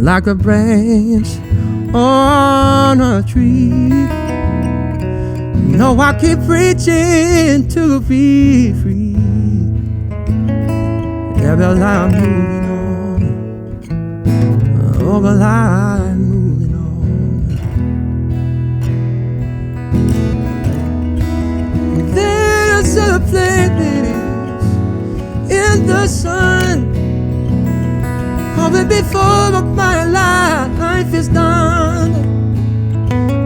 like a branch on a tree. No, I keep reaching to be free. Yeah, but I'm moving on. Oh, but I'm moving on. There's a place in the sun. Oh, but before my life is done,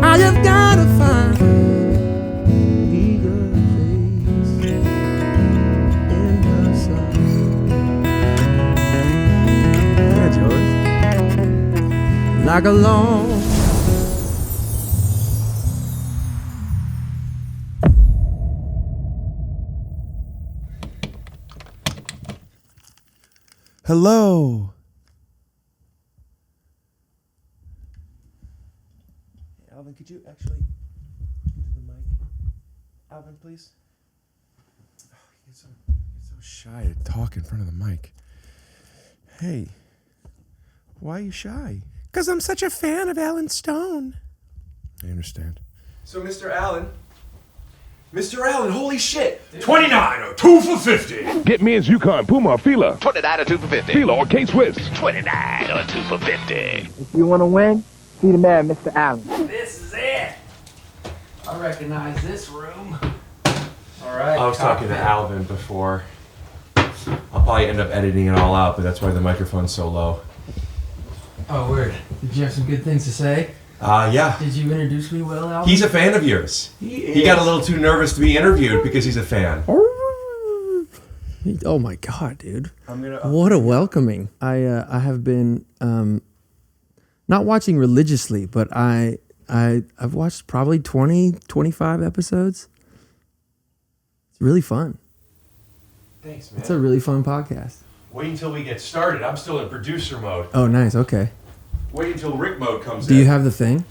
I have gotta find bigger place in the sun. Yeah, George. Like a long. Hello. Alvin, could you actually into the mic? Alvin, please. Oh, you get so shy to talk in front of the mic. Hey, why are you shy? Because I'm such a fan of Alan Stone. I understand. So, Mr. Allen, holy shit! 29 or 2 for 50. Get me as Yukon, Puma, or Fila. 29 or 2 for 50. Fila or K-Swiss. 29 or 2 for 50. If you want to win, be the man, Mr. Allen. This is it. I recognize this room. All right. I was talking to Alvin before. I'll probably end up editing it all out, but that's why the microphone's so low. Oh, word. Did you have some good things to say? Yeah. Did you introduce me well, Alvin? He's a fan of yours. He got a little too nervous to be interviewed because he's a fan. Oh my God, dude! What a welcoming! I have been not watching religiously, but I've watched probably 20, 25 episodes. It's really fun. Thanks, man. It's a really fun podcast. Wait until we get started. I'm still in producer mode. Oh, nice. Okay. Wait until Rick mode comes in. Do you have the thing?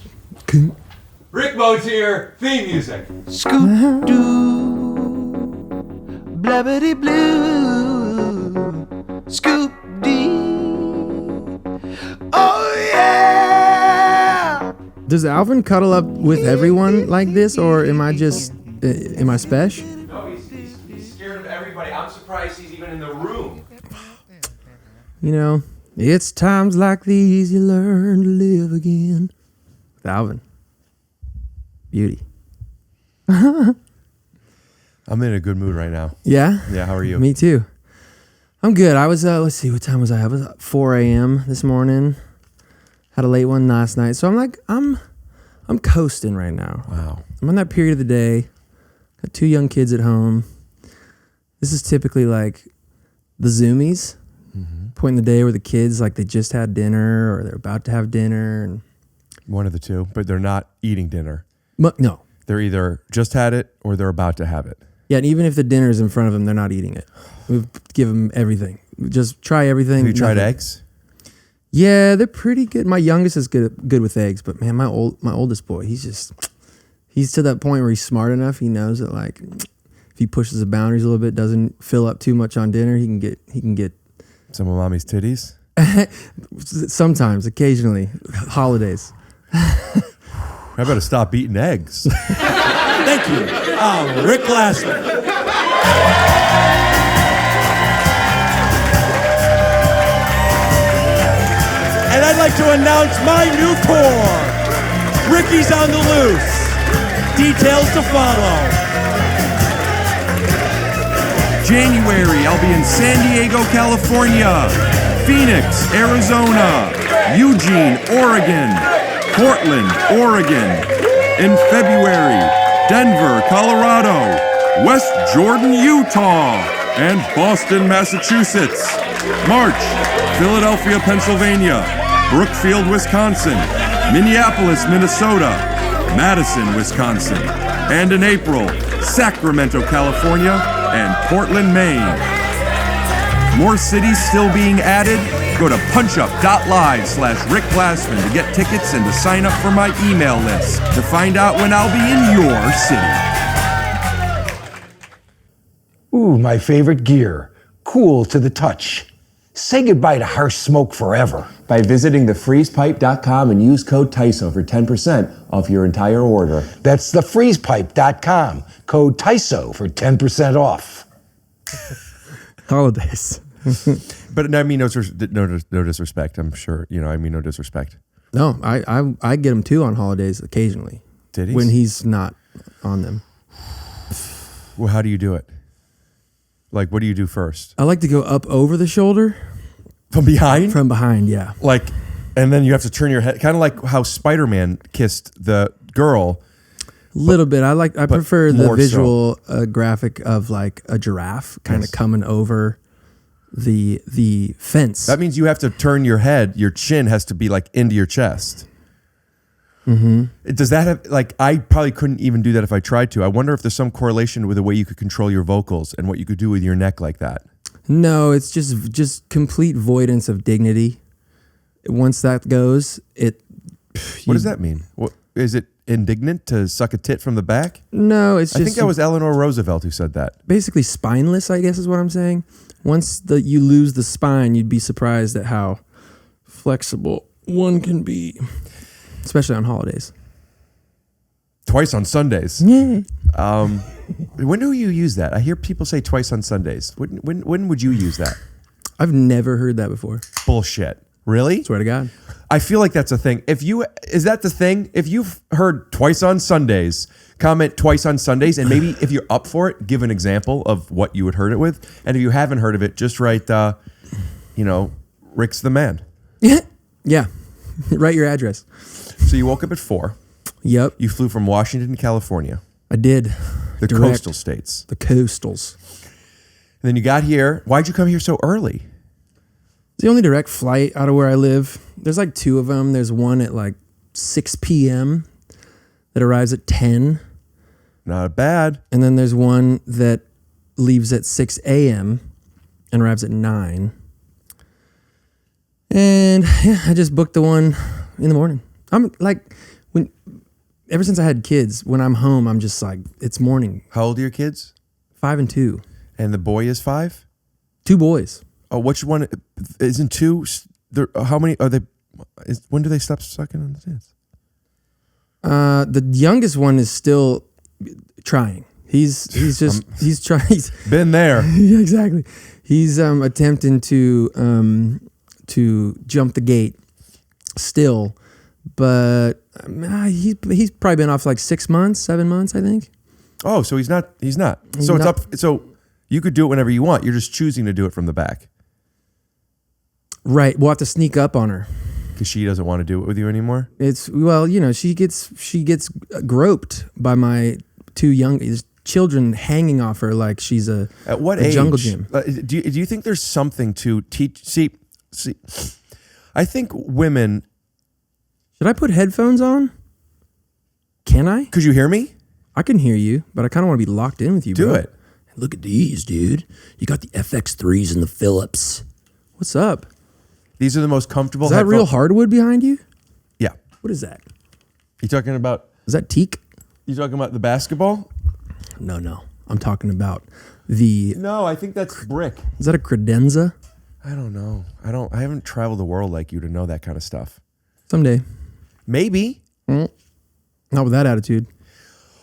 Rick mode's here. Theme music. Scoop doo, blabbity blue, scoop dee. Oh yeah! Does Alvin cuddle up with everyone like this, or am I special? No, he's scared of everybody. I'm surprised he's even in the room. You know, it's times like these you learn to live again. With Alvin. Beauty. I'm in a good mood right now. Yeah? Yeah, how are you? Me too. I'm good. I was, let's see, what time was I? I was at 4 a.m. this morning. Had a late one last night. So I'm coasting right now. Wow. I'm on that period of the day. Got 2 young kids at home. This is typically like the zoomies. Point in the day where the kids, like, they just had dinner or they're about to have dinner. And One of the two, but they're not eating dinner. No. They're either just had it or they're about to have it. Yeah, and even if the dinner's in front of them, they're not eating it. We give them everything. Just try everything. Have you tried nothing. eggs? Yeah, they're pretty good. My youngest is good with eggs, but man, my oldest boy, he's to that point where he's smart enough. He knows that, like, if he pushes the boundaries a little bit, doesn't fill up too much on dinner, he can get Some of mommy's titties? sometimes, occasionally, holidays. I better stop eating eggs. Thank you. Rick Glassman. And I'd like to announce my new tour. Ricky's on the loose. Details to follow. January, I'll be in San Diego, California, Phoenix, Arizona, Eugene, Oregon, Portland, Oregon. In February, Denver, Colorado, West Jordan, Utah, and Boston, Massachusetts. March, Philadelphia, Pennsylvania, Brookfield, Wisconsin, Minneapolis, Minnesota, Madison, Wisconsin, and in April, Sacramento, California, and Portland, Maine. More cities still being added? Go to punchup.live/Rick Glassman to get tickets and to sign up for my email list to find out when I'll be in your city. Ooh, my favorite gear. Cool to the touch. Say goodbye to harsh smoke forever. By visiting thefreezepipe.com and use code TYSO for 10% off your entire order. That's thefreezepipe.com. Code TYSO for 10% off. Holidays. But I mean, no disrespect. I'm sure, I mean, no disrespect. No, I get him too on holidays occasionally. Did he? When he's not on them. Well, how do you do it? Like, what do you do first? I like to go up over the shoulder. From behind? From behind, yeah. Like, and then you have to turn your head, kind of like how Spider-Man kissed the girl. Little bit. I prefer the more visual graphic of like a giraffe kind of coming over the fence. That means you have to turn your head. Your chin has to be like into your chest. Mm-hmm. Does that have, like, I probably couldn't even do that if I tried to. I wonder if there's some correlation with the way you could control your vocals and what you could do with your neck like that. No, it's just complete voidance of dignity. Once that goes, What does that mean? What, is it indignant to suck a tit from the back? No, it's just... I think that was Eleanor Roosevelt who said that. Basically spineless, I guess is what I'm saying. Once you lose the spine, you'd be surprised at how flexible one can be. Especially on holidays. Twice on Sundays. Yeah. When do you use that? I hear people say twice on Sundays. When would you use that? I've never heard that before. Bullshit. Really? Swear to God. I feel like that's a thing. Is that the thing? If you've heard twice on Sundays, comment twice on Sundays, and maybe if you're up for it, give an example of what you would heard it with. And if you haven't heard of it, just write, Rick's the man. Yeah. Write your address. So you woke up at 4. Yep. You flew from Washington to California. I did. The coastal states. The coastals. And then you got here. Why'd you come here so early? It's the only direct flight out of where I live. There's like 2 of them. There's one at like 6 p.m. that arrives at 10. Not bad. And then there's one that leaves at 6 a.m. and arrives at 9. And yeah, I just booked the one in the morning. I'm like, ever since I had kids, when I'm home, I'm just like, it's morning. How old are your kids? 5 and 2. And the boy is 5? 2 boys. Oh, which one? Isn't 2? How many are they? When do they stop sucking on the tits? The youngest one is still trying. He's trying. Been there. Yeah, exactly. He's attempting to jump the gate still, but he's probably been off like 6 months, 7 months, I think. Oh, so he's not. He's so it's not. up. So you could do it whenever you want. You're just choosing to do it from the back. Right. We'll have to sneak up on her Because she doesn't want to do it with you anymore? She gets groped by my 2 young children hanging off her like she's a At what age? jungle gym. Do you think there's something to teach? See, I think women... Should I put headphones on? Can I? Could you hear me? I can hear you, but I kind of want to be locked in with you, Do bro. it. Look at these, dude. You got the FX3s and the Philips. What's up? These are the most comfortable Is that real hardwood behind you? Yeah. What is that? You talking about... Is that teak? You talking about the basketball? No. I'm talking about the... No, I think that's brick. Is that a credenza? I don't know. I haven't traveled the world like you to know that kind of stuff. Someday. Maybe. Not with that attitude.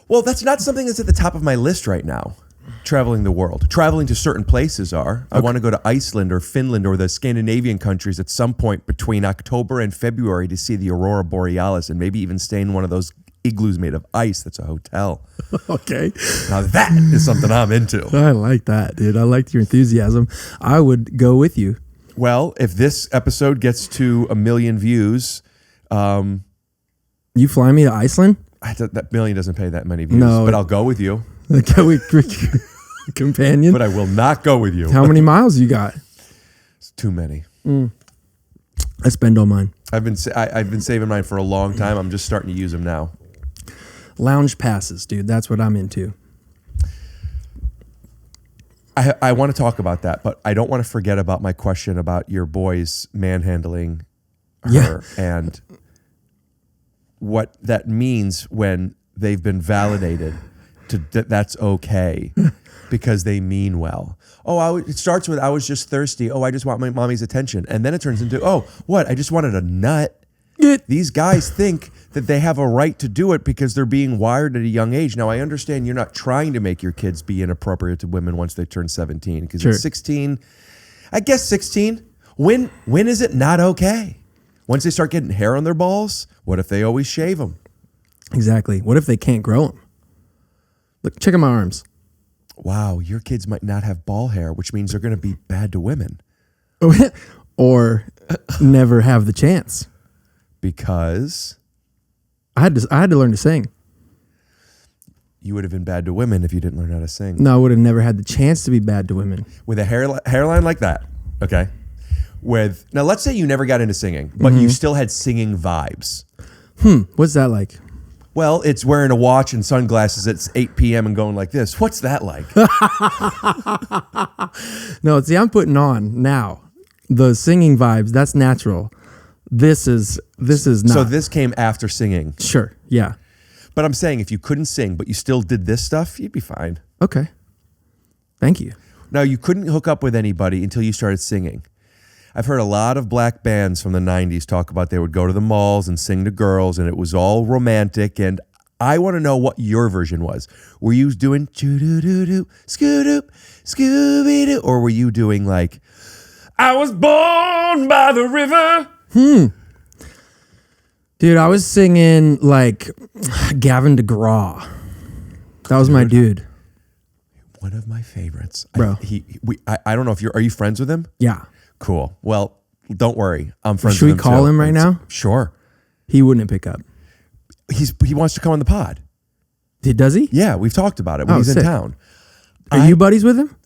Well, that's not something that's at the top of my list right now. Traveling the world. Traveling to certain places are. I want to go to Iceland or Finland or the Scandinavian countries at some point between October and February to see the Aurora Borealis and maybe even stay in one of those igloos made of ice that's a hotel. Okay. Now that is something I'm into. I like that, dude. I liked your enthusiasm. I would go with you. Well, if this episode gets to 1 million views... You fly me to Iceland? That million doesn't pay that many views, No. but I'll go with you. Can we companion? But I will not go with you. How many miles you got? It's too many. I spend all mine. I've been saving mine for a long time. I'm just starting to use them now. Lounge passes, dude. That's what I'm into. I want to talk about that, but I don't want to forget about my question about your boys manhandling her and what that means when they've been validated that's okay because they mean well. Oh, it starts with, I was just thirsty. Oh, I just want my mommy's attention. And then it turns into, oh, what? I just wanted a nut. These guys think that they have a right to do it because they're being wired at a young age. Now, I understand you're not trying to make your kids be inappropriate to women once they turn 17. Because at 16, I guess 16, when is it not okay? Once they start getting hair on their balls, what if they always shave them? Exactly. What if they can't grow them? Look, check out my arms. Wow, your kids might not have ball hair, which means they're going to be bad to women. Or never have the chance. Because I had to learn to sing. You would have been bad to women if you didn't learn how to sing. No, I would have never had the chance to be bad to women. With a hairline like that, okay? Now let's say you never got into singing, but you still had singing vibes. What's that like? Well, it's wearing a watch and sunglasses at 8 p.m. and going like this. What's that like? No, see, I'm putting on now the singing vibes. That's natural. This is not. So this came after singing. Sure, yeah. But I'm saying if you couldn't sing, but you still did this stuff, you'd be fine. Okay. Thank you. Now, you couldn't hook up with anybody until you started singing. I've heard a lot of black bands from the 90s talk about they would go to the malls and sing to girls, and it was all romantic, and I want to know what your version was. Were you doing choo-doo-doo-doo, skoo-doo, scooby-doo, or were you doing like, I was born by the river? Dude, I was singing like Gavin DeGraw. That was my dude. One of my favorites. Bro. I don't know if are you friends with him? Yeah. Cool. Well, don't worry. I'm friends Should with him. we call him right now? Sure. He wouldn't pick up. He wants to come on the pod. Does he? Yeah, we've talked about it when he's sick. in town. Are you buddies with him?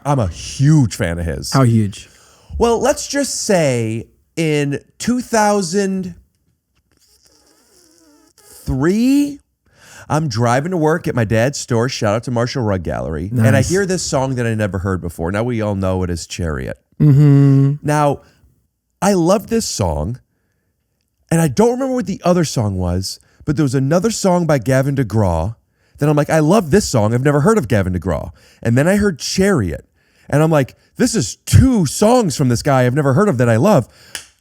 I'm a huge fan of his. How huge? Well, let's just say in 2003, I'm driving to work at my dad's store. Shout out to Marshall Rug Gallery. Nice. And I hear this song that I never heard before. Now we all know it as Chariot. Now, I loved this song, and I don't remember what the other song was, but there was another song by Gavin DeGraw that I'm like, I love this song. I've never heard of Gavin DeGraw. And then I heard Chariot, and I'm like, this is 2 songs from this guy I've never heard of that I love.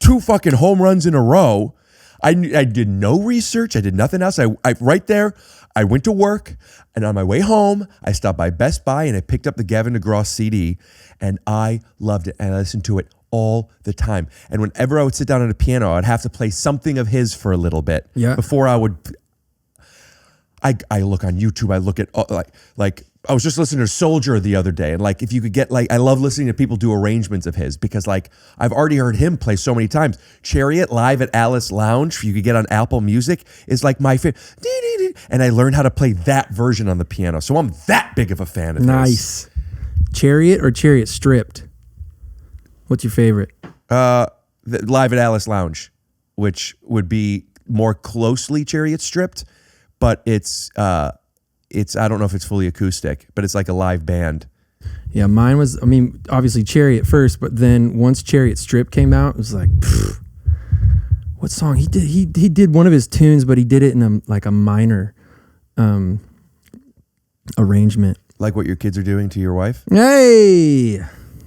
2 fucking home runs in a row. I did no research. I did nothing else. I right there, I went to work, and on my way home, I stopped by Best Buy, and I picked up the Gavin DeGraw CD, and I loved it, and I listened to it all the time. And whenever I would sit down at a piano, I'd have to play something of his for a little bit before I would. I look on YouTube. I look at like I was just listening to Soldier the other day, and like if you could get I love listening to people do arrangements of his because like I've already heard him play so many times. Chariot live at Alice Lounge, you could get on Apple Music, is like my favorite. And I learned how to play that version on the piano, so I'm that big of a fan of his. Nice. Chariot or Chariot stripped? What's your favorite? Live at Alice Lounge, which would be more closely Chariot stripped, but it's I don't know if it's fully acoustic, but it's like a live band. Yeah, mine was, I mean, obviously Chariot first, but then once Chariot Strip came out, it was like, what song? He did one of his tunes, but he did it in a minor arrangement. Like what your kids are doing to your wife? Hey!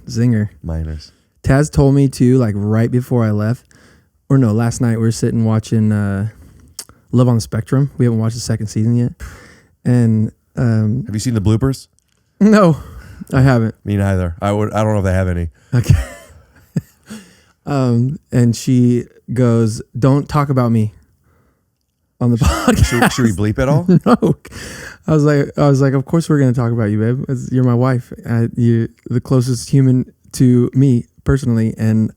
Zinger. Minors. Taz told me to, like right before I left, or no, last night we were sitting watching Love on the Spectrum. We haven't watched the 2nd season yet. And have you seen the bloopers? No, I haven't. Me neither. I don't know if they have any. Okay. And she goes, "Don't talk about me on the podcast." Should we bleep it all? No. I was like, of course we're gonna talk about you, babe. You're my wife. You're the closest human to me personally, and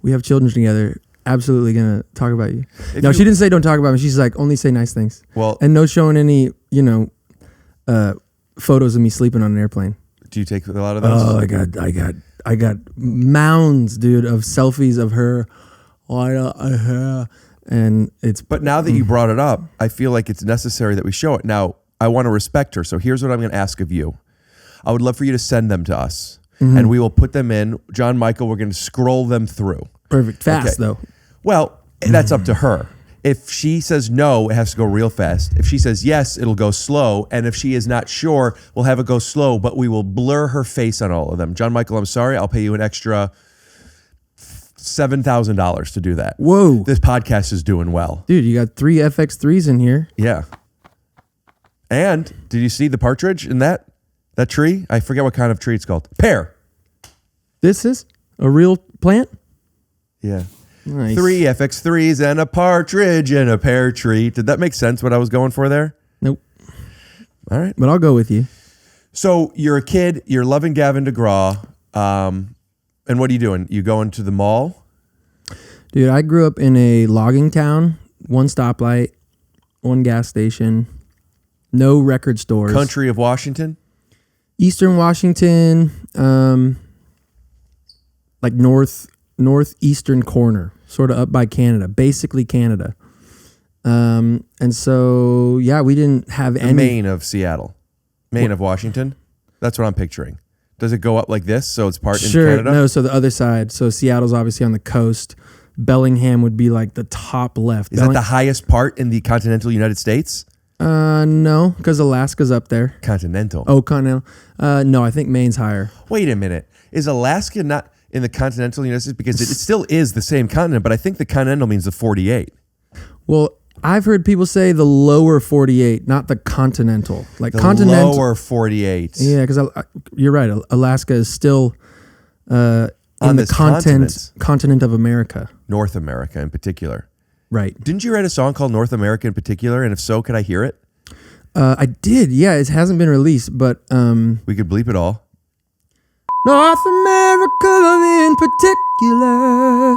we have children together. Absolutely gonna talk about you. No, she didn't say don't talk about me. She's like, only say nice things. Well, and no showing any, photos of me sleeping on an airplane. Do you take a lot of those? Oh, I got mounds, dude, of selfies of her. And it's. But now that you brought it up, I feel like it's necessary that we show it. Now, I want to respect her, so here's what I'm going to ask of you. I would love for you to send them to us, and we will put them in. John Michael, we're going to scroll them through. Perfect. Fast, though. Well, that's up to her. If she says no, it has to go real fast. If she says yes, it'll go slow. And if she is not sure, we'll have it go slow, but we will blur her face on all of them. John Michael, I'm sorry. I'll pay you an extra $7,000 to do that. Whoa. This podcast is doing well. Dude, you got 3 FX3s in here. Yeah. And did you see the partridge in that tree? I forget what kind of tree it's called. Pear. This is a real plant? Yeah. Nice. 3 FX3s and a partridge in a pear tree. Did that make sense what I was going for there? Nope. All right. But I'll go with you. So you're a kid. You're loving Gavin DeGraw. And what are you doing? You going to the mall? Dude, I grew up in a logging town. 1 stoplight, 1 gas station, no record stores. Country of Washington? Eastern Washington, like northeastern corner, sort of up by Canada, basically Canada. And so, yeah, we didn't have any. Maine of Seattle. Maine of Washington? That's what I'm picturing. Does it go up like this so it's part in Canada? No, so the other side. So Seattle's obviously on the coast. Bellingham would be like the top left. Is that the highest part in the continental United States? No, because Alaska's up there. Continental. Oh, continental. No, I think Maine's higher. Wait a minute. Is Alaska not in the continental United States? Because it still is the same continent, but I think the continental means the 48. Well, I've heard people say the lower 48, not the continental. Like the continental. lower 48. Yeah, because you're right. Alaska is still in the continent of America. North America in particular. Right. Didn't you write a song called North America in particular? And if so, could I hear it? I did. Yeah, it hasn't been released, but we could bleep it all. North America in particular.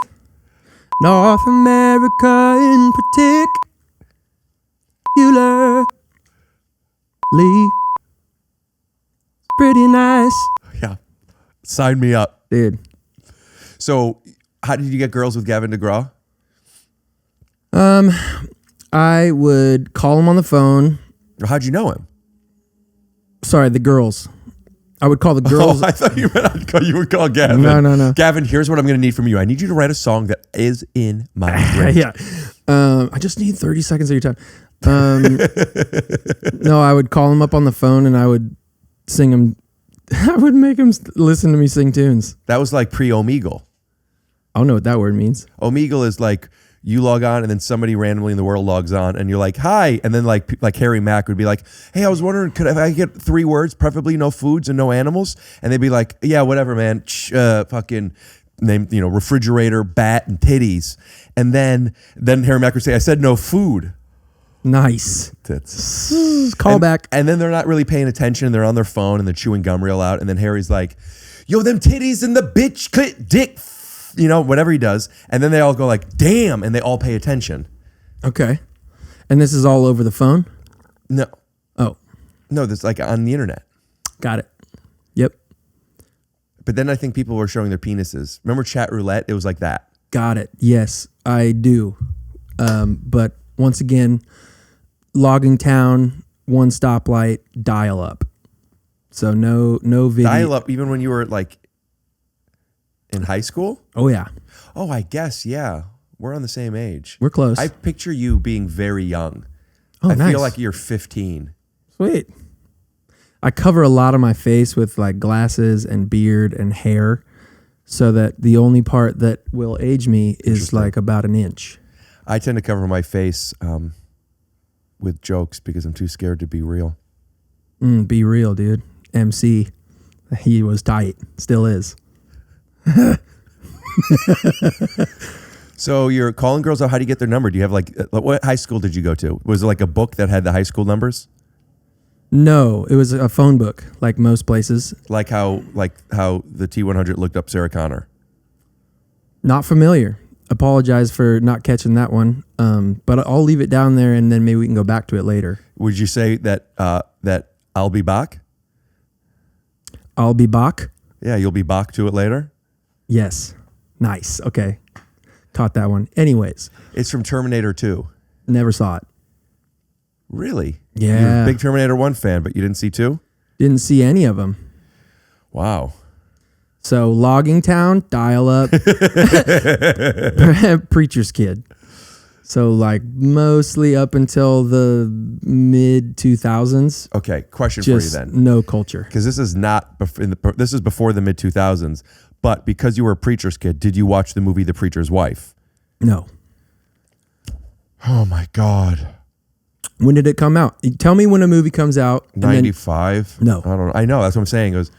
North America in particular. Pretty nice. Yeah. Sign me up. Dude. So, how did you get girls with Gavin DeGraw? I would call him on the phone. How'd you know him? Sorry, the girls. I would call the girls. Oh, I thought you would call Gavin. No. Gavin, here's what I'm going to need from you. I need you to write a song that is in my brain. Yeah. I just need 30 seconds of your time. No, I would call him up on the phone and I would sing him. I would make him listen to me sing tunes. That was like pre-Omegle. I don't know what that word means. Omegle is like you log on and then somebody randomly in the world logs on and you're like, hi. And then like Harry Mack would be like, hey, I was wondering, could I get 3 words, preferably no foods and no animals? And they'd be like, yeah, whatever, man. Fucking name, refrigerator, bat, and titties. And then Harry Mack would say, I said no food. Nice. Tits. Call back. And then they're not really paying attention. They're on their phone and they're chewing gum real out. And then Harry's like, yo, them titties and the bitch clit dick. Whatever he does. And then they all go like, damn. And they all pay attention. Okay. And this is all over the phone? No. Oh. No, that's like on the internet. Got it. Yep. But then I think people were showing their penises. Remember chat roulette? It was like that. Got it. Yes, I do. But once again, logging town, 1 stoplight, dial up. So no video. Dial up even when you were like in high school? Oh, yeah. Oh, I guess, yeah. We're on the same age. We're close. I picture you being very young. Oh, I nice. feel like you're 15. Sweet. I cover a lot of my face with like glasses and beard and hair so that the only part that will age me is like about an inch. I tend to cover my face with jokes because I'm too scared to be real. Be real, dude. MC. He was tight. Still is. So you're calling girls out. How do you get their number? Do you have like, what high school did you go to? Was it like a book that had the high school numbers? No, it was a phone book, like most places. Like how the T100 looked up Sarah Connor. Not familiar. Apologize for not catching that one. But I'll leave it down there and then maybe we can go back to it later. Would you say that I'll be back? I'll be back? Yeah, you'll be back to it later? Yes. Nice. Okay. Caught that one. Anyways. It's from Terminator 2. Never saw it. Really? Yeah. You're a big Terminator 1 fan, but you didn't see 2? Didn't see any of them. Wow. So logging town, dial up, preacher's kid. So like mostly up until the mid 2000s. Okay, question for you Just then. no culture. Because this is not this is before the mid 2000s, but because you were a preacher's kid, did you watch the movie The Preacher's Wife? No. Oh my God. When did it come out? Tell me when a movie comes out. 95? No. I don't know. I know, that's what I'm saying. It was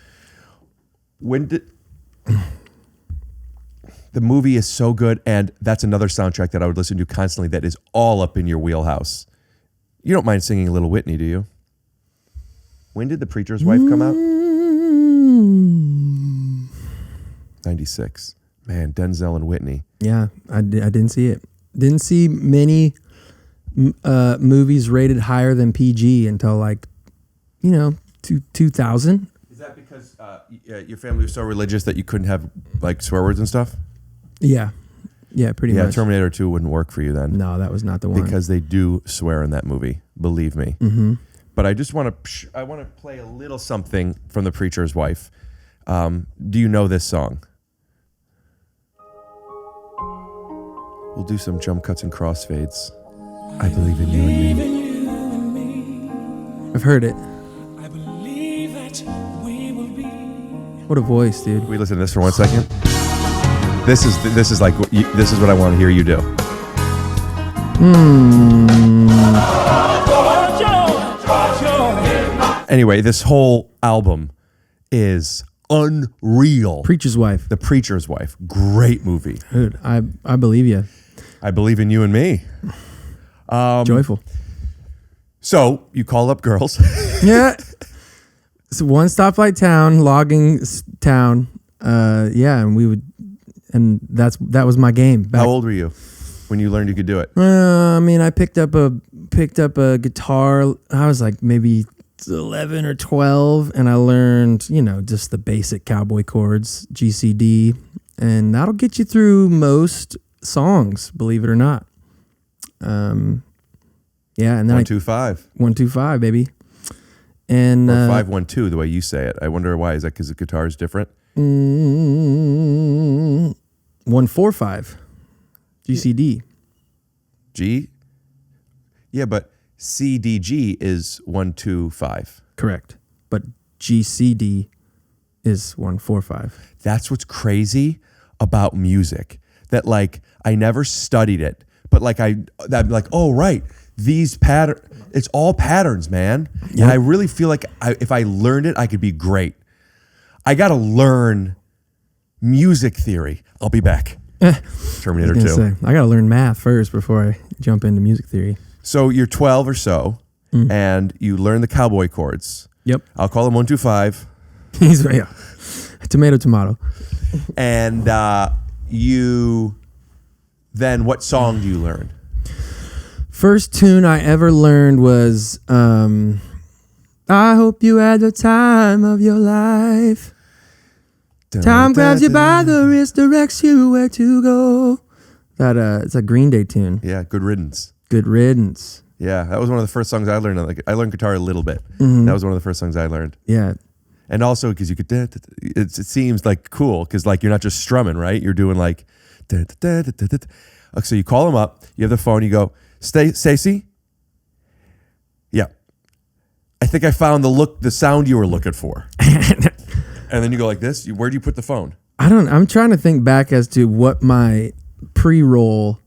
when did the movie is so good, and that's another soundtrack that I would listen to constantly that is all up in your wheelhouse. You don't mind singing Little Whitney, do you? When did The Preacher's Wife come out? 96. Man, Denzel and Whitney. Yeah, I didn't see it. Didn't see many movies rated higher than PG until like, 2000. Is that because your family was so religious that you couldn't have like swear words and stuff? Yeah, pretty much. Terminator 2 wouldn't work for you then. No, that was not the one. Because they do swear in that movie, believe me. Mm-hmm. But I just want to play a little something from The Preacher's Wife. Do you know this song? We'll do some jump cuts and crossfades. I believe in you and me. I've heard it. What a voice, dude. Can we listen to this for 1 second? This is what I want to hear you do. Anyway, this whole album is unreal. Preacher's Wife. The Preacher's Wife. Great movie. Dude, I believe you. I believe in you and me. Joyful. So you call up girls. Yeah. It's a one stoplight town, logging town. And that was my game. How old were you when you learned you could do it? I picked up a guitar. I was like maybe 11 or 12, and I learned, just the basic cowboy chords, G, C, D, and that'll get you through most songs, believe it or not. And then 1, 2, 5. 1, 2, 5, baby. And or 5, 1, 2, the way you say it. I wonder why. Is that because the guitar is different? 1, 4, 5. G, C, D. G? Yeah, but C, D, G is 1, 2, 5. Correct. But G, C, D is 1, 4, 5. That's what's crazy about music. That like I never studied it, but like oh right, these pattern. It's all patterns, man. Yep. And I really feel like if I learned it, I could be great. I got to learn music theory. I'll be back. Terminator 2. I got to learn math first before I jump into music theory. So you're 12 or so, and you learn the cowboy chords. Yep. I'll call them 1, 2, 5. He's right. Tomato. And then what song do you learn? First tune I ever learned was I hope you had the time of your life. Time grabs you by the wrist, directs you where to go. It's a Green Day tune. Yeah, Good Riddance. Good Riddance. Yeah, that was one of the first songs I learned. Like, I learned guitar a little bit. Mm-hmm. That was one of the first songs I learned. Yeah. And also because you could, it seems like cool because like you're not just strumming, right? You're doing like, so you call them up, you have the phone, you go, Stacy? Yeah. I think I found the sound you were looking for. And then you go like this. Where do you put the phone? I'm trying to think back as to what my pre-roll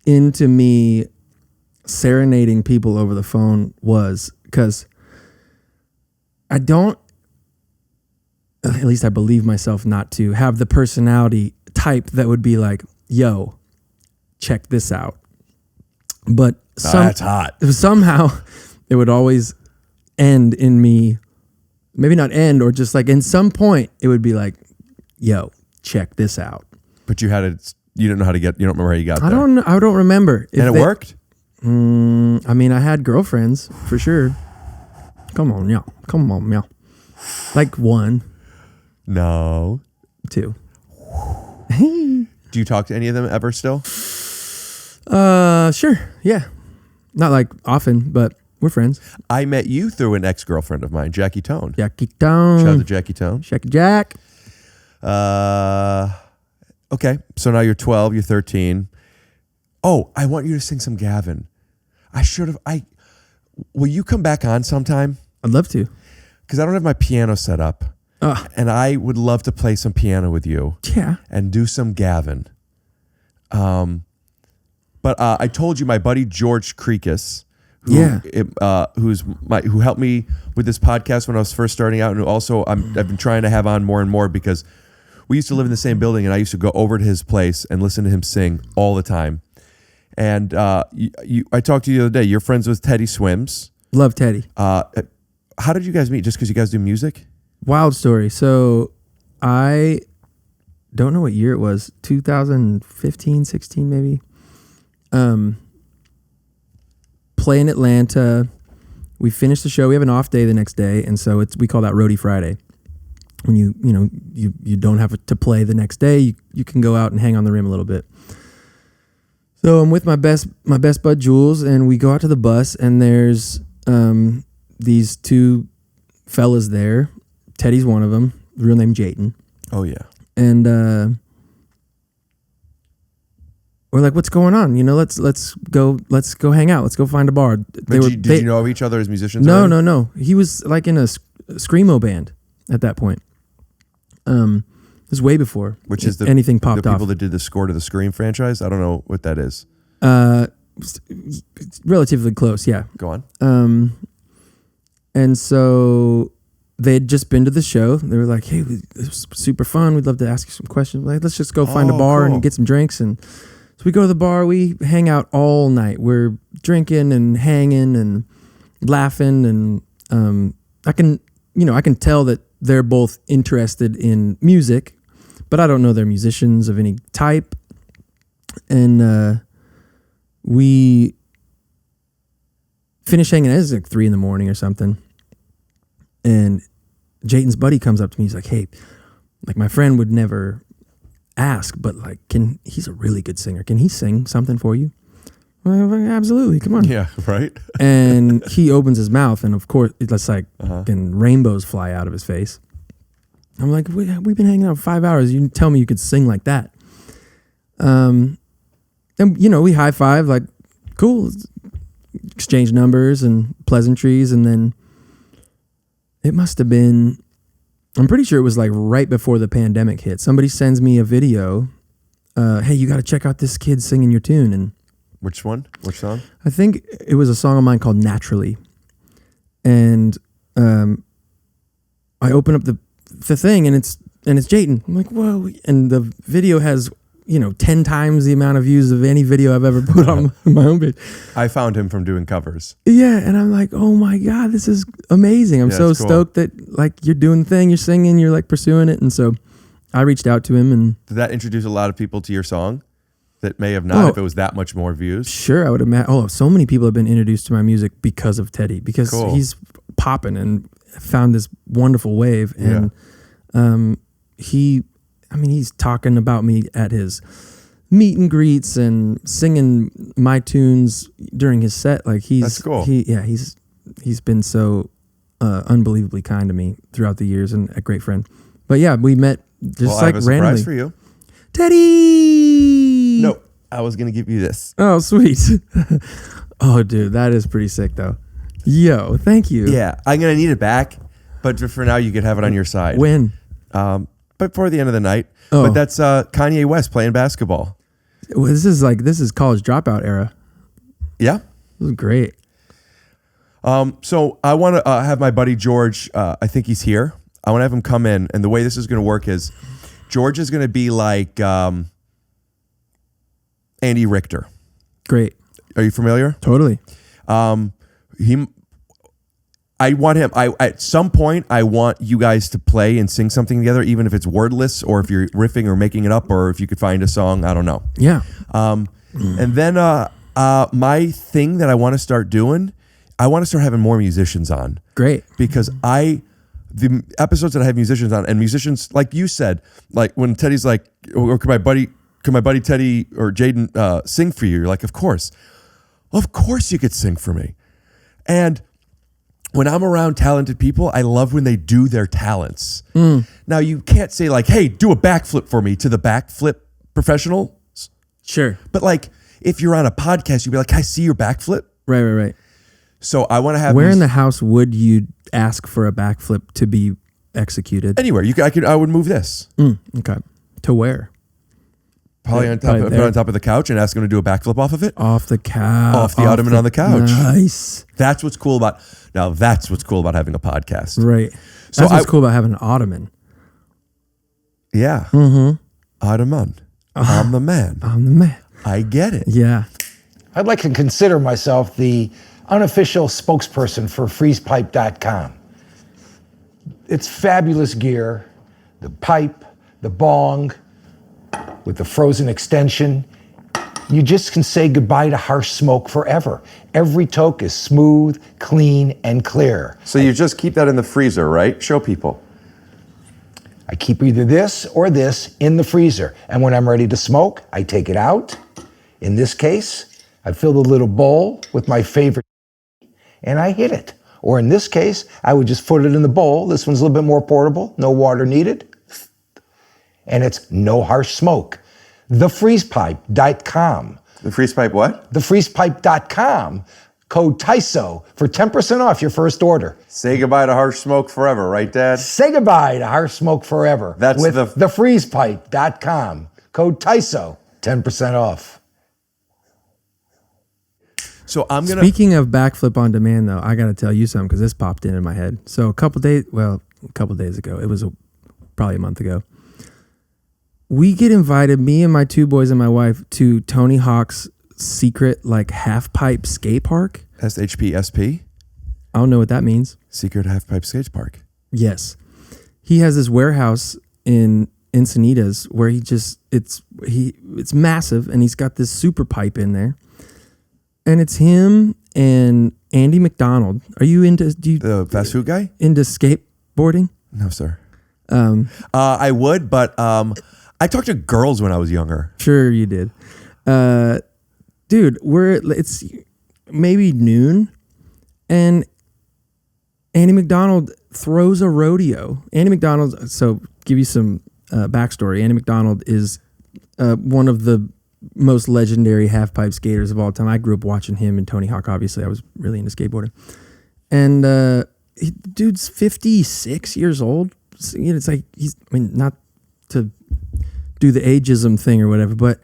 into me serenading people over the phone was, because I don't, at least I believe myself not to have the personality type that would be like, yo, check this out. But that's hot. Somehow it would always end in me, maybe not end, or just like in some point it would be like, yo, check this out. But you didn't know how to get, you don't remember how you got there. I don't remember. And it worked? I had girlfriends for sure. Come on, yeah. Like 1. No. 2. Do you talk to any of them ever still? Sure. Yeah. Not like often, but we're friends. I met you through an ex-girlfriend of mine, Jackie Tone. Jackie Tone. Shout out to Jackie Tone. Jackie Jack. Okay. So now you're 12, you're 13. Oh, I want you to sing some Gavin. I should have. Will you come back on sometime? I'd love to. Because I don't have my piano set up. And I would love to play some piano with you. Yeah. And do some Gavin. But I told you my buddy George Krikes, who helped me with this podcast when I was first starting out, and also I've been trying to have on more and more because we used to live in the same building, and I used to go over to his place and listen to him sing all the time. And I talked to you the other day. You're friends with Teddy Swims. Love Teddy. How did you guys meet? Just because you guys do music? Wild story. So I don't know what year it was. 2015, 16 maybe. Play in Atlanta. We finished the show. We have an off day the next day, and so we call that Roadie Friday. When you don't have to play the next day, you can go out and hang on the rim a little bit. So I'm with my best bud Jules, and we go out to the bus, and there's these two fellas there. Teddy's one of them, real name Jayton. Oh yeah. And we're like, what's going on? Let's go hang out. Let's go find a bar. Did you know of each other as musicians? No. He was like in a screamo band at that point. This was way before which is anything popped off. The people that did the score to the Scream franchise. I don't know what that is. Relatively close, yeah. Go on. And so they had just been to the show. They were like, hey, it was super fun. We'd love to ask you some questions. Like, let's just go find a bar and get some drinks. And so we go to the bar. We hang out all night. We're drinking and hanging and laughing. And I can tell that they're both interested in music, but I don't know they're musicians of any type. And we finish hanging out. It's like 3 a.m. or something. And Jayton's buddy comes up to me. He's like, hey, like my friend would never ask, but like, he's a really good singer. Can he sing something for you? I'm like, absolutely. Come on. Yeah, right. And he opens his mouth, and of course, it's like and rainbows fly out of his face. I'm like, we've been hanging out for 5 hours. You tell me you could sing like that. And we high five, like, cool. Exchange numbers and pleasantries, and then it must have been, I'm pretty sure it was like right before the pandemic hit. Somebody sends me a video. Hey, you got to check out this kid singing your tune. And which one? Which song? I think it was a song of mine called Naturally. And I open up the thing, and it's Jayton. I'm like, whoa. And the video has 10 times the amount of views of any video I've ever put on my homepage. I found him from doing covers. Yeah, and I'm like, oh my God, this is amazing. I'm so stoked that like you're doing the thing, you're singing, you're like pursuing it. And so I reached out to him. And did that introduce a lot of people to your song that may have not if it was that much more views? Sure, I would imagine. So many people have been introduced to my music because of Teddy, because he's popping and found this wonderful wave. And he's talking about me at his meet and greets and singing my tunes during his set. Like that's cool. He's been so unbelievably kind to me throughout the years, and a great friend. But yeah, we met just I have a randomly. surprise for you. Teddy! No, I was going to give you this. Oh, sweet. Oh, dude, that is pretty sick though. Yo, thank you. Yeah, I'm going to need it back, but for now you could have it on your side. When? But before the end of the night. Oh. But that's Kanye West playing basketball. Well, this is college dropout era. Yeah. This is great. So I want to have my buddy George, I think he's here. I want to have him come in. And the way this is going to work is George is going to be like Andy Richter. Great. Are you familiar? Totally. I want him. At some point, I want you guys to play and sing something together, even if it's wordless, or if you're riffing or making it up, or if you could find a song. I don't know. Yeah. And then my thing that I want to start doing, I want to start having more musicians on. Great. Because the episodes that I have musicians on, and musicians like you said, like when Teddy's like, or could my buddy Teddy or Jayden sing for you? You're like, of course you could sing for me. And when I'm around talented people, I love when they do their talents. Now, you can't say like, hey, do a backflip for me to the backflip professionals. Sure. But like, if you're on a podcast, you'd be like, "Can I see your backflip?" Right. So I want to have. Where in the house would you ask for a backflip to be executed? Anywhere. I would move this. Okay. To where? Probably on top of the couch and ask him to do a backflip off of it. Off the couch. Off the ottoman on the couch. Nice. That's what's cool about having a podcast. Right. So That's what's cool about having an ottoman. Yeah. Ottoman. I'm the man. I'm the man. I get it. Yeah. I'd like to consider myself the unofficial spokesperson for freezepipe.com. It's fabulous gear, the pipe, the bong, with the frozen extension. You just can say goodbye to harsh smoke forever. Every toke is smooth, clean, and clear. So you just keep that in the freezer, right? Show people. I keep either this or this in the freezer, and when I'm ready to smoke, I take it out. In this case, I fill the little bowl with my favorite and I hit it. Or in this case, I would just put it in the bowl. This one's a little bit more portable, no water needed. And it's no harsh smoke. TheFreezePipe.com. The freeze pipe what? TheFreezePipe.com. Code TYSO for 10% off your first order. Say goodbye to harsh smoke forever, right, Dad? Say goodbye to harsh smoke forever. That's with the TheFreezePipe.com. Code TYSO, 10% off. So I'm gonna. Speaking of backflip on demand, though, I got to tell you something because this popped in my head. So a couple days ago, it was probably a month ago. We get invited, me and my two boys and my wife, to Tony Hawk's secret half pipe skate park. SHPSP. I don't know what that means. Secret half pipe skate park. Yes, he has this warehouse in Encinitas where it's massive, and he's got this super pipe in there. And it's him and Andy McDonald. Are you into The fast food guy? into skateboarding? No, sir. I would, but I talked to girls when I was younger. Sure, you did, dude. It's maybe noon, and Andy McDonald throws a rodeo. Andy McDonald. So, give you some backstory. Andy McDonald is one of the most legendary half pipe skaters of all time. I grew up watching him and Tony Hawk. Obviously, I was really into skateboarding, and dude's 56 years old. So, it's like not to do the ageism thing or whatever, but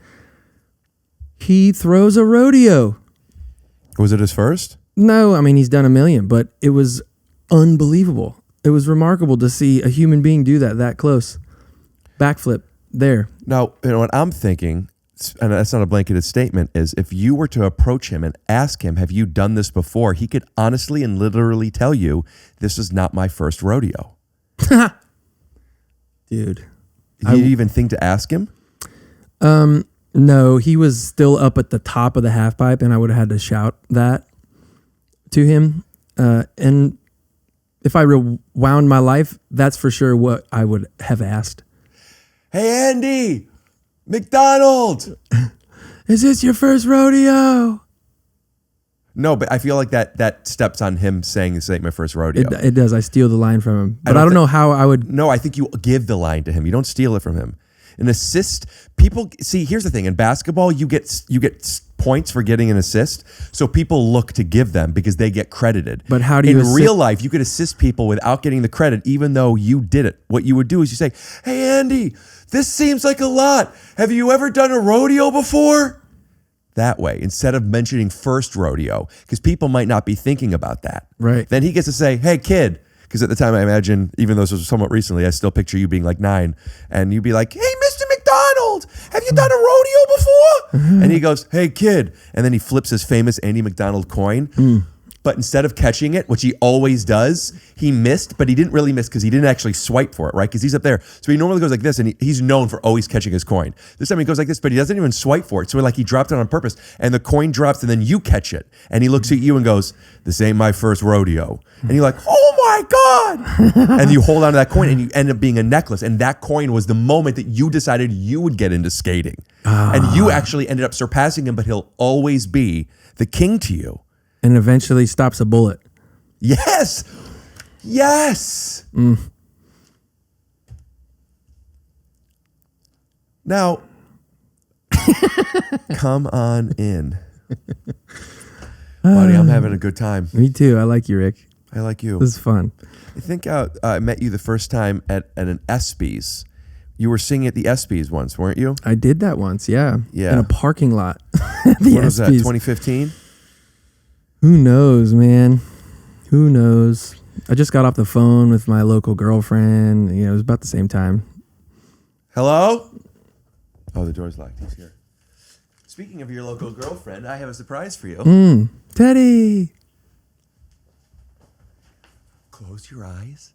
he throws a rodeo. Was it his first? No, he's done a million, but it was unbelievable. It was remarkable to see a human being do that close. Backflip there. Now, what I'm thinking, and that's not a blanketed statement, is if you were to approach him and ask him, have you done this before? He could honestly and literally tell you, this is not my first rodeo. Dude. Did you even think to ask him? No, he was still up at the top of the half pipe, and I would have had to shout that to him. And if I rewound my life, that's for sure what I would have asked. Hey, Andy, McDonald. Is this your first rodeo? No, but I feel like that steps on him saying this ain't my first rodeo. It does. I steal the line from him, but I don't know how I would. No, I think you give the line to him. You don't steal it from him. An assist, people see. Here's the thing: in basketball, you get points for getting an assist, so people look to give them because they get credited. But how do you? In real life, you could assist people without getting the credit, even though you did it. What you would do is you say, "Hey, Andy, this seems like a lot. Have you ever done a rodeo before?" That way, instead of mentioning first rodeo, because people might not be thinking about that. Right. Then he gets to say, "Hey, kid," because at the time I imagine, even though this was somewhat recently, I still picture you being like 9, and you'd be like, "Hey, Mr. McDonald, have you done a rodeo before?" And he goes, "Hey, kid," and then he flips his famous Andy McDonald coin. But instead of catching it, which he always does, he missed, but he didn't really miss because he didn't actually swipe for it, right? Because he's up there. So he normally goes like this, and he's known for always catching his coin. This time he goes like this, but he doesn't even swipe for it. So he dropped it on purpose, and the coin drops, and then you catch it. And he looks at you and goes, "This ain't my first rodeo." And you're like, "Oh my God." And you hold on to that coin, and you end up being a necklace. And that coin was the moment that you decided you would get into skating. And you actually ended up surpassing him, but he'll always be the king to you. And eventually stops a bullet. Yes. Yes. Now, Come on in. Buddy, I'm having a good time. Me too. I like you, Rick. I like you. This is fun. I think I met you the first time at an ESPYs. You were singing at the ESPYs once, weren't you? I did that once, yeah. Yeah. In a parking lot. What was that, 2015? Who knows, man? Who knows? I just got off the phone with my local girlfriend. You know, it was about the same time. Hello? Oh, the door's locked. He's here. Speaking of your local girlfriend, I have a surprise for you. Teddy! Close your eyes,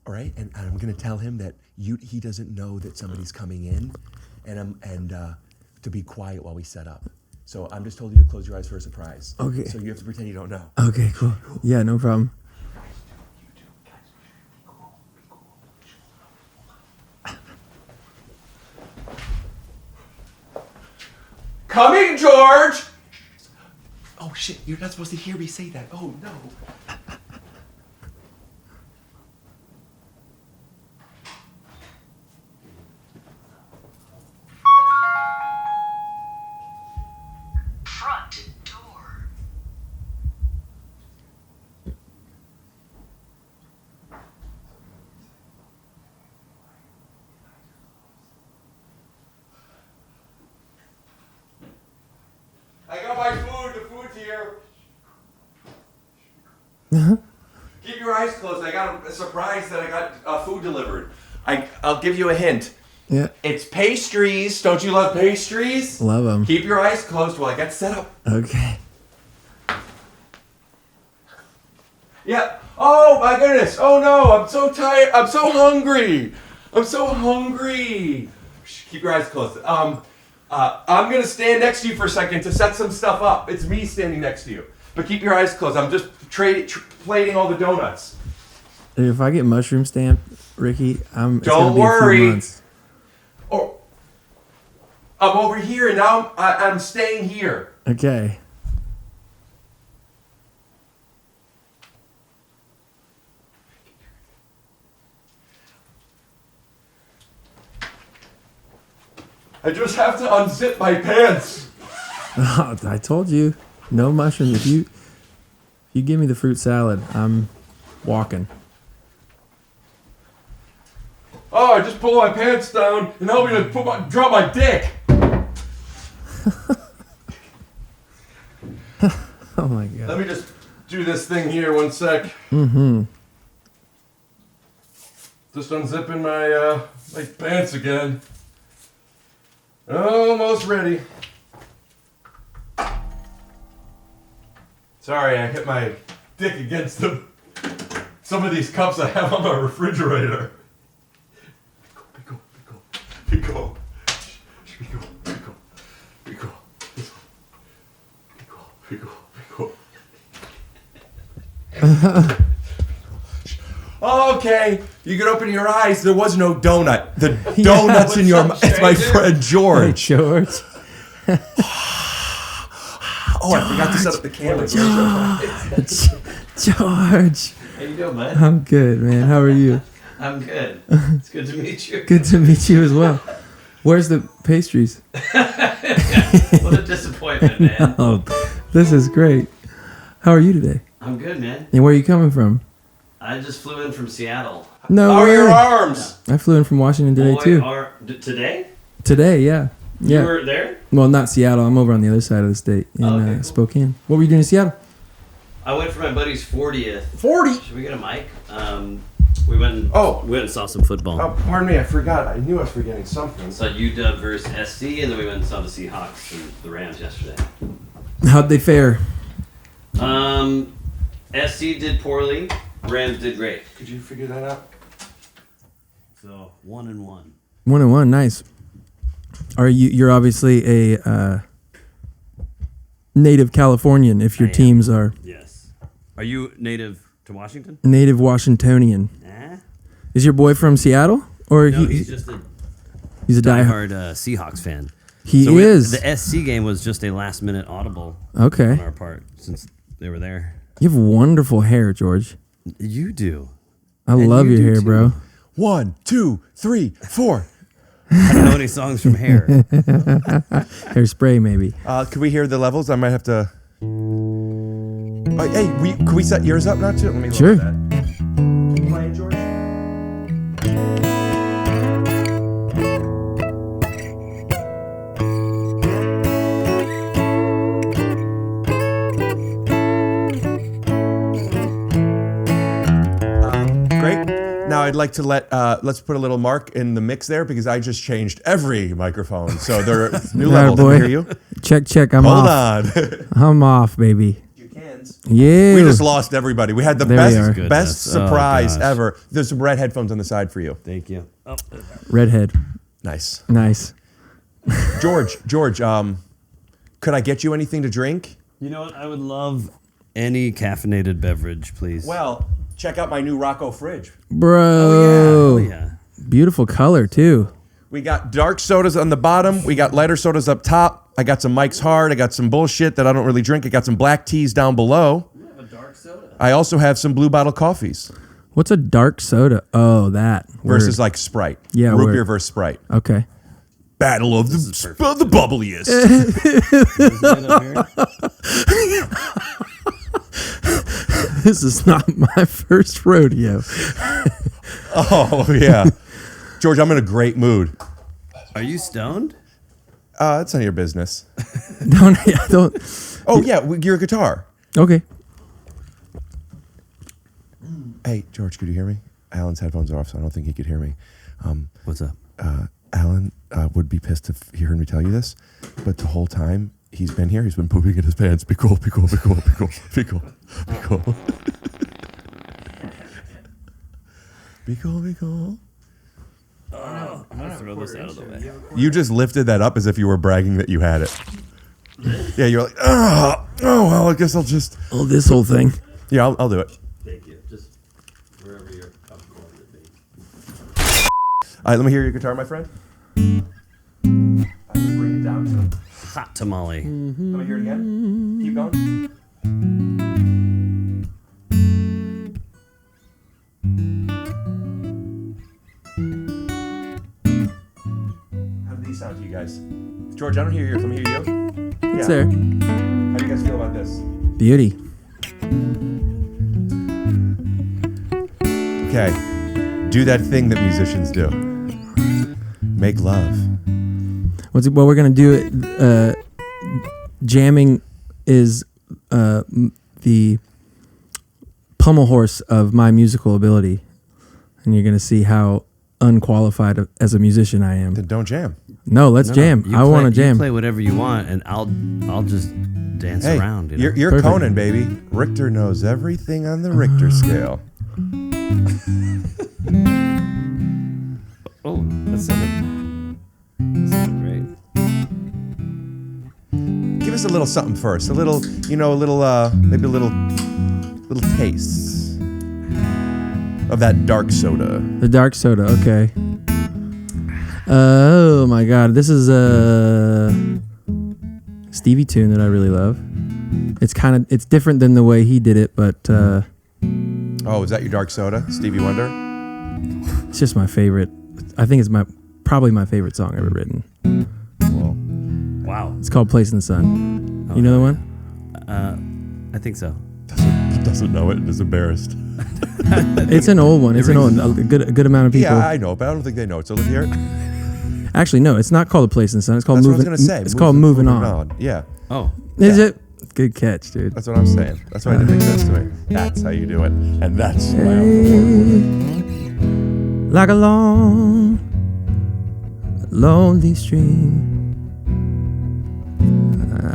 all right? And I'm going to tell him that he doesn't know that somebody's coming in, and to be quiet while we set up. So I'm just told you to close your eyes for a surprise. Okay. So you have to pretend you don't know. Okay, cool. Yeah, no problem. Coming, George! Oh, shit, you're not supposed to hear me say that. Oh, no. Front door. I got my food. The food's here. Keep your eyes closed. I got a surprise that I got food delivered. I'll give you a hint. Yeah. It's pastries. Don't you love pastries? Love them. Keep your eyes closed while I get set up. Okay. Yeah. Oh, my goodness. Oh, no. I'm so tired. I'm so hungry. I'm so hungry. Shh, keep your eyes closed. I'm going to stand next to you for a second to set some stuff up. It's me standing next to you. But keep your eyes closed. I'm just plating all the donuts. If I get mushroom stamped, Ricky, it's Don't gonna be a worry. few months. Oh, I'm over here and now I'm staying here. Okay. I just have to unzip my pants. Oh, I told you, no mushrooms. If you give me the fruit salad, I'm walking. Oh, I just pulled my pants down and help me to drop my dick. Oh my god. Let me just do this thing here 1 sec. Mm-hmm. Just unzipping my pants again. Almost ready. Sorry, I hit my dick against some of these cups I have on my refrigerator. Be cool. Okay, you can open your eyes. There was no donut. The donut's in your mouth. It's my friend George. George. Oh, I forgot to set up the camera. George. How you doing, bud? I'm good, man. How are you? I'm good. It's good to meet you. Good to meet you as well. Where's the pastries? What a disappointment, man. Oh, this is great. How are you today? I'm good, man. And where are you coming from? I just flew in from Seattle. No How are way. your arms? I flew in from Washington today too. Today? Today, yeah. Yeah. You were there? Well, not Seattle. I'm over on the other side of the state in Okay, cool. Spokane. What were you doing in Seattle? I went for my buddy's 40th. 40? Should we get a mic? We went and saw some football. Oh, pardon me, I forgot. I knew I was forgetting something. Saw UW versus SC, and then we went and saw the Seahawks and the Rams yesterday. How'd they fare? SC did poorly. Rams did great. Could you figure that out? So 1-1. 1-1, nice. Are you're obviously a native Californian if your teams are Yes. Are you native to Washington? native Washingtonian. Nah. Is your boy from Seattle? Or No, he's just a he's a diehard. Seahawks fan. He So is. The SC game was just a last-minute audible Okay. on our part since they were there. You have wonderful hair, George. You do. I And love you your do hair, too. bro. 1, 2, 3, 4. I don't know any songs from Hair. Hairspray, maybe. Could we hear the levels? I might have to. Could we set yours up? Not to. Let me look Sure. at that. Play it, George. Great. Now I'd like to let's put a little mark in the mix there because I just changed every microphone, so there are new levels. boy. Can I hear you? Check. I'm Hold off. on. I'm off, baby. Your cans. Yeah. We just lost everybody. We had the There we are. best surprise gosh. ever. There's some red headphones on the side for you. Thank you. Oh. Redhead. Nice. Nice. George, could I get you anything to drink? You know what? I would love any caffeinated beverage, please. Well, check out my new Rocco fridge. Bro. Oh, yeah. Beautiful color, too. We got dark sodas on the bottom. We got lighter sodas up top. I got some Mike's Hard. I got some bullshit that I don't really drink. I got some black teas down below. You have a dark soda. I also have some blue bottle coffees What's a dark soda? Oh, that. versus Word. like Sprite. Yeah, root word. beer versus Sprite. Okay. Battle of the bubbliest. This is not my first rodeo. Oh, yeah. George, I'm in a great mood. Are you stoned? It's none of your business. Don't. Oh, yeah, your guitar. Okay. Hey, George, could you hear me? Alan's headphones are off, so I don't think he could hear me. What's up? Alan would be pissed if he heard me tell you this, but the whole time he's been here, he's been pooping in his pants. Be cool, be cool, be cool, be cool, be cool, be cool. Be cool, be cool. I'm gonna throw this out of the way. You just lifted that up as if you were bragging that you had it. Yeah, you're like, oh, well, I guess I'll just. Oh, this whole thing. Yeah, I'll do it. Thank you. Just wherever you're comfortable with it. All right, let me hear your guitar, my friend. I'm gonna bring it down to. Hot tamale. Let me hear it again. Keep going. How do these sound to you guys? George, I don't hear yours. Let me hear you. It's there. How do you guys feel about this? Beauty. Okay. Do that thing that musicians do. Make love. What we're gonna do? Jamming is the pommel horse of my musical ability, and you're gonna see how unqualified as a musician I am. Then don't jam. No, let's jam. I want to You jam. play whatever you want, and I'll just dance Hey, around. You know? you're Perfect. Conan, baby. Richter knows everything on the Richter scale. Oh, that sounded great. Give us a little something first. A little, maybe a little taste of that dark soda. The dark soda. Okay. Oh my God, this is a Stevie tune that I really love. It's different than the way he did it, but Oh, is that your dark soda, Stevie Wonder? it's just my favorite. I think it's probably my favorite song ever written. Well, Wow. It's called "Place in the Sun." You know the one? I think so. doesn't know it and is embarrassed. It's an old one. It's an old. A good amount of people. Yeah, I know, but I don't think they know it. So let's hear it. Actually, no, it's not called "A Place in the Sun." It's called That's "Moving." what I was gonna say. It's called "Moving On." Yeah, Oh. Is it? Good catch, dude. that's what I'm saying. That's why it didn't make sense to me. That's how you do it, and that's why I'm the Like a long, lonely stream,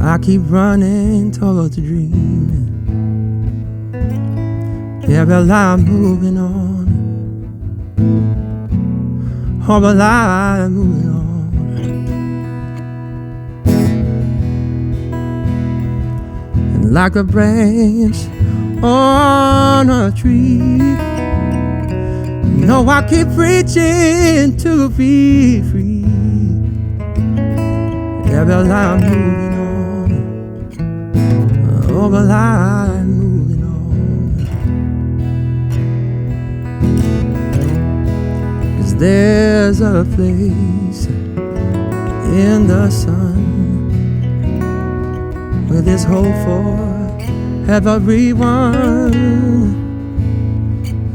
I keep running towards a dream. Yeah, but I'm moving on. Oh, but I'm moving on. And like a branch on a tree, no, I keep reaching to be free. Yeah, but I'm moving on. Oh, but I'm moving on. 'Cause there's a place in the sun where there's hope for everyone.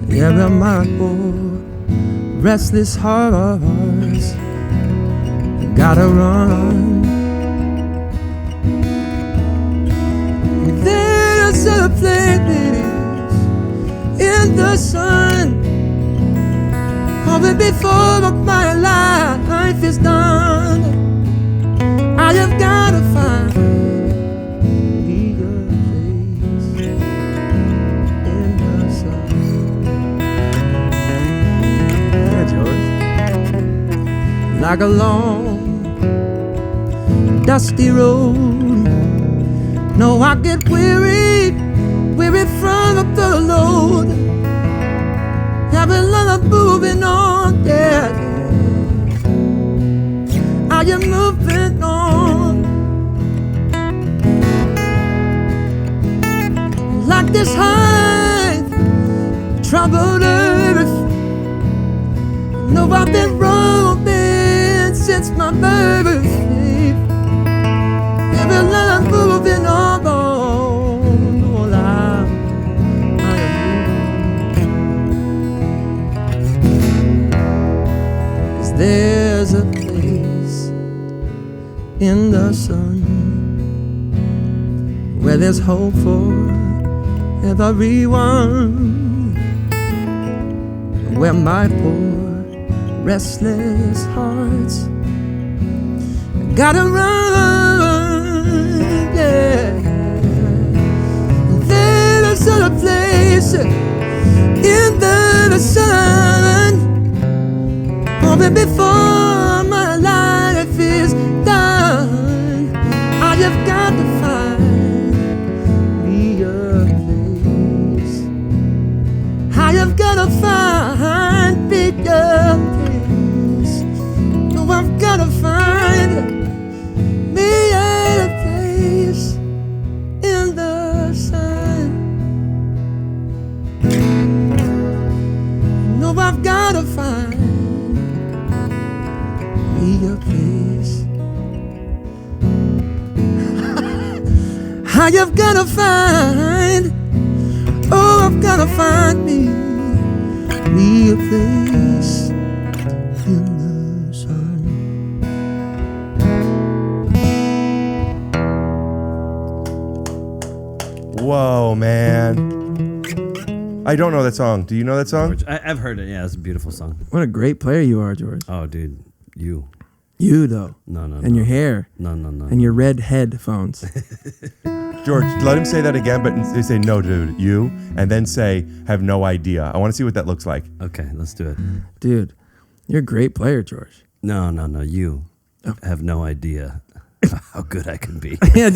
Yeah, where my poor restless hearts gotta run. There's a place in the sun, before my life is done. I have gotta find me a place in the sun. Yeah, George. Like a long, dusty road. No, I get weary from the load. Every lot of moving on, yeah. I am moving on. Like this high, troubled earth. No, I've been roaming since my birth. Every lot of moving on. There's a place in the sun where there's hope for everyone, where my poor restless hearts gotta run, yeah. There's a place in the sun before my life is done. I have got to find me a place. I have got to find me a place. No, I've got to find me a place in the sun. No, I've got to find a place. I have gotta find, oh, I've gotta find me a place in the sun. Whoa, man. I don't know that song. Do you know that song? I've heard it. Yeah, it's a beautiful song. What a great player you are, George. Oh, dude. You though. No. And your hair. No. And your red headphones. George, let him say that again, but they say no, dude, you, and then say have no idea. I want to see what that looks like. Okay, let's do it. Dude, you're a great player, George. No. You have no idea how good I can be. Whoa!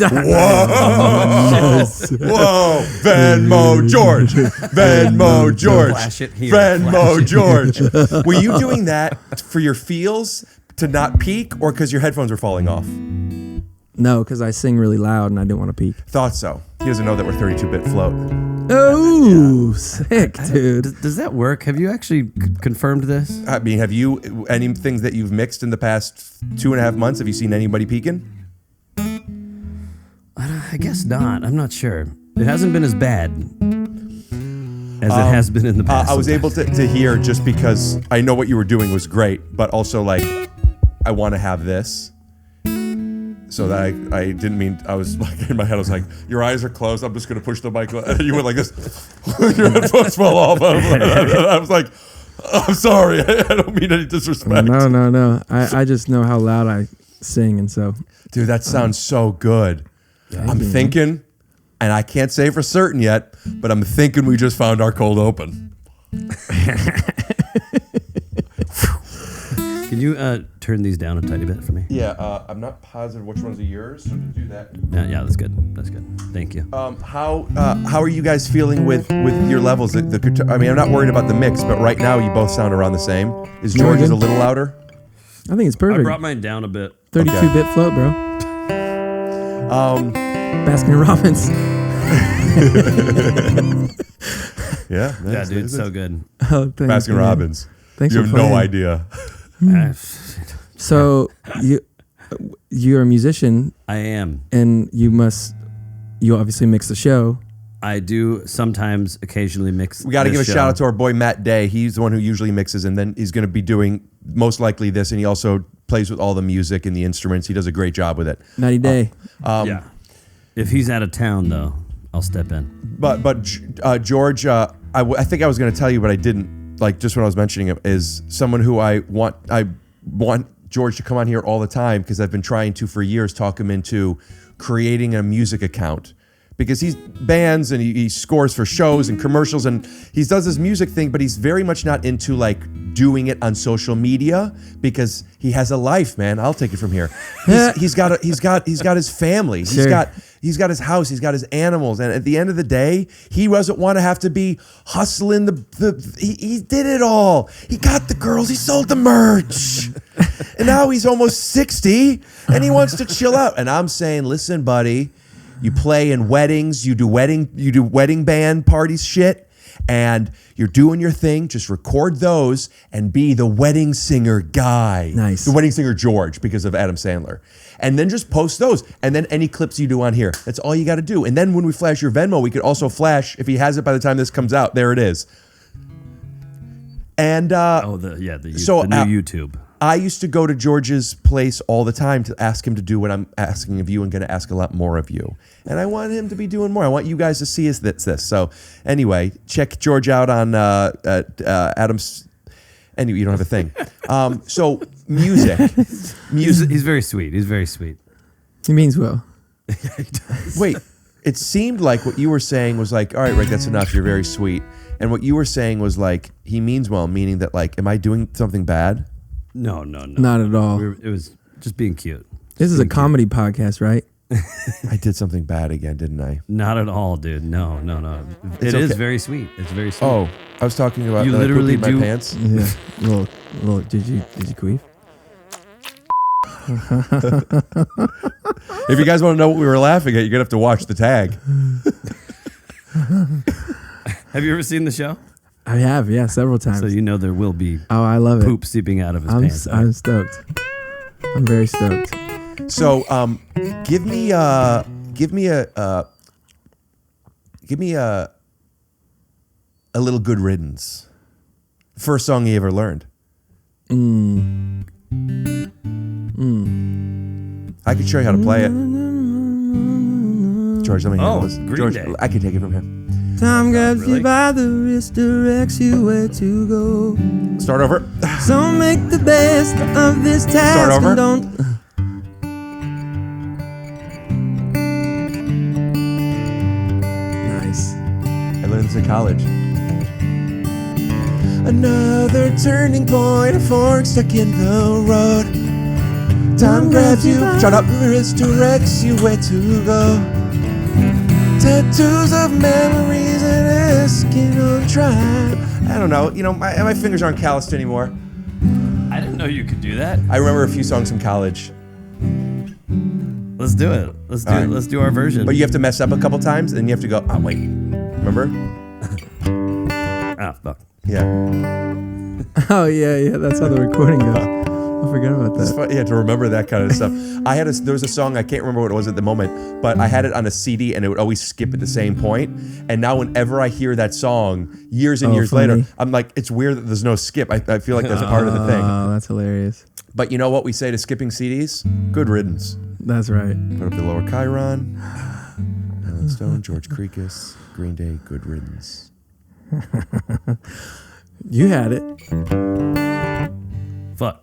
Whoa! Venmo George! Venmo George! Flash it here. Venmo George! Were you doing that for your feels to not peak, or because your headphones were falling off? No, because I sing really loud and I didn't want to peak. Thought so. He doesn't know that we're 32-bit float. Oh, sick, dude. Does that work? Have you actually confirmed this? I mean, have you, any things that you've mixed in the past 2.5 months, have you seen anybody peaking? I guess not. I'm not sure. It hasn't been as bad as it has been in the past. I was able to hear, just because I know what you were doing was great, but also like, I want to have this. So that I didn't mean, I was like, in my head, I was like, your eyes are closed, I'm just going to push the mic. And you went like this, your headphones fell off. I was like, I'm sorry, I don't mean any disrespect. No. I just know how loud I sing, and so. Dude, that sounds so good. I'm thinking, and I can't say for certain yet, but I'm thinking we just found our cold open. Can you turn these down a tiny bit for me? Yeah, I'm not positive which ones are yours, so to do that. Yeah, that's good. That's good. Thank you. How are you guys feeling with your levels? I mean, I'm not worried about the mix, but right now you both sound around the same. Is George's a little louder? I think it's perfect. I brought mine down a bit. 32-bit float, bro. Baskin Robbins. Yeah, dude, so good. Oh, Baskin Robbins. Thanks You for have playing. no idea. So you're a musician, I am. and you obviously mix the show. I do sometimes occasionally mix. We got to this give a show. shout out to our boy Matt Day. He's the one who usually mixes, and then he's going to be doing most likely this, and he also plays with all the music and the instruments. He does a great job with it. 90 Day. Yeah. If he's out of town, though, I'll step in. But George, I think I was going to tell you, but I didn't. Like just when I was mentioning it, is someone who I want George to come on here all the time because I've been trying to for years talk him into creating a music account. Because he's bands and he scores for shows and commercials and he does this music thing, but he's very much not into like doing it on social media because he has a life, man. I'll take it from here. He's got his family. Sure. He's got his house. He's got his animals. And at the end of the day, he doesn't want to have to be hustling he did it all. He got the girls. He sold the merch. And now he's almost 60 and he wants to chill out. And I'm saying, listen, buddy. You play in weddings, you do wedding band parties shit, and you're doing your thing. Just record those and be the wedding singer guy. Nice. The wedding singer George because of Adam Sandler. And then just post those. And then any clips you do on here. That's all you got to do. And then when we flash your Venmo, we could also flash, if he has it by the time this comes out, there it is. And the new YouTube. I used to go to George's place all the time to ask him to do what I'm asking of you and going to ask a lot more of you. And I want him to be doing more. I want you guys to see us this. So anyway, check George out on Adam's. Anyway, you don't have a thing. So music. He's very sweet. He's very sweet. He means well. Wait, it seemed like what you were saying was like, all right, Rick, that's enough. You're very sweet. And what you were saying was like, he means well, meaning that like, am I doing something bad? No. Not at all. It was just being cute. This is a comedy podcast, right? I did something bad again, didn't I? Not at all, dude. No. It is very sweet. It's very sweet. Oh, I was talking about You literally my do- pants. Yeah. Little, did you queef? If you guys want to know what we were laughing at, you're gonna have to watch the tag. Have you ever seen the show? I have, yeah, several times. So you know there will be Oh, I love poop seeping out of his pants. I'm stoked. I'm very stoked. So, give me a little good riddance. First song you ever learned. I could show you how to play it. George, let me handle this. Green George, Day. I can take it from here. Time grabs Really? you by the wrist, directs you where to go. Start over. So make the best of this task. Start over. And don't. Nice. I learned this in college. Another turning point, a fork stuck in the road. Time grabs you, shut up, wrist directs you where to go. Tattoos of memories and asking on try. I don't know, my fingers aren't calloused anymore. I didn't know you could do that. I remember a few songs from college. Let's do it. Let's do All it. right. Let's do our version. But you have to mess up a couple times and you have to go, oh, wait. Remember? Ah, fuck. Yeah. Oh, yeah, that's how the recording goes. I forgot about It's that. fun, yeah, to remember that kind of stuff. There was a song, I can't remember what it was at the moment, but I had it on a CD and it would always skip at the same point. And now whenever I hear that song, years and years funny. later, I'm like, it's weird that there's no skip. I feel like that's part of the thing. Oh, that's hilarious. But you know what we say to skipping CDs? Good riddance. That's right. Put up the lower Chiron, Alan Stone, George Krikes, Green Day, good riddance. You had it. Fuck.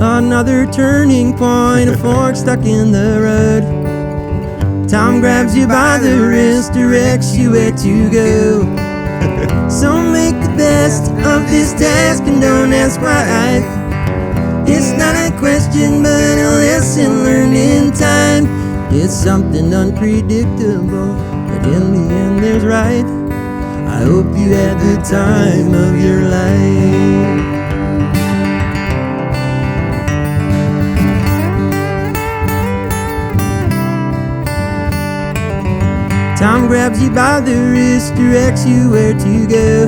Another turning point, a fork stuck in the road. Time grabs you by the wrist, directs you where to go. So make the best of this task and don't ask why. It's not a question, but a lesson learned in time. It's something unpredictable, but in the end there's right. I hope you had the time of your life. grabs you by the wrist, directs you where to go.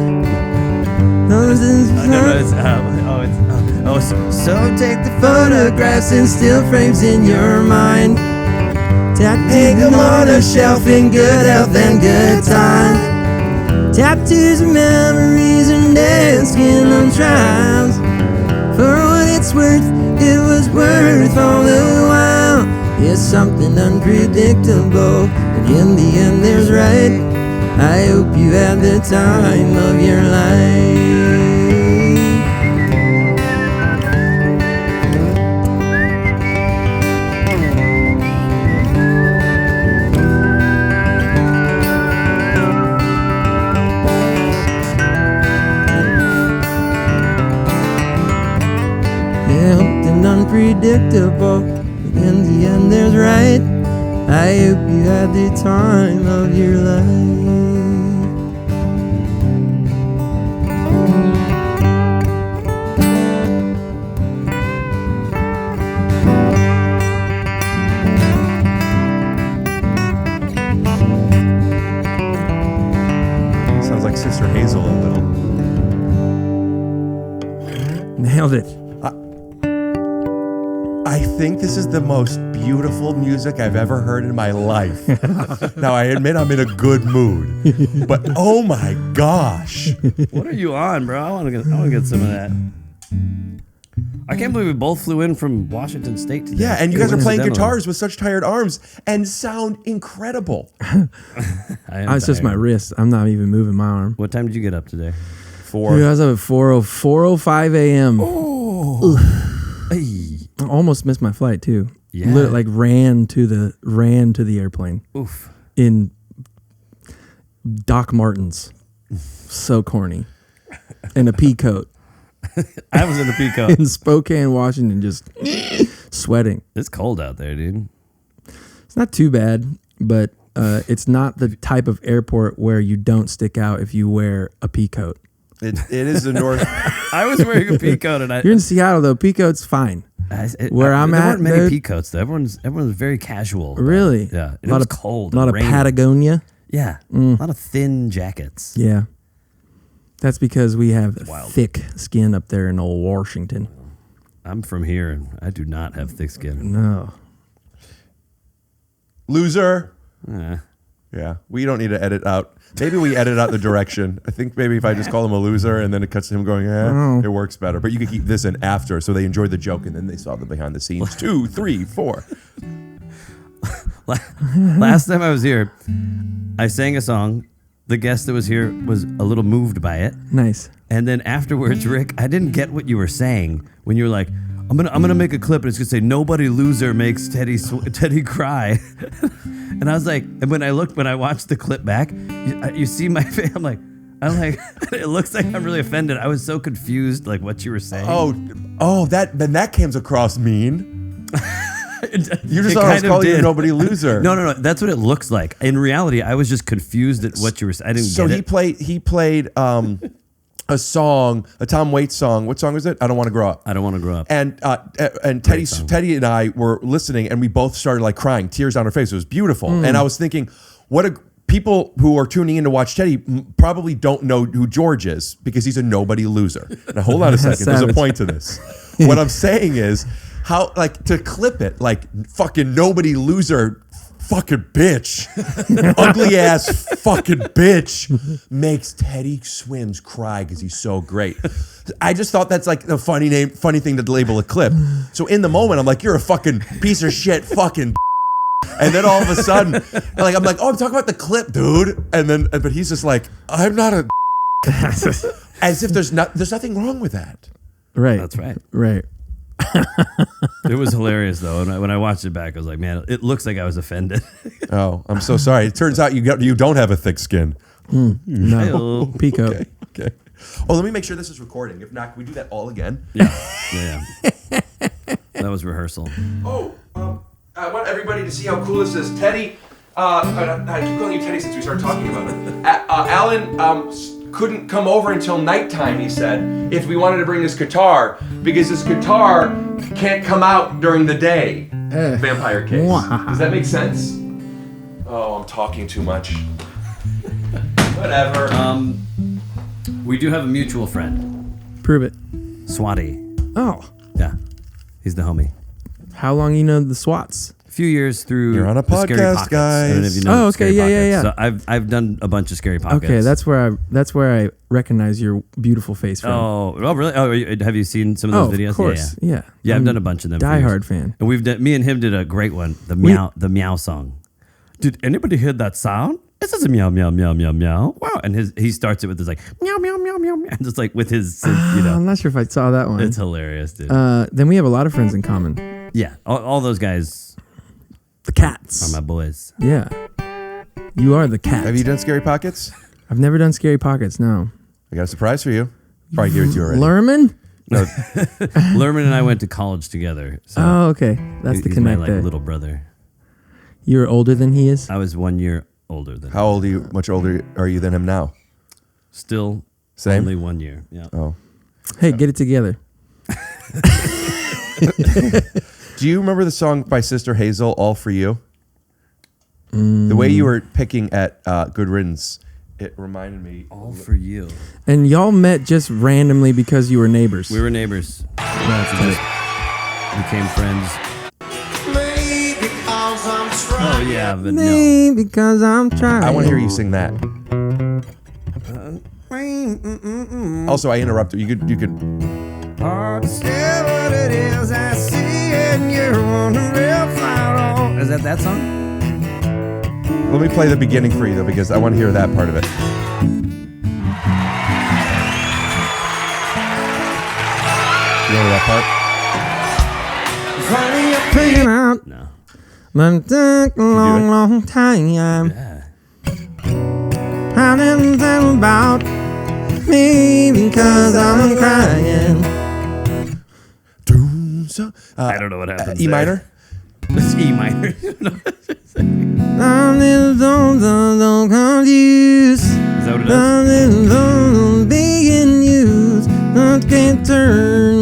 So take the photographs and still frames in your mind. Take them on a shelf in good health and good time. Tattoos and memories and dead skin on trials. For what it's worth, it was worth all the while. It's something unpredictable, but in the end there's right. I hope you had the time of your life. Unpredictable, but in the end there's right. I hope you had the time of your life. Sounds like Sister Hazel a little. Nailed it. I think this is the most beautiful music I've ever heard in my life. Now, I admit I'm in a good mood, but oh my gosh. What are you on, bro? I want to get some of that. I can't believe we both flew in from Washington State today. Yeah, and you guys are playing guitars with such tired arms and sound incredible. It's just my wrist. I'm not even moving my arm. What time did you get up today? 4. Dude, I was up at 4:05 a.m. Oh. Hey. I almost missed my flight too. Yeah. Like ran to the airplane. Oof. In Doc Martens. So corny. And a pea coat. I was in a pea coat. In Spokane, Washington, just sweating. It's cold out there, dude. It's not too bad, but it's not the type of airport where you don't stick out if you wear a pea coat. It is the North. I was wearing a pea coat, and you're in Seattle though. Pea coat's fine. Where I'm there at, weren't many pea coats though. Everyone's very casual. Really? Yeah. A lot was of cold. A lot of Patagonia. Yeah. A lot of thin jackets. Yeah. That's because we have thick skin up there in old Washington. I'm from here, and I do not have thick skin. No. Loser. Yeah. We don't need to edit out. Maybe we edit out the direction. I think maybe if I just call him a loser and then it cuts to him going, it works better. But you could keep this in after so they enjoyed the joke and then they saw the behind the scenes. 2, 3, 4. Last time I was here, I sang a song. The guest that was here was a little moved by it. Nice. And then afterwards, Rick, I didn't get what you were saying when you were like, I'm gonna make a clip and it's gonna say nobody loser makes Teddy cry. And I was like, and when I watched the clip back, you see my face. I'm like, it looks like I'm really offended. I was so confused, like what you were saying. That came across mean. You just thought I was calling you nobody loser. No. That's what it looks like. In reality, I was just confused at what you were saying. I didn't get it. So he played a song, a Tom Waits song. What song was it? I Don't Want to Grow Up. I Don't Want to Grow Up. And Teddy and I were listening, and we both started like crying, tears down our face. It was beautiful. And I was thinking, people who are tuning in to watch Teddy probably don't know who George is because he's a nobody loser. Now hold on a second. There's a point to this. What I'm saying is how to clip it like fucking nobody loser. Fucking bitch, ugly ass fucking bitch makes Teddy Swims cry because he's so great. I just thought that's like a funny thing to label a clip. So in the moment, I'm like, you're a fucking piece of shit, fucking. And then all of a sudden, I'm like, oh, I'm talking about the clip, dude. But he's just like, I'm not a. As if there's nothing wrong with that. Right. That's right. Right. It was hilarious though, and when I watched it back, I was like, "Man, it looks like I was offended." Oh, I'm so sorry. It turns out you don't have a thick skin. No, peacoat. Okay. Oh, let me make sure this is recording. If not, can we do that all again? Yeah. That was rehearsal. Oh, I want everybody to see how cool this is. Teddy, I keep calling you Teddy since we started talking about it. Alan couldn't come over until nighttime, he said, if we wanted to bring this guitar, because this guitar can't come out during the day. Vampire case. Does that make sense? Oh, I'm talking too much. Whatever. We do have a mutual friend, Prove it. Swati. Oh, Yeah, he's the homie. how long you know the SWATs? A few years through. You're on a the Scary podcast, Pockets. I don't know if you guys. know Oh, okay, Scary yeah. Pockets. So I've done a bunch of Scary Pockets. Okay, that's where I recognize your beautiful face from. Oh, really? Oh, have you seen some of those videos? Of course. Yeah. Yeah, I've I'm done a bunch of them. for diehard years. fan. And me and him did a great one. The meow song. Did anybody hear that sound? This is a meow meow meow meow meow. Wow! And he starts it with this like meow meow meow meow meow, just like with his I'm not sure if I saw that one. It's hilarious, dude. Then we have a lot of friends in common. Yeah, all those guys The cats. are my boys. Yeah. You are the cat. Have you done Scary Pockets? I've never done Scary Pockets, no. I got a surprise for you. Probably gave it to you already. Lerman? No, Lerman and I went to college together. So Oh, okay. That's the he's connect my there. little brother. You're older than he is? I was 1 year older than him. how old are you? Much older are you than him now? Still Same? only 1 year. Yeah. Oh. Hey, get it together. Do you remember the song by Sister Hazel, All For You? The way you were picking at Good Riddance, it reminded me. All for you. And y'all met just randomly because you were neighbors. We were neighbors. That's tight. Became friends. Oh yeah, but no. Me because I'm trying. I want to hear you sing that. Also, I interrupted. You could. Is that song? Let me play the beginning for you though, because I want to hear that part of it. You know that part? Figuring out. No. But it took a long, long time. Yeah. I didn't think about me because I'm crying. I don't know what happens. E minor. It's E minor. I'm little don't confuse. Is that what it is? I'm little being used. I can't turn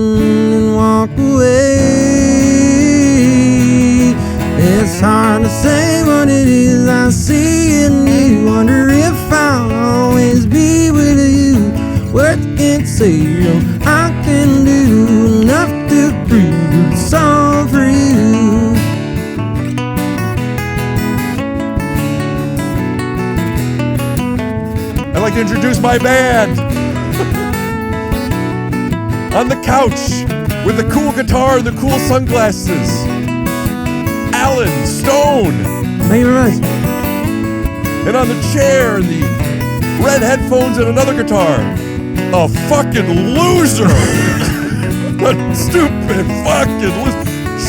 and walk away. It's hard to say what it is I see in you. Wonder if I'll always be with you. Words can't say I can do enough to prove it's all for you. I'd like to introduce my band. On the couch with the cool guitar and the cool sunglasses, Alan Stone. Thank you very much. And on the chair, the red headphones and another guitar, a fucking loser. A stupid fucking loser.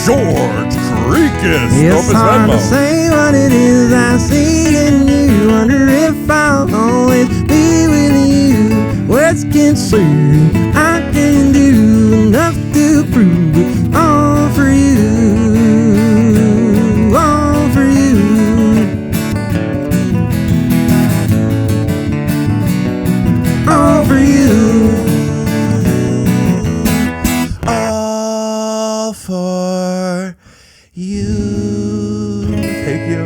George Krikes. It's hard to say what it is I see in you. Wonder if I'll always be with you. Words can't say I can do enough to prove it. All for you. All for you. All for you. All for you. Thank you.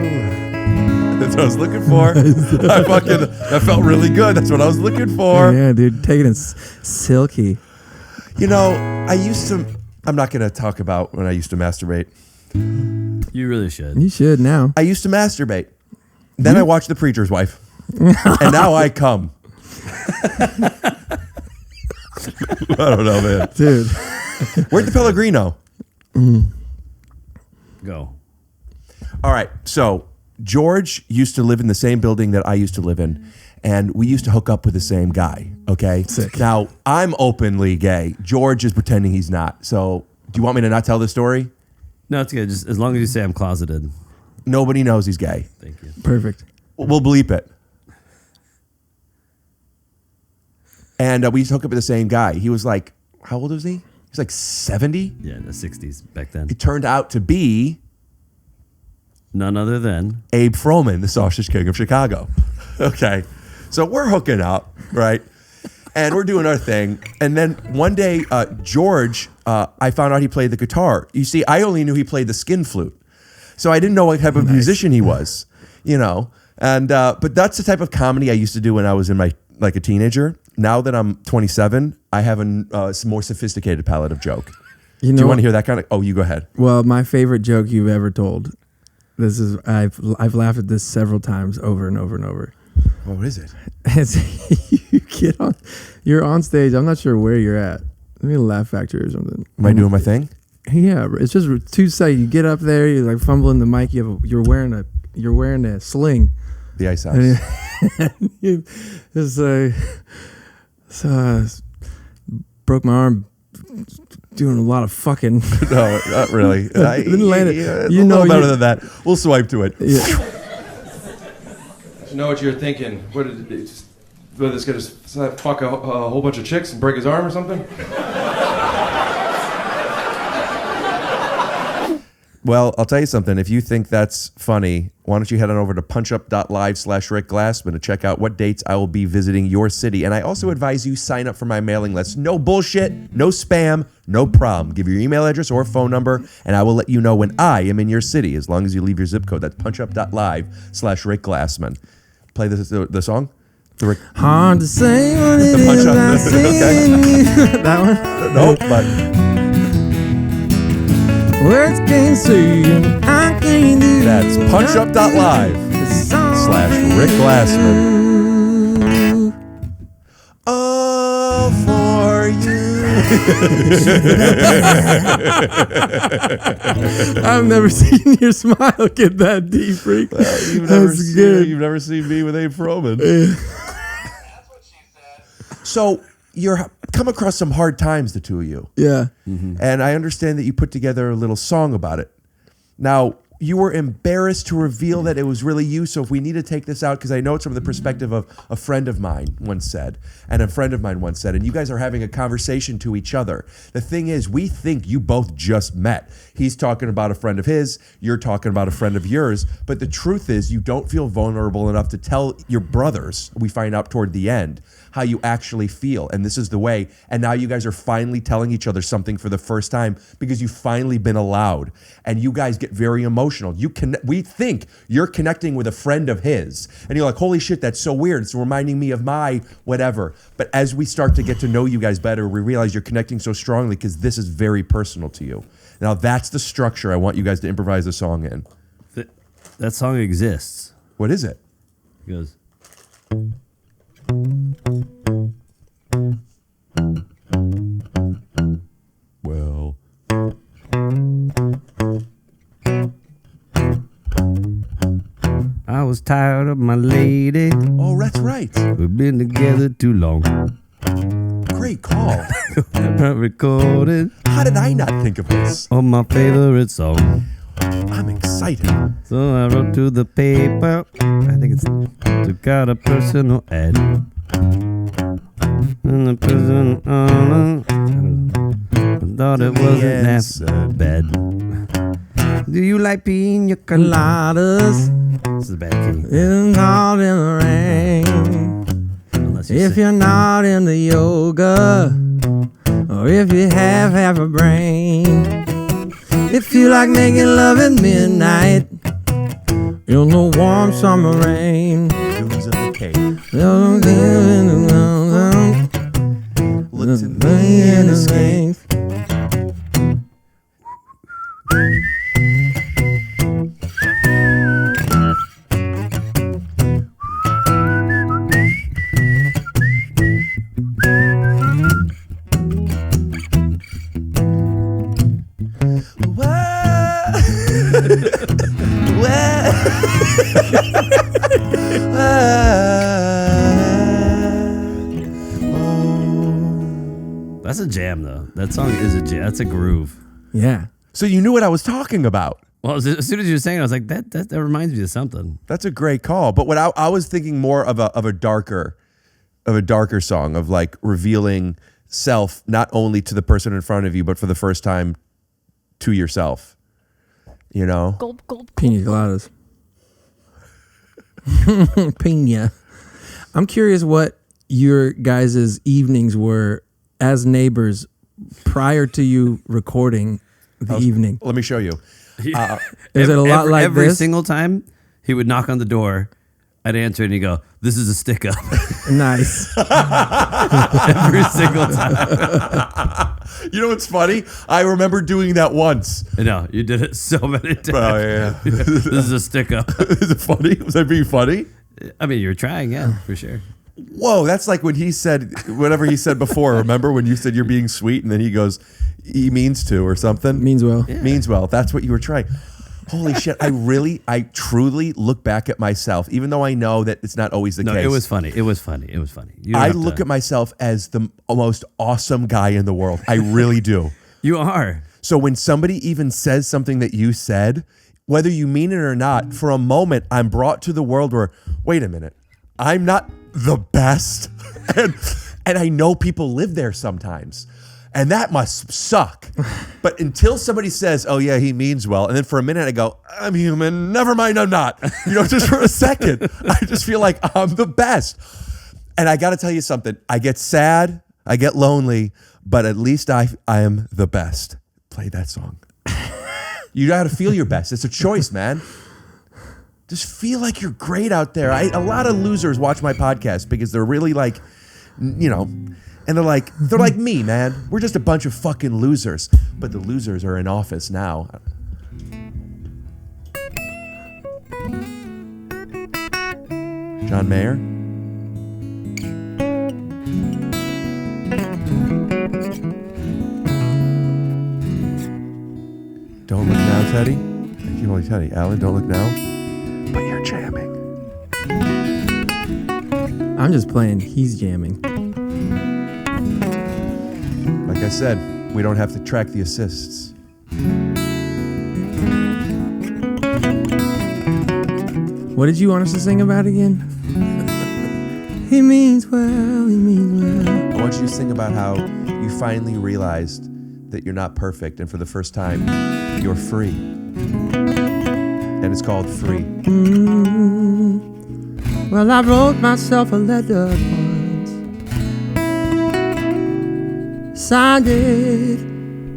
That's what I was looking for. That felt really good. That's what I was looking for. Yeah, dude, taking it silky. You know, I'm not going to talk about when I used to masturbate. You really should. You should now. I used to masturbate. Then I watched The Preacher's Wife. And now I come. I don't know, man. Dude. Where'd the Pellegrino? Go. All right, so George used to live in the same building that I used to live in, and we used to hook up with the same guy, okay? Sick. Now, I'm openly gay. George is pretending he's not. So, do you want me to not tell the story? No, it's good. Just as long as you say I'm closeted. Nobody knows he's gay. Thank you. Perfect. We'll bleep it. And we used to hook up with the same guy. He was like, how old was he? He was like 70. Yeah, in the 60s back then. It turned out to be None other than Abe Froman, the Sausage King of Chicago. Okay. So we're hooking up, right? And we're doing our thing. And then one day, George, I found out he played the guitar. You see, I only knew he played the skin flute. So I didn't know what type of musician he was, you know. And but that's the type of comedy I used to do when I was in my like a teenager. Now that I'm 27, I have a more sophisticated palette of joke. You know, do you want to hear that kind of? Oh, you go ahead. Well, my favorite joke you've ever told. This is I've laughed at this several times over and over and over. What is it? You're on stage. I'm not sure where you're at. Maybe Laugh Factory or something. Am I doing my thing? Yeah, it's just too sight. You get up there, you're like fumbling the mic. You're wearing a sling. The Ice House. Broke my arm doing a lot of fucking. No, not really. Didn't land it. You know better than that. We'll swipe to it. Yeah. You know what you're thinking? What did this guy just fuck a whole bunch of chicks and break his arm or something? Well, I'll tell you something. If you think that's funny, why don't you head on over to punchup.live/Rick Glassman to check out what dates I will be visiting your city. And I also advise you sign up for my mailing list. No bullshit, no spam, no problem. Give your email address or phone number, and I will let you know when I am in your city, as long as you leave your zip code. That's punchup.live/Rick Glassman. Play the song? Hard to say what it the punch is up. I see. That one? Nope, but... Words can't say and I can't do. That's punchup.live/Rick Glassman. All for you. I've never seen your smile get that deep, Freak. Well, you've never seen me with Abe Froman. That's what she said. So you're come across some hard times, the two of you. Yeah. Mm-hmm. And I understand that you put together a little song about it. Now, you were embarrassed to reveal that it was really you, so if we need to take this out, because I know it's from the perspective of a friend of mine once said, and a friend of mine once said, and you guys are having a conversation to each other. The thing is, we think you both just met. He's talking about a friend of his, you're talking about a friend of yours, but the truth is you don't feel vulnerable enough to tell your brothers, we find out toward the end, how you actually feel, and this is the way, and now you guys are finally telling each other something for the first time because you've finally been allowed, and you guys get very emotional. We think you're connecting with a friend of his, and you're like, holy shit, that's so weird, it's reminding me of my whatever, but as we start to get to know you guys better, we realize you're connecting so strongly because this is very personal to you. Now that's the structure I want you guys to improvise a song in. That song exists. What is it? It goes... Well, I was tired of my lady. Oh, that's right. We've been together too long. Great call. I'm not recorded. How did I not think of this? On my favorite song. I'm excited. So I wrote to the paper. I think it's took out a personal ad. And the person I thought it wasn't that bad. Do you like pina coladas? This is a bad key. It's hard in the rain. If you're not into yoga, or if you have half a brain. If you like making love at midnight in the warm summer rain. Dunes of the Cape. Look to me and escape. That's a jam, though. That song is a jam. That's a groove. Yeah. So you knew what I was talking about. Well, as soon as you were saying it, I was like, that reminds me of something. That's a great call. But what I was thinking more of a darker song of like revealing self not only to the person in front of you, but for the first time to yourself. You know? Gulp, gulp. Pina coladas. Pina. I'm curious what your guys' evenings were as neighbors prior to you recording the evening. Let me show you. Is it a lot like every this? single time he would knock on the door I'd answer it and he'd go, "This is a stick up." Nice. Every single time. You know what's funny? I remember doing that once. No, you did it so many times. Oh, yeah. This is a stick up. Is it funny? Was I being funny? I mean, you're trying, yeah, for sure. Whoa, that's like when he said whatever he said before. Remember when you said you're being sweet and then he goes, he means to or something? Means well. Yeah. Means well. That's what you were trying. Holy shit. I truly look back at myself, even though I know that it's not always the case. No, it was funny. It was funny. It was funny. I look at myself as the most awesome guy in the world. I really do. You are. So when somebody even says something that you said, whether you mean it or not, for a moment, I'm brought to the world where, wait a minute, I'm not the best. and I know people live there sometimes. And that must suck. But until somebody says, oh, yeah, he means well. And then for a minute I go, I'm human. Never mind, I'm not. Just for a second, I just feel like I'm the best. And I got to tell you something. I get sad. I get lonely. But at least I am the best. Play that song. You got to feel your best. It's a choice, man. Just feel like you're great out there. A lot of losers watch my podcast because they're really like, and they're like me, man. We're just a bunch of fucking losers. But the losers are in office now. John Mayer? Don't look now, Teddy. I keep only Teddy. Alan, don't look now. But you're jamming. I'm just playing. He's jamming. Like I said, we don't have to track the assists. What did you want us to sing about again? He means well, he means well. I want you to sing about how you finally realized that you're not perfect, and for the first time, you're free. And it's called Free. Well, I wrote myself a letter once, signed it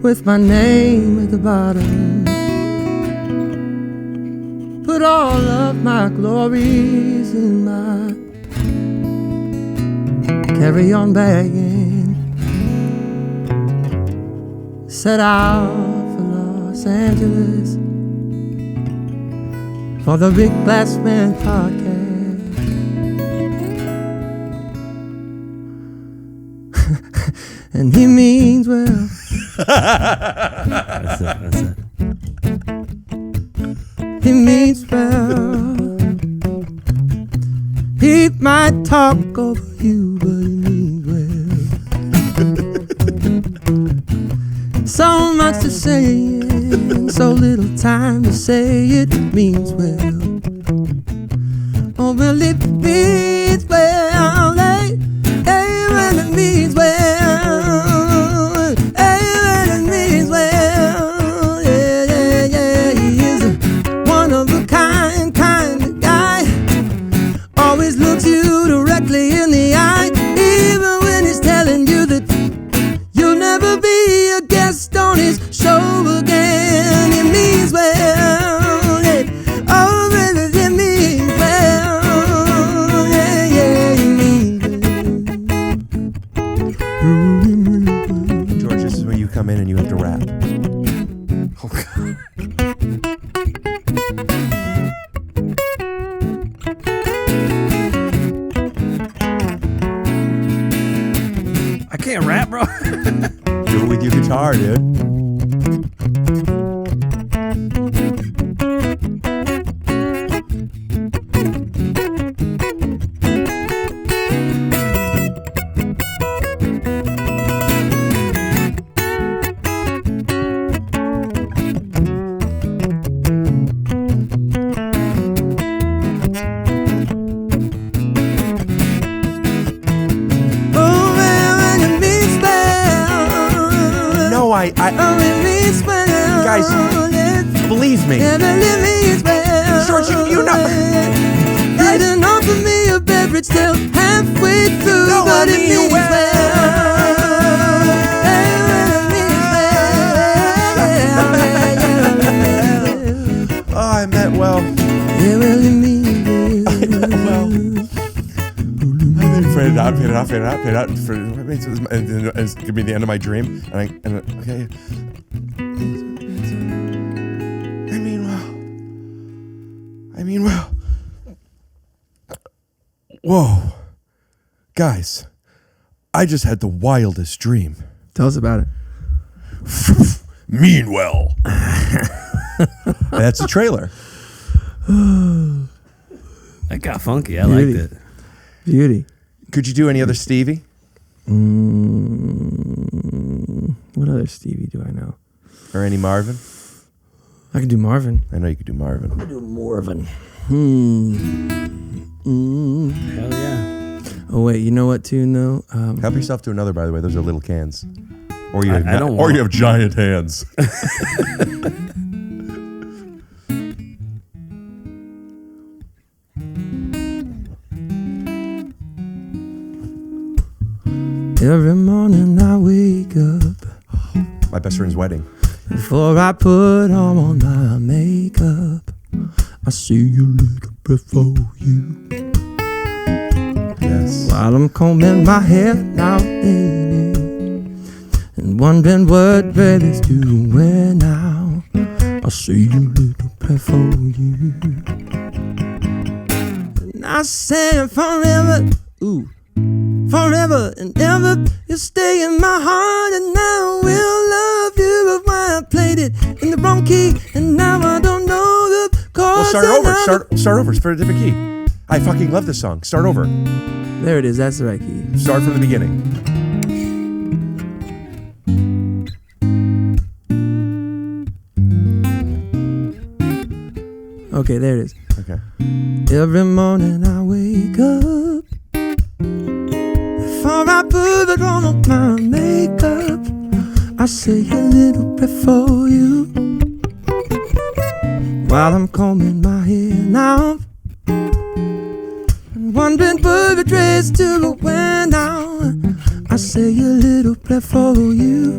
with my name at the bottom, put all of my glories in my carry-on bag and set out for Los Angeles for the big Glassman podcast. And he means well. That's it. He means well. He might talk over you, but he means well. So much to say and so little time to say it means well. Oh, well, it means well. Hey, well, it means well. Hey, well, it means well. Yeah. He is a one of a kind of guy. Always looks you directly in the eye, even when he's telling you that you'll never be a guest on his show again. It means well, yeah. Oh, really, it means well, yeah, it means well. George, this is where you come in and you have to rap. Oh, God. I can't rap, bro. Do it with your guitar, dude. Guys, believe me. George, you know. Guys, didn't offer me a beverage till halfway through, No, but I it mean means well. Oh, I meant well. Yeah, well, it means well. Well, out, fade it out, fade it out, fade it out. And it's gonna be the end of my dream. Okay. I mean, well. Whoa. Guys, I just had the wildest dream. Tell us about it. Meanwhile. That's a trailer. That got funky. I liked it. Beauty. Could you do any other Stevie? What other Stevie do I know? Or any Marvin? I can do Marvin. I know you could do Marvin. I can do Marvin. Hell yeah. Oh wait, you know what tune though? Help yourself to another, by the way. Those are little cans. Or you you have giant hands. Every morning I wake up My best friend's wedding. before I put on my makeup. I see a little before you. Yes. While I'm combing my hair now, baby, and wondering what baby's doing now. I see a little before you. And I said forever, ooh. Forever and ever, you stay in my heart, and I will love you. But why I played it in the wrong key, and now I don't know the chords. Well, start over. Start over. It's for a different key. I fucking love this song. Start over. There it is. That's the right key. Start from the beginning. Okay, there it is. Okay. Every morning I wake up, before I put on my makeup, I say a little prayer for you. While I'm combing my hair now, and wondering where the dress to wear now, I say a little prayer for you.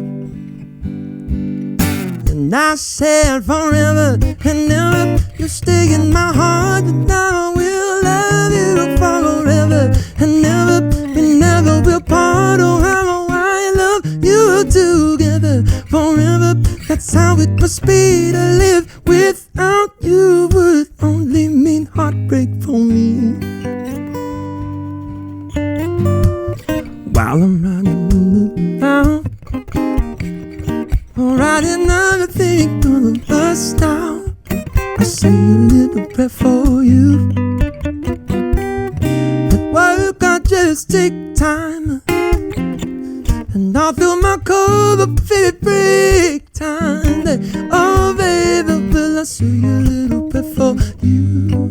And I said forever and ever, you stay in my heart, and I will love you forever and ever. We never will part. Oh, how I love you together forever. That's how it must be to live without you. Would only mean heartbreak for me. While I'm running around, writing everything on us now, I say a little prayer for you. At work I just take time, and I'll fill my cup up every break time. Oh baby, will I say a little prayer for you?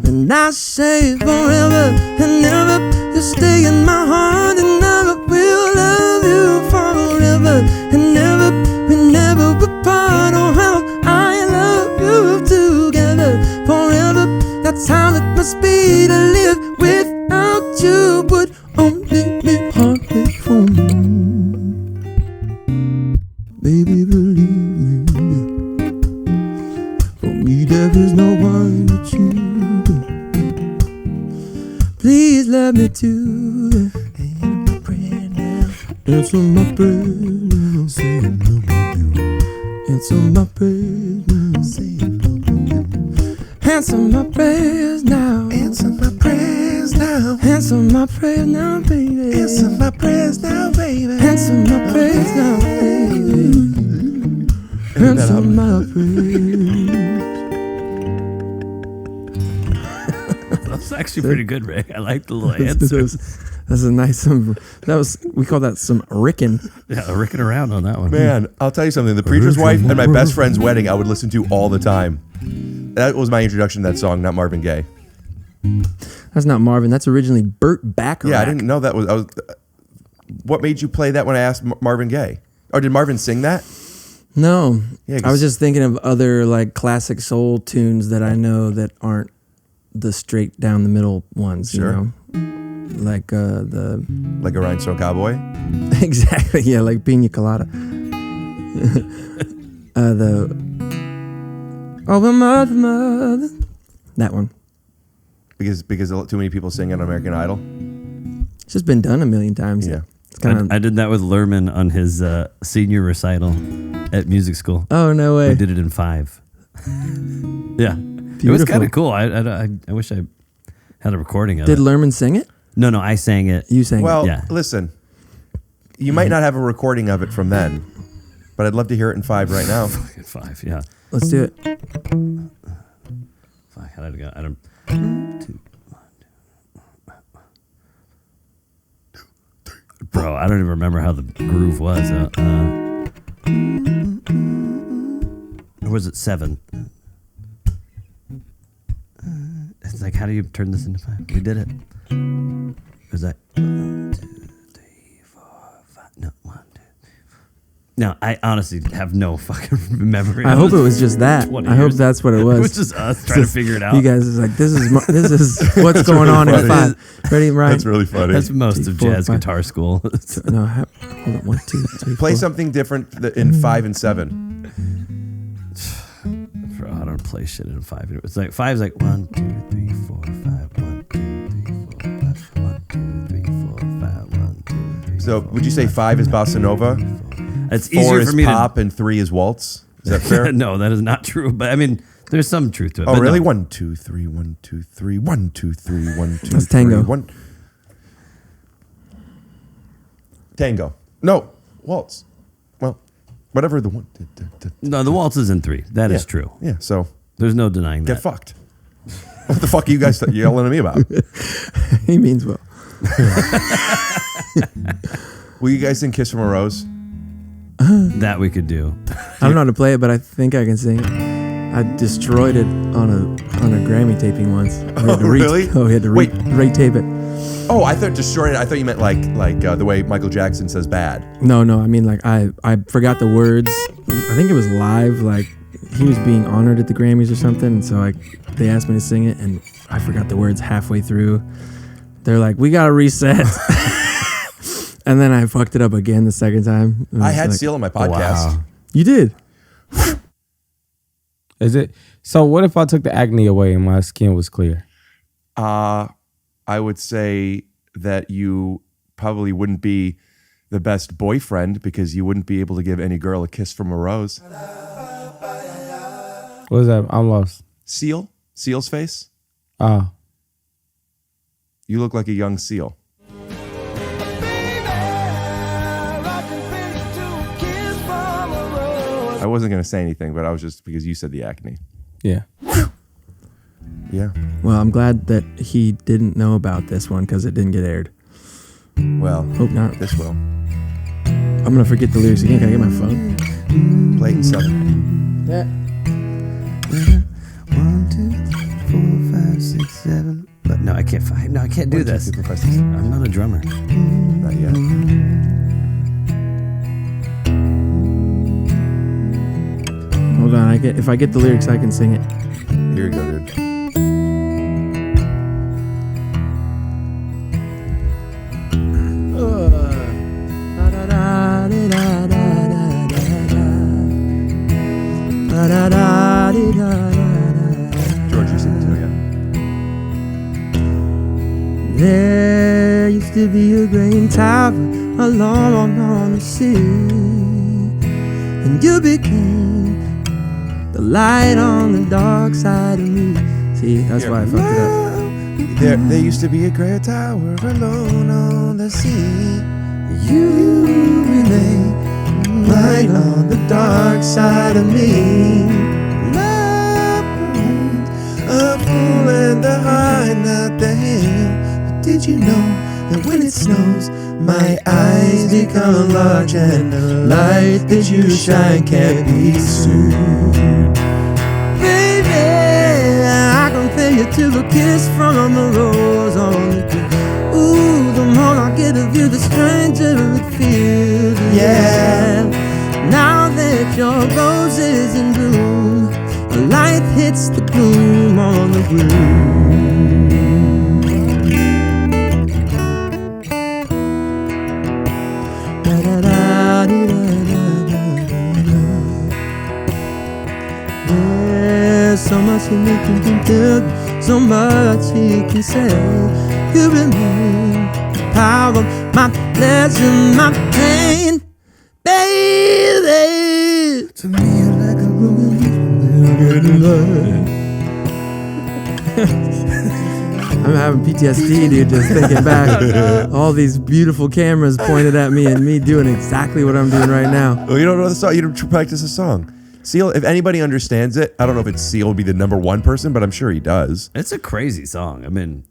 And I say forever and ever, you stay in my heart, and I will love you forever and ever. We never will part. Oh, how I love you together forever. That's how it must be to live without you. Would only be heartbreak for me. Baby, believe me, for me there is no one but you. Please let me to answer my prayer now, say I love you. Answer my prayers now, say I love you. Answer my prayers now. Answer my prayers now. Answer my prayers now, baby. Answer my prayers now, baby. Answer my prayers now, baby. Answer my prayers. That's actually pretty good, Rick. I like the little answer. That's a nice. We call that some rickin'. Yeah, ricking around on that one. Man, I'll tell you something. The Preacher's Wife and my best friend's wedding, I would listen to all the time. That was my introduction to that song, not Marvin Gaye. That's not Marvin. That's originally Burt Bacharach. Yeah, I didn't know that was. What made you play that when I asked Marvin Gaye? Or did Marvin sing that? No. Yeah, I was just thinking of other like classic soul tunes that I know that aren't the straight down the middle ones. Sure. You know? Like like a Rhinestone Cowboy. Exactly. Yeah, like Pina Colada. The mother. That one. Because too many people sing on American Idol. It's just been done a million times. Yeah. It's kind of. I did that with Lerman on his senior recital at music school. Oh, no way. We did it in 5. Yeah. Beautiful. It was kind of cool. I wish I had a recording of it. Did Lerman sing it? No, I sang it. You sang it? Well, Yeah. listen, you might not have a recording of it from then, but I'd love to hear it in 5 right now. 5, yeah. Let's do it. 5, how did it go? I don't. 2, 1, 2. Bro, I don't even remember how the groove was. Or was it 7? It's like, how do you turn this into 5? We did it. Was that 1, 2, 3, 4, 5? No, 1, 2, 3, 4. No, I honestly have no fucking memory. I hope it was just that. I hope that's what it was. It was just us trying to figure it out. You guys is like, this is what's going on in 5. Ready, right? That's really funny. That's most of jazz guitar school. No, hold on. 1, 2, 3, Play 4. something different in 5 and 7. Bro, I don't play shit in 5. It's like 5 is like 1, 2, 3, 4, 5. 1, 2, 3, 4, 5. 1, 2, 3, 4, 5. 1, 2, 3. So would you say 5 is bossa nova? It's 4 easier is for me pop and 3 is waltz? Is that fair? No, that is not true. But I mean, there's some truth to it. Oh, but really? No. 1, 2, 3, 1, 2, 3, 1, 2, 3, 1, 2, That's 3, tango. 1. Tango. No, waltz. Well, whatever the one. No, the waltz is in 3. That is true. Yeah, so There's no denying that. get fucked. What the fuck are you guys yelling at me about? He means well. Will you guys sing Kiss from a Rose? That we could do. I don't know how to play it, but I think I can sing it. I destroyed it on a Grammy taping once. We had to really? We had to re-tape it. Oh, I thought destroyed it. I thought you meant like the way Michael Jackson says bad. No, I mean like I forgot the words. I think it was live. Like he was being honored at the Grammys or something, and so they asked me to sing it, and I forgot the words halfway through. They're like, "We gotta reset," and then I fucked it up again the second time. I had Seal on my podcast. Wow. You did. Is it? So what if I took the acne away and my skin was clear? I would say that you probably wouldn't be the best boyfriend because you wouldn't be able to give any girl a kiss from a rose. What is that? I'm lost. Seal's face. Oh. You look like a young seal. I wasn't going to say anything, but I was just because you said the acne. Yeah. Yeah. Well, I'm glad that he didn't know about this one because it didn't get aired. Well, Hope not. this will. I'm gonna forget the lyrics again. Can I get my phone? Play it in 7. Yeah. 1, 2, 3, 4, 5, 6, 7. But no, I can't find. No, I can't do 1, 2, this. 3, 4, 5, 6, 7. I'm not a drummer. Not yet. Hold on. If I get the lyrics, I can sing it. Here you go, dude. George, you sing it too, yeah. There used to be a grain tower along on the sea, and you became the light on the dark side of me. See, that's why I fucked it up. There used to be a great tower alone on the sea. You remain light on the dark side of me. Love a fool and a high, not the hill. But did you know that when it snows, my eyes become large and the light that you shine can't be seen? Baby, I compare you to the kiss from a rose on the tree. Ooh, the more I get of you, the stranger it feels. Yeah. Now that your rose is in bloom, a light hits the gloom on the room. There's so much that you can do. so much he can say. You remain power of my pleasure, my pain, baby. To me, you're like a woman. I'm having PTSD, dude, just thinking back. All these beautiful cameras pointed at me and me doing exactly what I'm doing right now. Well, you don't know the song. You don't practice a song. Seal, if anybody understands it, I don't know if Seal would be the #1 person, but I'm sure he does. It's a crazy song. I mean,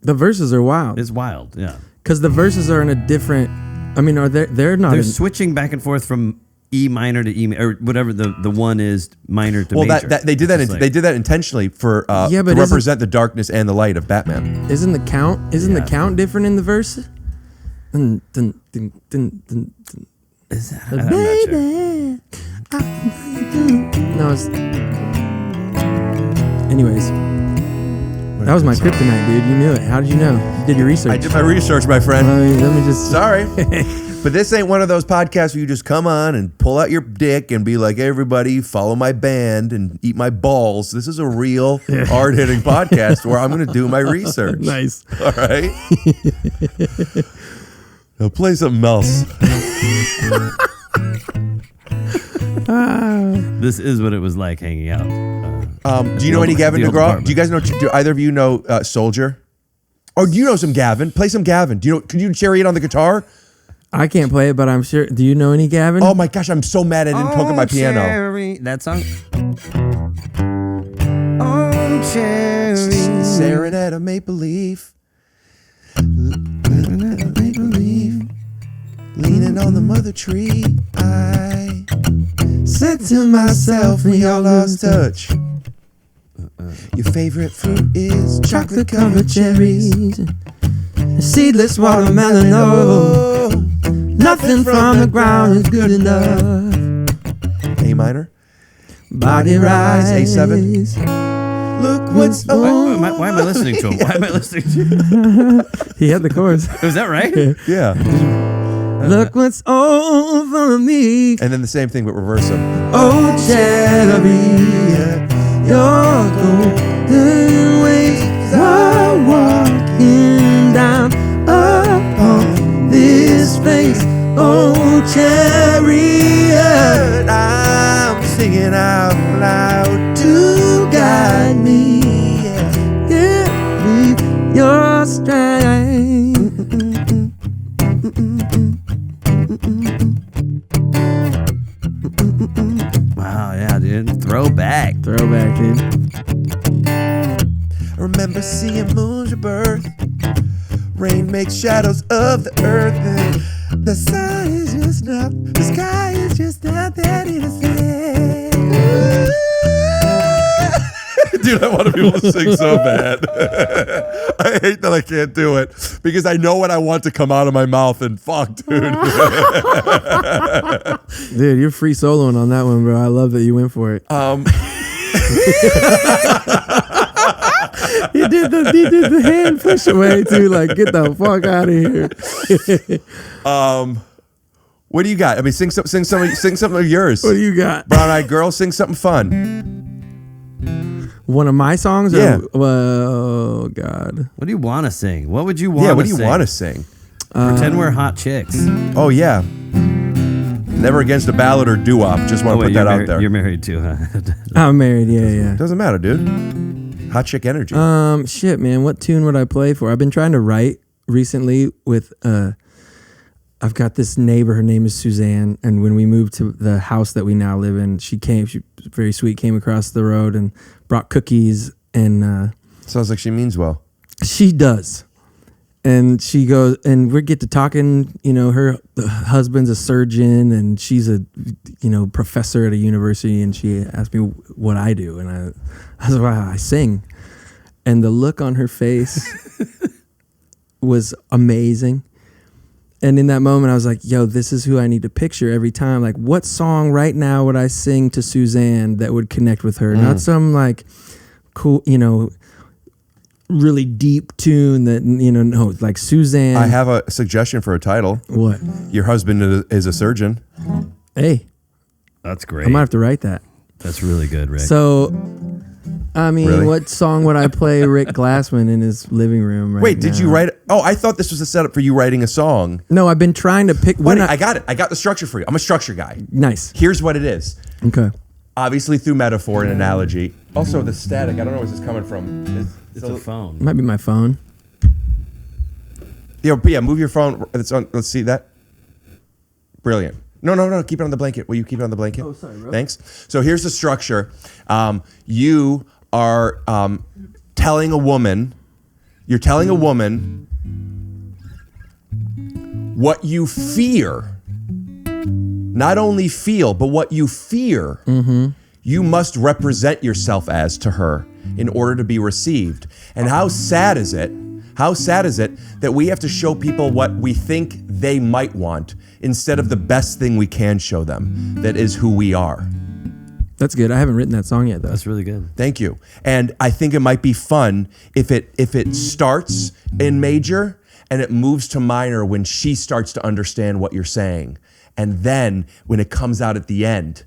the verses are wild. It's wild, yeah. Because the verses are in a different. I mean, they're not. They're switching back and forth from E minor to E or whatever the one is minor to major. Well, they did that. They did that intentionally to represent the darkness and the light of Batman. Isn't the count? The count different in the verse? Is that? I'm not sure. No, it's. Anyways, that was my kryptonite, dude. You knew it. How did you know? You did your research. I did my research, my friend. Let me just. Sorry. But this ain't one of those podcasts where you just come on and pull out your dick and be like, everybody, follow my band and eat my balls. This is a real hard-hitting podcast where I'm going to do my research. Nice. All right? Now play something else. This is what it was like hanging out. Do you know any Gavin DeGraw? Do you guys know? Do either of you know Soldier? Or do you know some Gavin? Play some Gavin. Do you know? Can you cherry it on the guitar? I can't play it, but I'm sure. Do you know any Gavin? Oh my gosh, I'm so mad I didn't poke at my piano. Cherry. That song. Oh, cherry. Staring at a maple leaf. Staring at a maple leaf. Leaning on the mother tree. I said to myself when y'all lost touch. Your favorite fruit is chocolate-covered cherries. Seedless watermelon, no. Nothing from the ground is good enough. A minor. Body rise. A7. Look what's on. Why am I listening to him? Why am I listening to him? He had the chorus. Was that right? Yeah. Look what's over me. And then the same thing, but reverse them. Oh, cherry, your golden ways are walking down upon this face. Oh, chariot, I'm singing out loud to guide me. Give me your strength. Wow, yeah, dude. Throwback, dude. I remember seeing moon's rebirth. Rain makes shadows of the earth. And the sun is just not, the sky is just not that innocent. Dude, I want to be able to sing so bad. I hate that I can't do it because I know what I want to come out of my mouth and fuck, dude. Dude, you're free soloing on that one, bro. I love that you went for it. He did the hand push away too. Like, get the fuck out of here. What do you got? I mean, sing something of yours. What do you got? Brown Eyed Girl, sing something fun. One of my songs? Yeah. Oh, God. What do you want to sing? What would you want to sing? Yeah, what do you want to sing? Pretend we're hot chicks. Oh, yeah. Never against a ballad or doo-wop. Just want to put that out there. You're married too, huh? I'm married, yeah. Doesn't matter, dude. Hot chick energy. Shit, man. What tune would I play for? I've been trying to write recently with, I've got this neighbor, her name is Suzanne, and when we moved to the house that we now live in, she was very sweet, came across the road and brought cookies, and sounds like she means well. She does. And she goes, and we get to talking, her husband's a surgeon and she's a, professor at a university, and she asked me what I do, and I was like, I sing. And the look on her face was amazing. And in that moment, I was like, yo, this is who I need to picture every time. Like, what song right now would I sing to Suzanne that would connect with her? Not some, like, cool, really deep tune that, no, like Suzanne. I have a suggestion for a title. What? Your husband is a surgeon. Hey. That's great. I might have to write that. That's really good, Rick. So, I mean, Really? what song would I play Rick Glassman in his living room right Wait, did you now? write? Oh, I thought this was a setup for you writing a song. No, I've been trying to pick. Buddy, I got it. I got the structure for you. I'm a structure guy. Nice. Here's what it is. Okay. Obviously through metaphor and analogy. Also the static. I don't know where this is coming from. It's a phone. It might be my phone. Yeah, move your phone. It's on. Let's see that. Brilliant. No. Keep it on the blanket. Will you keep it on the blanket? Oh, sorry, bro. Thanks. So here's the structure. You are telling a woman. You're telling a woman what you fear. Not only feel, but what you fear. Mm-hmm. You must represent yourself as to her in order to be received. And how sad is it? How sad is it that we have to show people what we think they might want instead of the best thing we can show them, that is who we are. That's good. I haven't written that song yet, though. That's really good. Thank you. And I think it might be fun if it starts in major and it moves to minor when she starts to understand what you're saying. And then when it comes out at the end,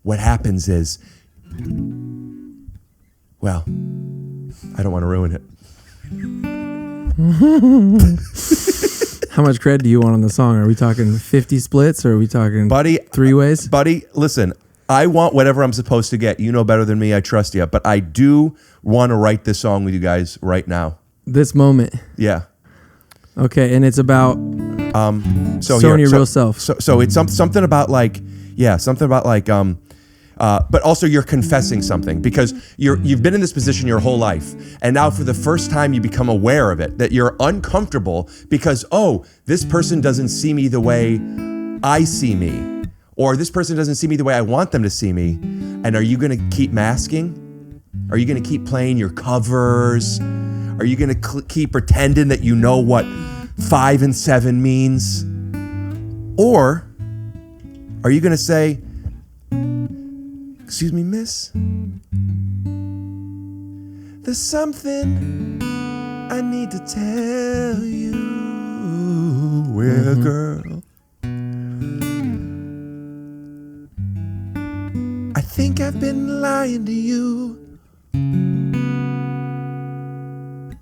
what happens is, well, I don't want to ruin it. How much credit do you want on the song? Are we talking 50 splits or are we talking three ways? Buddy, listen, I want whatever I'm supposed to get. You know better than me. I trust you. But I do want to write this song with you guys right now. This moment. Yeah. Okay, and it's about showing your real self. So it's something about like, but also you're confessing something because you've been in this position your whole life. And now for the first time you become aware of it, that you're uncomfortable because, oh, this person doesn't see me the way I see me. Or this person doesn't see me the way I want them to see me. And are you going to keep masking? Are you going to keep playing your covers? Are you going to keep pretending that you know what 5 and 7 means? Or are you going to say, excuse me, miss? There's something I need to tell you, girl. I think I've been lying to you.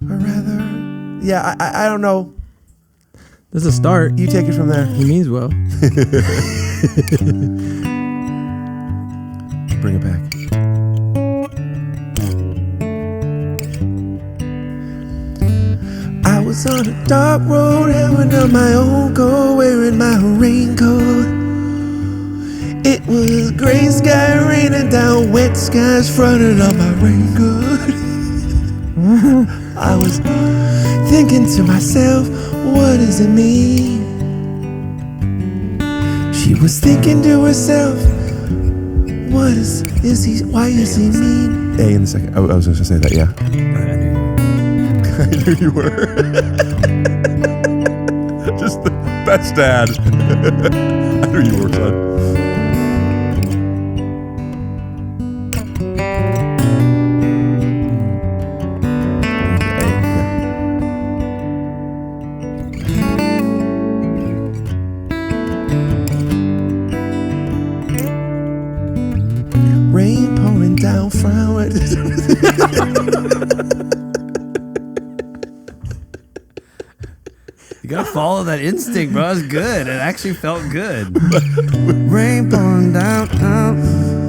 Or rather, yeah, I don't know. There's a start. You take it from there. He means well. Bring it back. I was on a dark road and went on my own go, wearing my raincoat. It was gray sky raining down, wet skies fronted on my raincoat. I was thinking to myself, what does it mean? She was thinking to herself, why is he mean? A in the second. I was going to say that, yeah. I knew you were. Just the best dad. I knew you were, son. Rain pouring down from it. You gotta follow that instinct, bro. It's good. It actually felt good. Rain pouring down.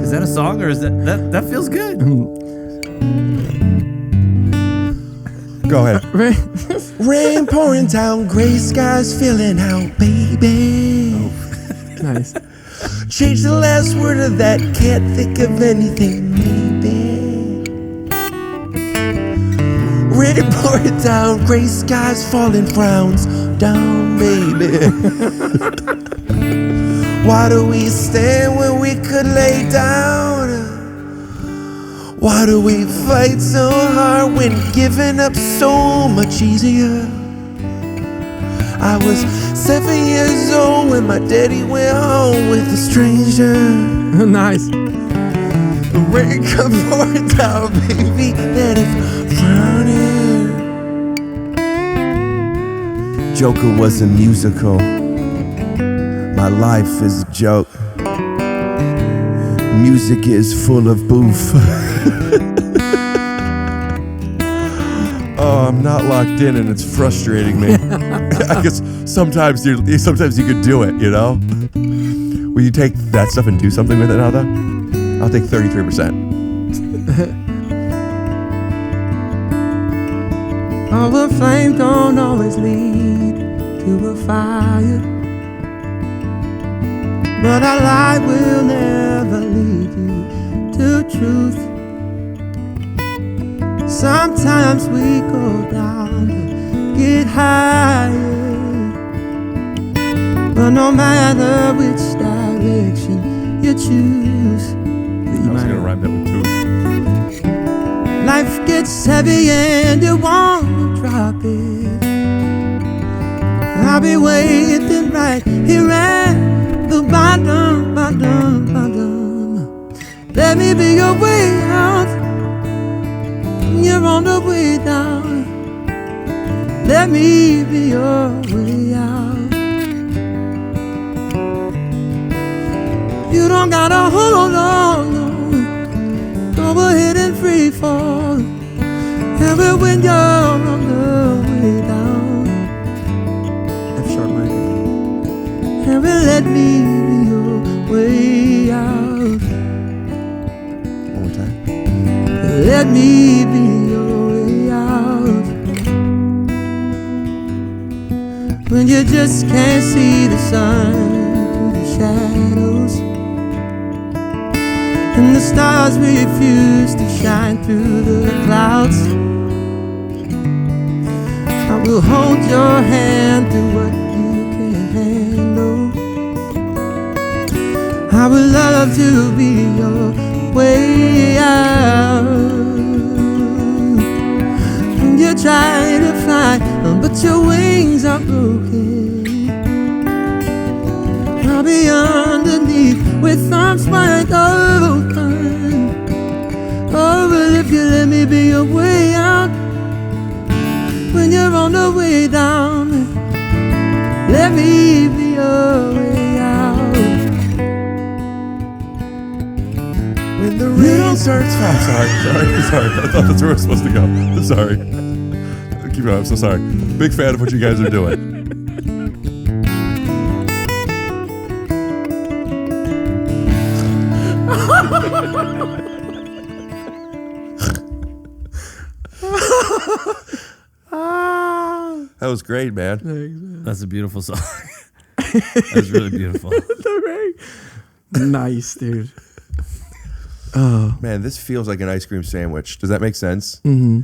Is that a song or is that feels good? Go ahead. Rain pouring down, gray skies filling out, baby. Oh. Nice. Change the last word of that, can't think of anything, maybe. Rain pouring down, gray skies falling, frowns down, baby. Why do we stand when we could lay down? Why do we fight so hard when giving up so much easier? I was 7 years old when my daddy went home with a stranger. Nice. The rain come pouring down, baby, that if frowning. Joker was a musical. My life is a joke. Music is full of boof. I'm not locked in, and it's frustrating me. I guess sometimes you could do it, you know? Will you take that stuff and do something with it now, though? I'll take 33%. Our flame don't always lead to a fire, but our light will never lead you to truth. Sometimes we go down to get higher, but no matter which direction you choose, I was going to rhyme that with tooth. life gets heavy and you want to drop it. I'll be waiting right here at the bottom. Let me be your way out. You're on the way down. Let me be your way out. You don't gotta hold on, no. Go ahead and free fall. Ever when you're on the way down. F sharp minor. Ever let me be your way out. One more time. Let me be your way out. When you just can't see the sun through the shadows, and the stars refuse to shine through the clouds, I will hold your hand through what you can't handle. I would love to be your way out. And you try to fly, but your wings are broken. I'll be underneath with arms wide open. Oh, but if you let me be your way out, when you're on the way down, let me be your way out. When the rain starts... I'm sorry. I thought that's where we're supposed to go. I'm sorry. Keep going. I'm so sorry. Big fan of what you guys are doing. That was great, man. That's a beautiful song. That was really beautiful. Nice, dude. Oh man, this feels like an ice cream sandwich. Does that make sense? Mm-hmm.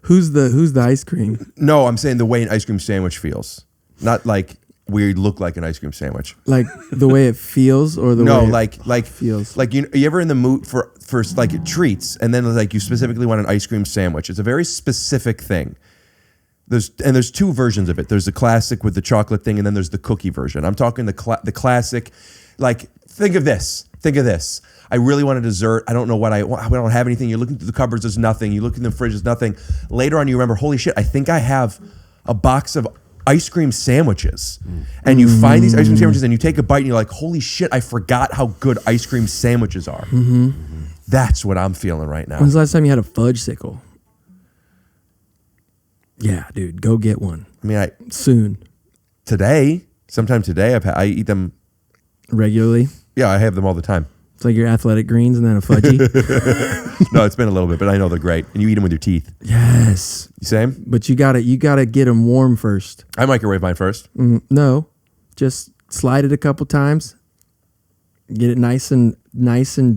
Who's the ice cream? No, I'm saying the way an ice cream sandwich feels, not like we look like an ice cream sandwich. Like the way it feels, or the no, way like feels. Like you ever in the mood for like treats, and then like you specifically want an ice cream sandwich. It's a very specific thing. There's two versions of it. There's the classic with the chocolate thing, and then there's the cookie version. I'm talking the classic. Like think of this. I really want a dessert. I don't know what I want. I don't have anything. You're looking through the cupboards. There's nothing. You look in the fridge. There's nothing. Later on, you remember, holy shit, I think I have a box of ice cream sandwiches. And you find these ice cream sandwiches and you take a bite and you're like, holy shit, I forgot how good ice cream sandwiches are. That's what I'm feeling right now. When's the last time you had a fudge sickle? Yeah, dude, go get one. I mean, soon. Sometime today, I eat them regularly. Yeah, I have them all the time. It's like your athletic greens and then a fudgy. No, it's been a little bit, but I know they're great. And you eat them with your teeth. Yes. Same? But you gotta get them warm first. I microwave mine first. No, just slide it a couple times. Get it nice and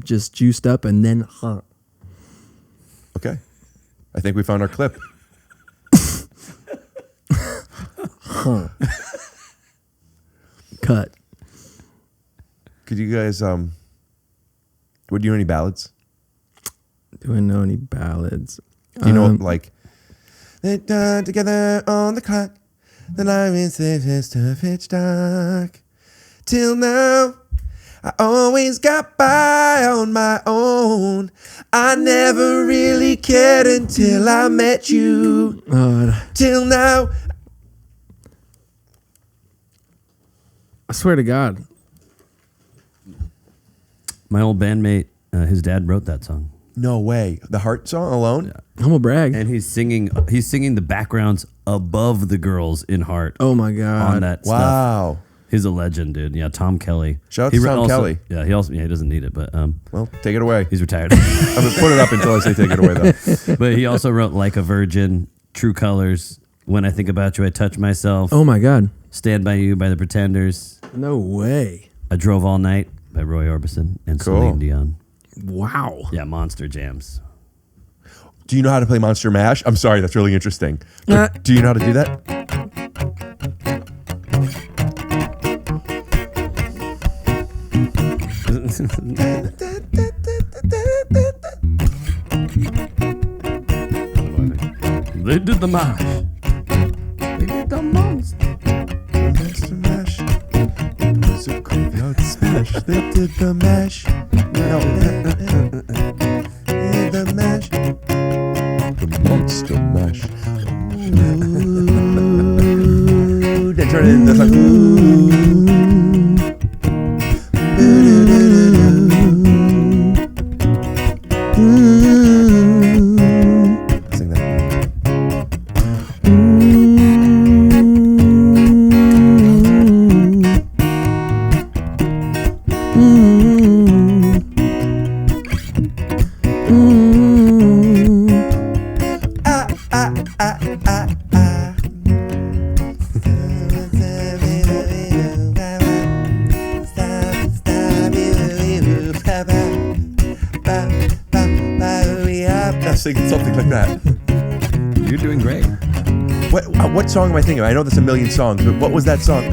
just juiced up, and then Okay. I think we found our clip. Cut. Could you guys would you know any ballads? Do I know any ballads? Do you know like they done together on the clock, the line is to pitch dark. Till now I always got by on my own. I never really cared until I met you. Till now. I swear to God. My old bandmate, his dad wrote that song. No way. The Heart song alone? Humble brag. And he's singing the backgrounds above the girls in Heart. Oh my God. On that stuff. Wow. He's a legend, dude. Yeah, Tom Kelly. Shout out to Tom Kelly. Yeah, he doesn't need it, but well, take it away. He's retired. I'm gonna put it up until I say take it away though. But he also wrote Like a Virgin, True Colors, When I Think About You I Touch Myself. Oh my God. Stand By You by the Pretenders. No way. I Drove All Night by Roy Orbison and Celine Dion. Wow. Yeah, monster jams. Do you know how to play Monster Mash? I'm sorry, that's really interesting. Do you know how to do that? They did the mash. They did the monster. Monster Mash. It was a graveyard smash. They did the mash. No. The mash. The Monster Mash. Ooh. They turn it into like sing that. Singing something like that. You're doing great. What song am I thinking of? I know there's a million songs, but what was that song?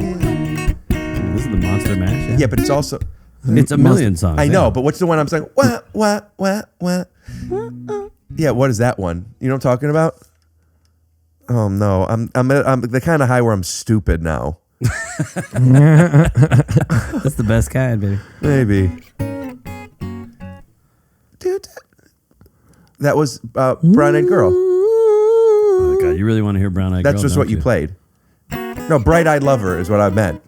This is the Monster Mash. Yeah, but it's also It's a million songs. I know, but what's the one I'm saying? Wah. Yeah, what is that one? You know what I'm talking about? Oh no, I'm the kind of high where I'm stupid now. That's the best kind, baby. Maybe. Dude, that was Brown Eyed Girl. Oh God, you really want to hear Brown Eyed Girl? That's just what you played. No, Bright Eyed Lover is what I meant.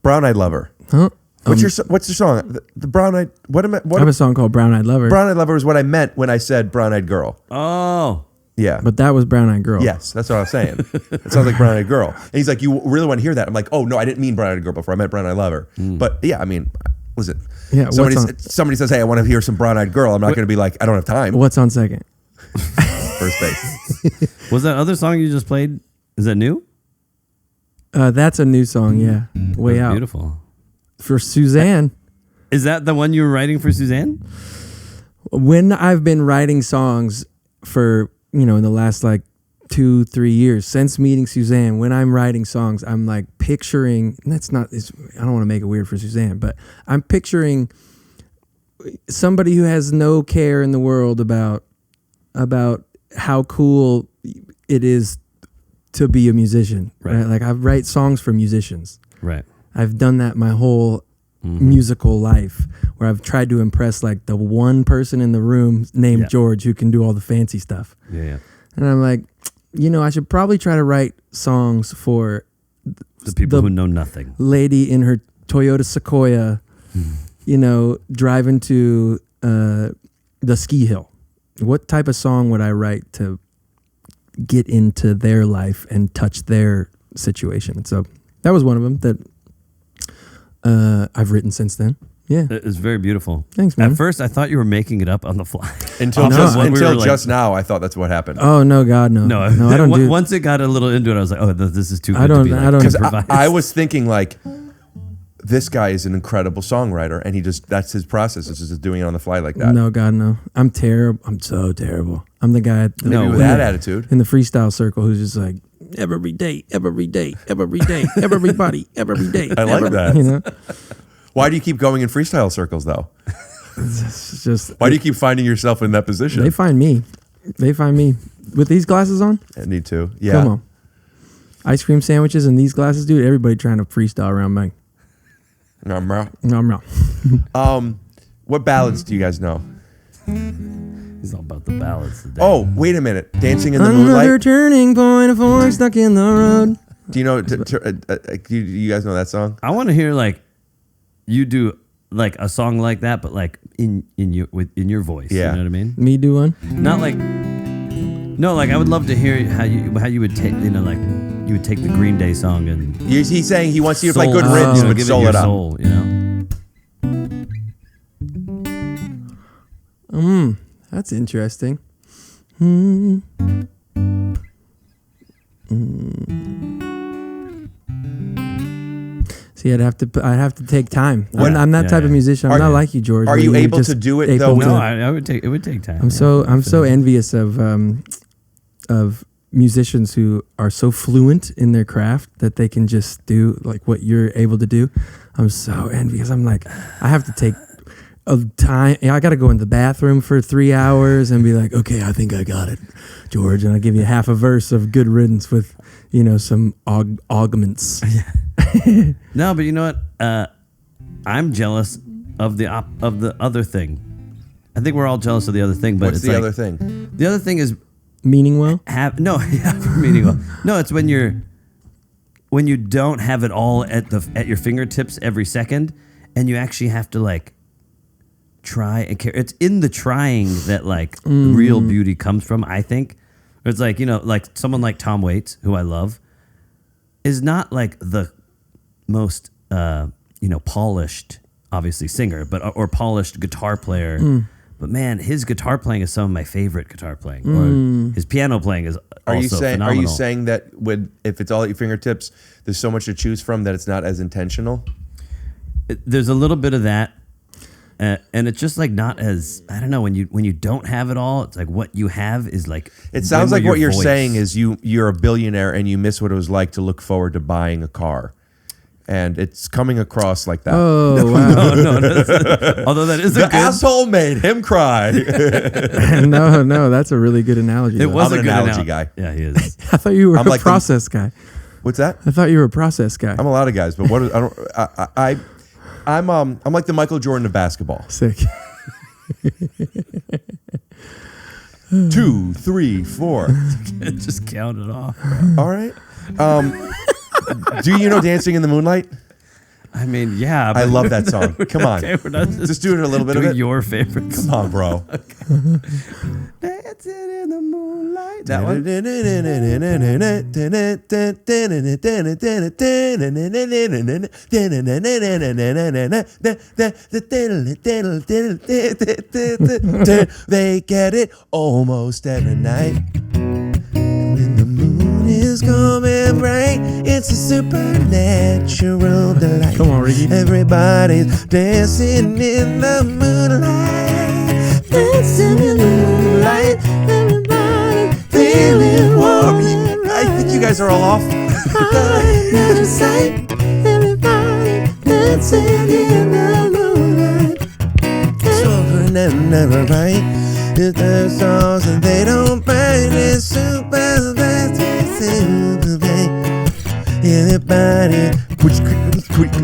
Brown Eyed Lover. Huh? What's your song? The Brown Eyed. What am I? I have a song called Brown Eyed Lover. Brown Eyed Lover is what I meant when I said Brown Eyed Girl. Oh. Yeah. But that was Brown Eyed Girl. Yes, that's what I was saying. It sounds like Brown Eyed Girl. And he's like, you really want to hear that? I'm like, oh no, I didn't mean Brown Eyed Girl before. I meant Brown Eyed Lover. But yeah, I mean, listen. Yeah. Somebody says, hey, I want to hear some Brown Eyed Girl. I'm not going to be like, I don't have time. What's on second? First base. Was that other song you just played? Is that new? That's a new song. Yeah. Way That's out. Beautiful. For Suzanne. Is that the one you were writing for Suzanne? When I've been writing songs for, in the last like 2-3 years since meeting Suzanne, when I'm writing songs, I'm like picturing, I don't want to make it weird for Suzanne, but I'm picturing somebody who has no care in the world about how cool it is to be a musician. Right? Like I write songs for musicians. Right. I've done that my whole musical life, where I've tried to impress like the one person in the room named George who can do all the fancy stuff. Yeah. And I'm like, I should probably try to write songs for the people who know nothing. Lady in her Toyota Sequoia, driving to the ski hill. What type of song would I write to get into their life and touch their situation? So that was one of them that I've written since then. Yeah. It's very beautiful. Thanks, man. At first, I thought you were making it up on the fly. Until just now, I thought that's what happened. Oh, no, God, no. No, I don't do. Once it got a little into it, I was like, oh, this is too good to be like. Because I was thinking like, this guy is an incredible songwriter, and that's his process. Is just doing it on the fly like that. No, God, no. I'm terrible. I'm so terrible. I'm the guy with that attitude in the freestyle circle who's just like, every day, everybody, every day. I like that. Why do you keep going in freestyle circles, though? It's just why do you keep finding yourself in that position? They find me with these glasses on. I need to. Yeah. Come on. Ice cream sandwiches and these glasses, dude. Everybody trying to freestyle around me. No. What ballads do you guys know? It's all about the ballads today. Oh, wait a minute. Dancing in the Another Moonlight. turning point, a fork stuck in the road. Do you know? Do you guys know that song? I want to hear like you do like a song like that, but like in your voice. Yeah. You know what I mean? Me do one? Not like no, like I would love to hear how you would take like you would take the Green Day song and He's saying he wants you to play soul- good riddance, you know, but give soul your it up. soul, you know. That's interesting. See, I'd have to take time. I'm that type of musician. I'm not like you, George. Are where you you're able just to do it, able though? to- No, I would take. It would take time. I'm so envious of musicians who are so fluent in their craft that they can just do like what you're able to do. I'm so envious. I'm like, I have to take of time. I got to go in the bathroom for 3 hours and be like, okay, I think I got it, George. And I give you half a verse of Good Riddance with, some augments. No, but you know what? I'm jealous of the other thing. I think we're all jealous of the other thing. But What's it's the like, other thing? The other thing is meaning well. Meaning well. No, it's when you don't have it all at your fingertips every second, and you actually have to like try and care. It's in the trying that like real beauty comes from. I think it's like like someone like Tom Waits, who I love, is not like the most polished, obviously singer, but or polished guitar player. But man, his guitar playing is some of my favorite guitar playing. Or his piano playing is also phenomenal. Are you saying that if it's all at your fingertips, there's so much to choose from that it's not as intentional? There's a little bit of that, and it's just like not as, I don't know, when you don't have it all, it's like what you have is like. It sounds like what you're saying is you're a billionaire and you miss what it was like to look forward to buying a car. And it's coming across like that. Oh, wow. no. Although that is the asshole made him cry. No, that's a really good analogy. It was I'm a an good analogy guy. Yeah, he is. I thought you were I'm a like process guy. What's that? I thought you were a process guy. I'm a lot of guys, but what? I'm like the Michael Jordan of basketball. Sick. 2, 3, 4. Just count it off. All right. Do you know Dancing in the Moonlight? I mean, yeah. I love that song. Come on. Okay, we're not just doing a little bit of it. Your favorite song. Come on, bro. Dancing in the moonlight. That one? They get it almost every night. When the moon is coming bright, it's a supernatural delight. Come on, Ricky. Everybody's dancing in the moonlight. Dancing in the moonlight. Everybody feeling warm. I think you guys are all off. Everybody dancing in the moonlight. Never right. If the songs and they don't bang, it's super everybody.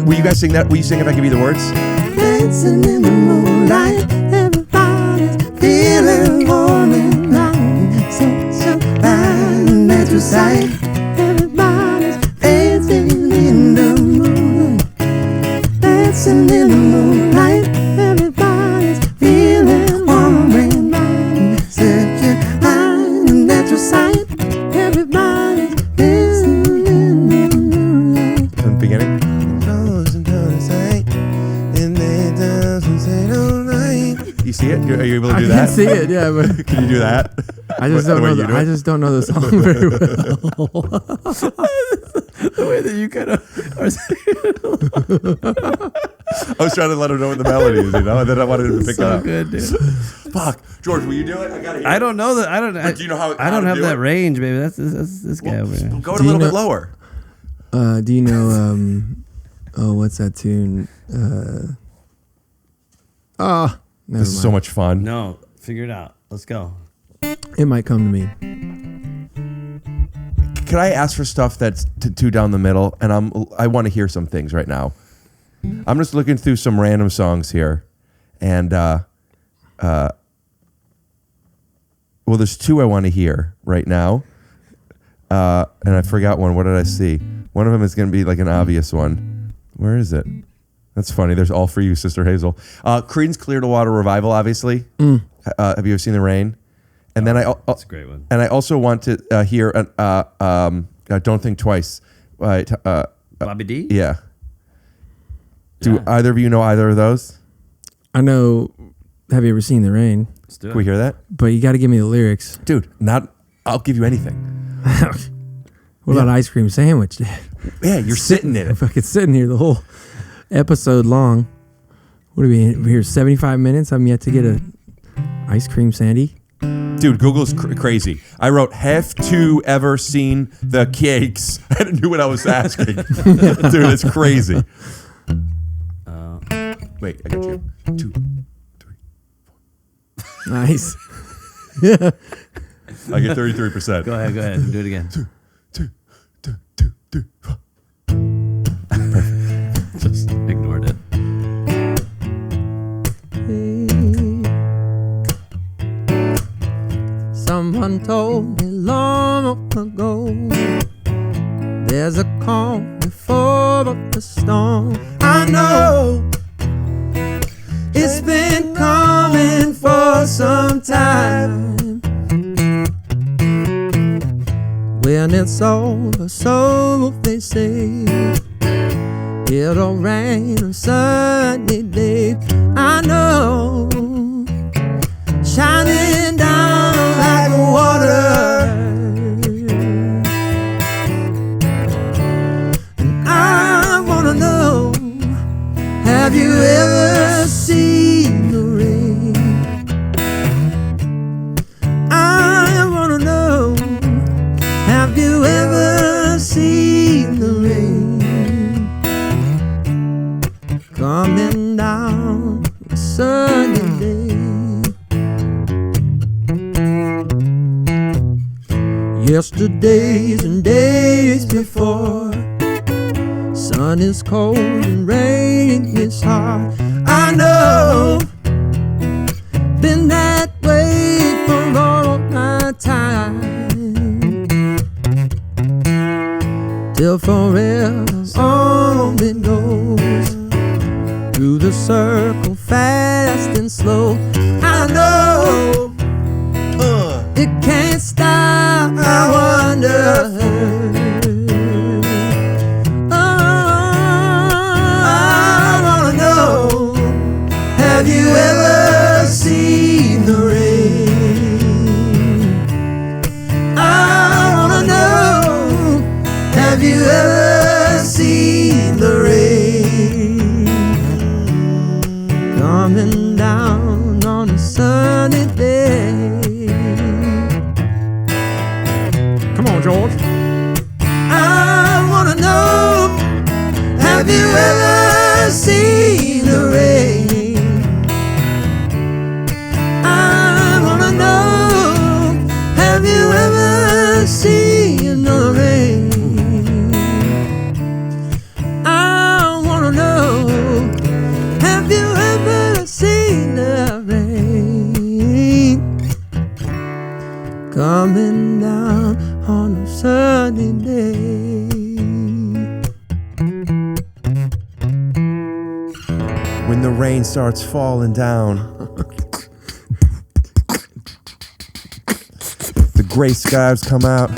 Will you guys sing that? Will you sing if I give you the words? Dancing in the moonlight, everybody's feeling warm and light. So fine, natural sight. Everybody's dancing in the moonlight, dancing in the moonlight. Everybody's feeling warm and light. Such a fine, natural sight. Everybody's dancing in the moonlight. From the beginning. You see it? Are you able to do that? I can see it, yeah. But can you do that? I just don't know. I just don't know the song very well. The way that you kind of I was trying to let him know what the melody is, and then I wanted him to pick so it up. good, dude. Fuck, George, will you do it? I gotta hear. I don't know that. I don't. Do you know how? I don't how have to that do it? range, baby. That's this guy over here. Go a little bit lower. Do you know? What's that tune? Never This is mind. so much fun. No, figure it out. Let's go. It might come to me. Could I ask for stuff that's too down the middle? And I want to hear some things right now. I'm just looking through some random songs here, and well, there's two I want to hear right now, and I forgot one. What did I see? One of them is going to be like an obvious one. Where is it? That's funny. There's all for you, Sister Hazel. Creedence Clearwater Revival, obviously. Have you ever seen The Rain? And then That's a great one. And I also want to hear Don't Think Twice. Bobby D? Yeah. Do either of you know either of those? I know. Have you ever seen The Rain? Let's do it. Can we hear that? But you got to give me the lyrics. Dude, I'll give you anything. What about Ice Cream Sandwich? Yeah, you're sitting in it. Fucking sitting here the whole episode long. What are we here? 75 minutes. I'm yet to get a ice cream sandy. Dude, Google's crazy. I wrote, have to ever seen the cakes? I knew what I was asking. Dude, it's crazy. Wait, I got you. 2, 3, 4. Nice. I get 33%. Go ahead. Do it again. 2. Just ignored it. Someone told me long ago, there's a calm before the storm. I know it's been coming for some time. When it's over, so they say, it'll rain on sunny day. I know, shining down like water. And I wanna know, have you ever seen the rain? I wanna know, have you ever seen the rain coming down a sunny day? Yesterdays and days before, sun is cold and rain is hard. I know, been that way for all my time. Till forever on it goes, through the circle fast and slow. I know, it can't stop, I wonder. I wanna know, have you ever seen the rain? I wanna know, have you ever seen the rain coming down on a sunny day? Come on, George. I wanna know, have you ever seen the rain? I wanna know, have you ever seen the rain? I wanna know, have you ever seen the rain coming down on a sunny day? When the rain starts falling down, the gray skies come out,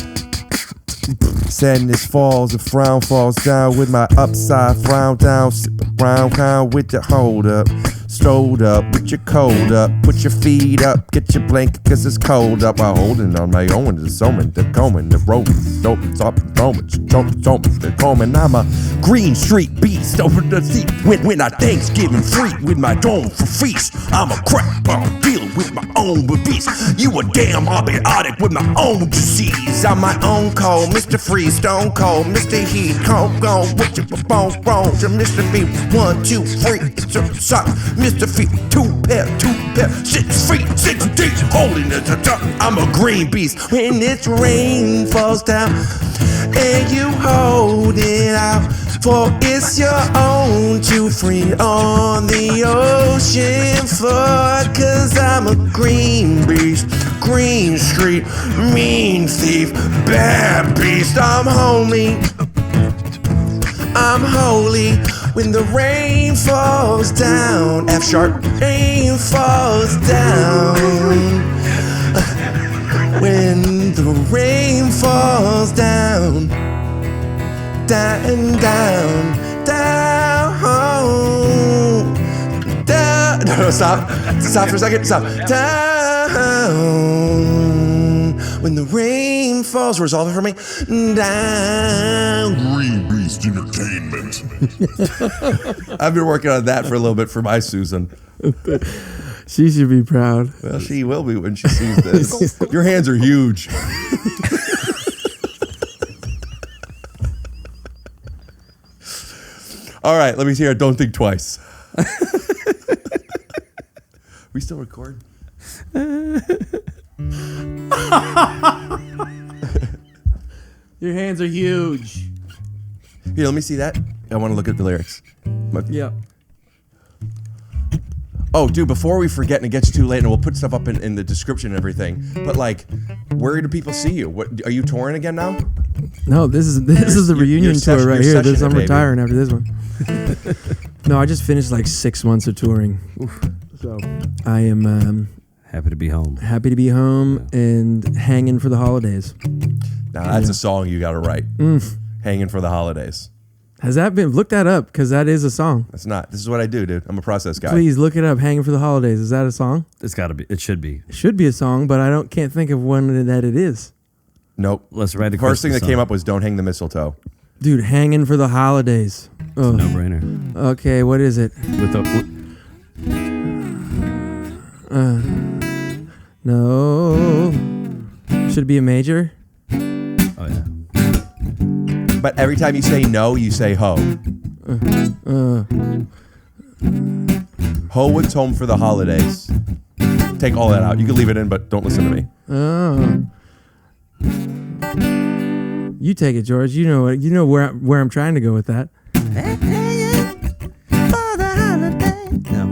sadness falls, a frown falls down with my upside frown down, sipping brown crown with your hold up. Strolled up with your cold up, put your feet up, get your blanket cause it's cold up. I'm holding on my own, the zooming, the combing, the rolling, the stopping, the combing. I'm a green street beast over the seat. When I Thanksgiving free with my dome for feast. I'm a crack bomb dealing with my own beast. You a damn barbiotic with my own disease. I'm my own cold, Mr. Freeze, Stone Cold, Mr. Heat, cold gone with your bones, Mr. B, 1, 2, 3, it's a shot. Mr. Feet, 2 pair, 6 feet, 6 deep, holding it up. I'm a green beast when it's rain falls down and you hold it out, for it's your own to free on the ocean floor. Cause I'm a green beast, green street, mean thief, bad beast. I'm holy when the rain falls down. F sharp. Rain falls down. When the rain falls down. Down, down, down, down. No, stop. Stop for a second. Stop. Down. When the rain falls, resolve it for me. Down. Green Beast Entertainment. I've been working on that for a little bit for my Susan. She should be proud. Well, she will be when she sees this. Your hands are huge. All right, let me hear it. Don't think twice. We still record? Your hands are huge. Here, let me see that. I want to look at the lyrics. Yep. Oh, dude, before we forget and it gets too late, and we'll put stuff up in the description and everything, but like, where do people see you? What are you touring again now? No, this is the reunion tour right here. I'm retiring after this one. No, I just finished like 6 months of touring. So I am happy to be home. Happy to be home and hanging for the holidays. Now that's a song you got to write. Hanging for the holidays. Has that been? Look that up, because that is a song. It's not. This is what I do, dude. I'm a process guy. Please look it up. Hanging for the holidays. Is that a song? It's got to be. It should be. It should be a song, but I can't think of one that it is. Nope. Let's write the first thing that came up was "Don't Hang the Mistletoe." Dude, hanging for the holidays. It's a no-brainer. Okay, what is it? No. Should it be a major? Oh yeah. But every time you say no, you say ho. Ho what's home for the holidays. Take all that out. You can leave it in, but don't listen to me. You take it, George. You know where I'm trying to go with that. No.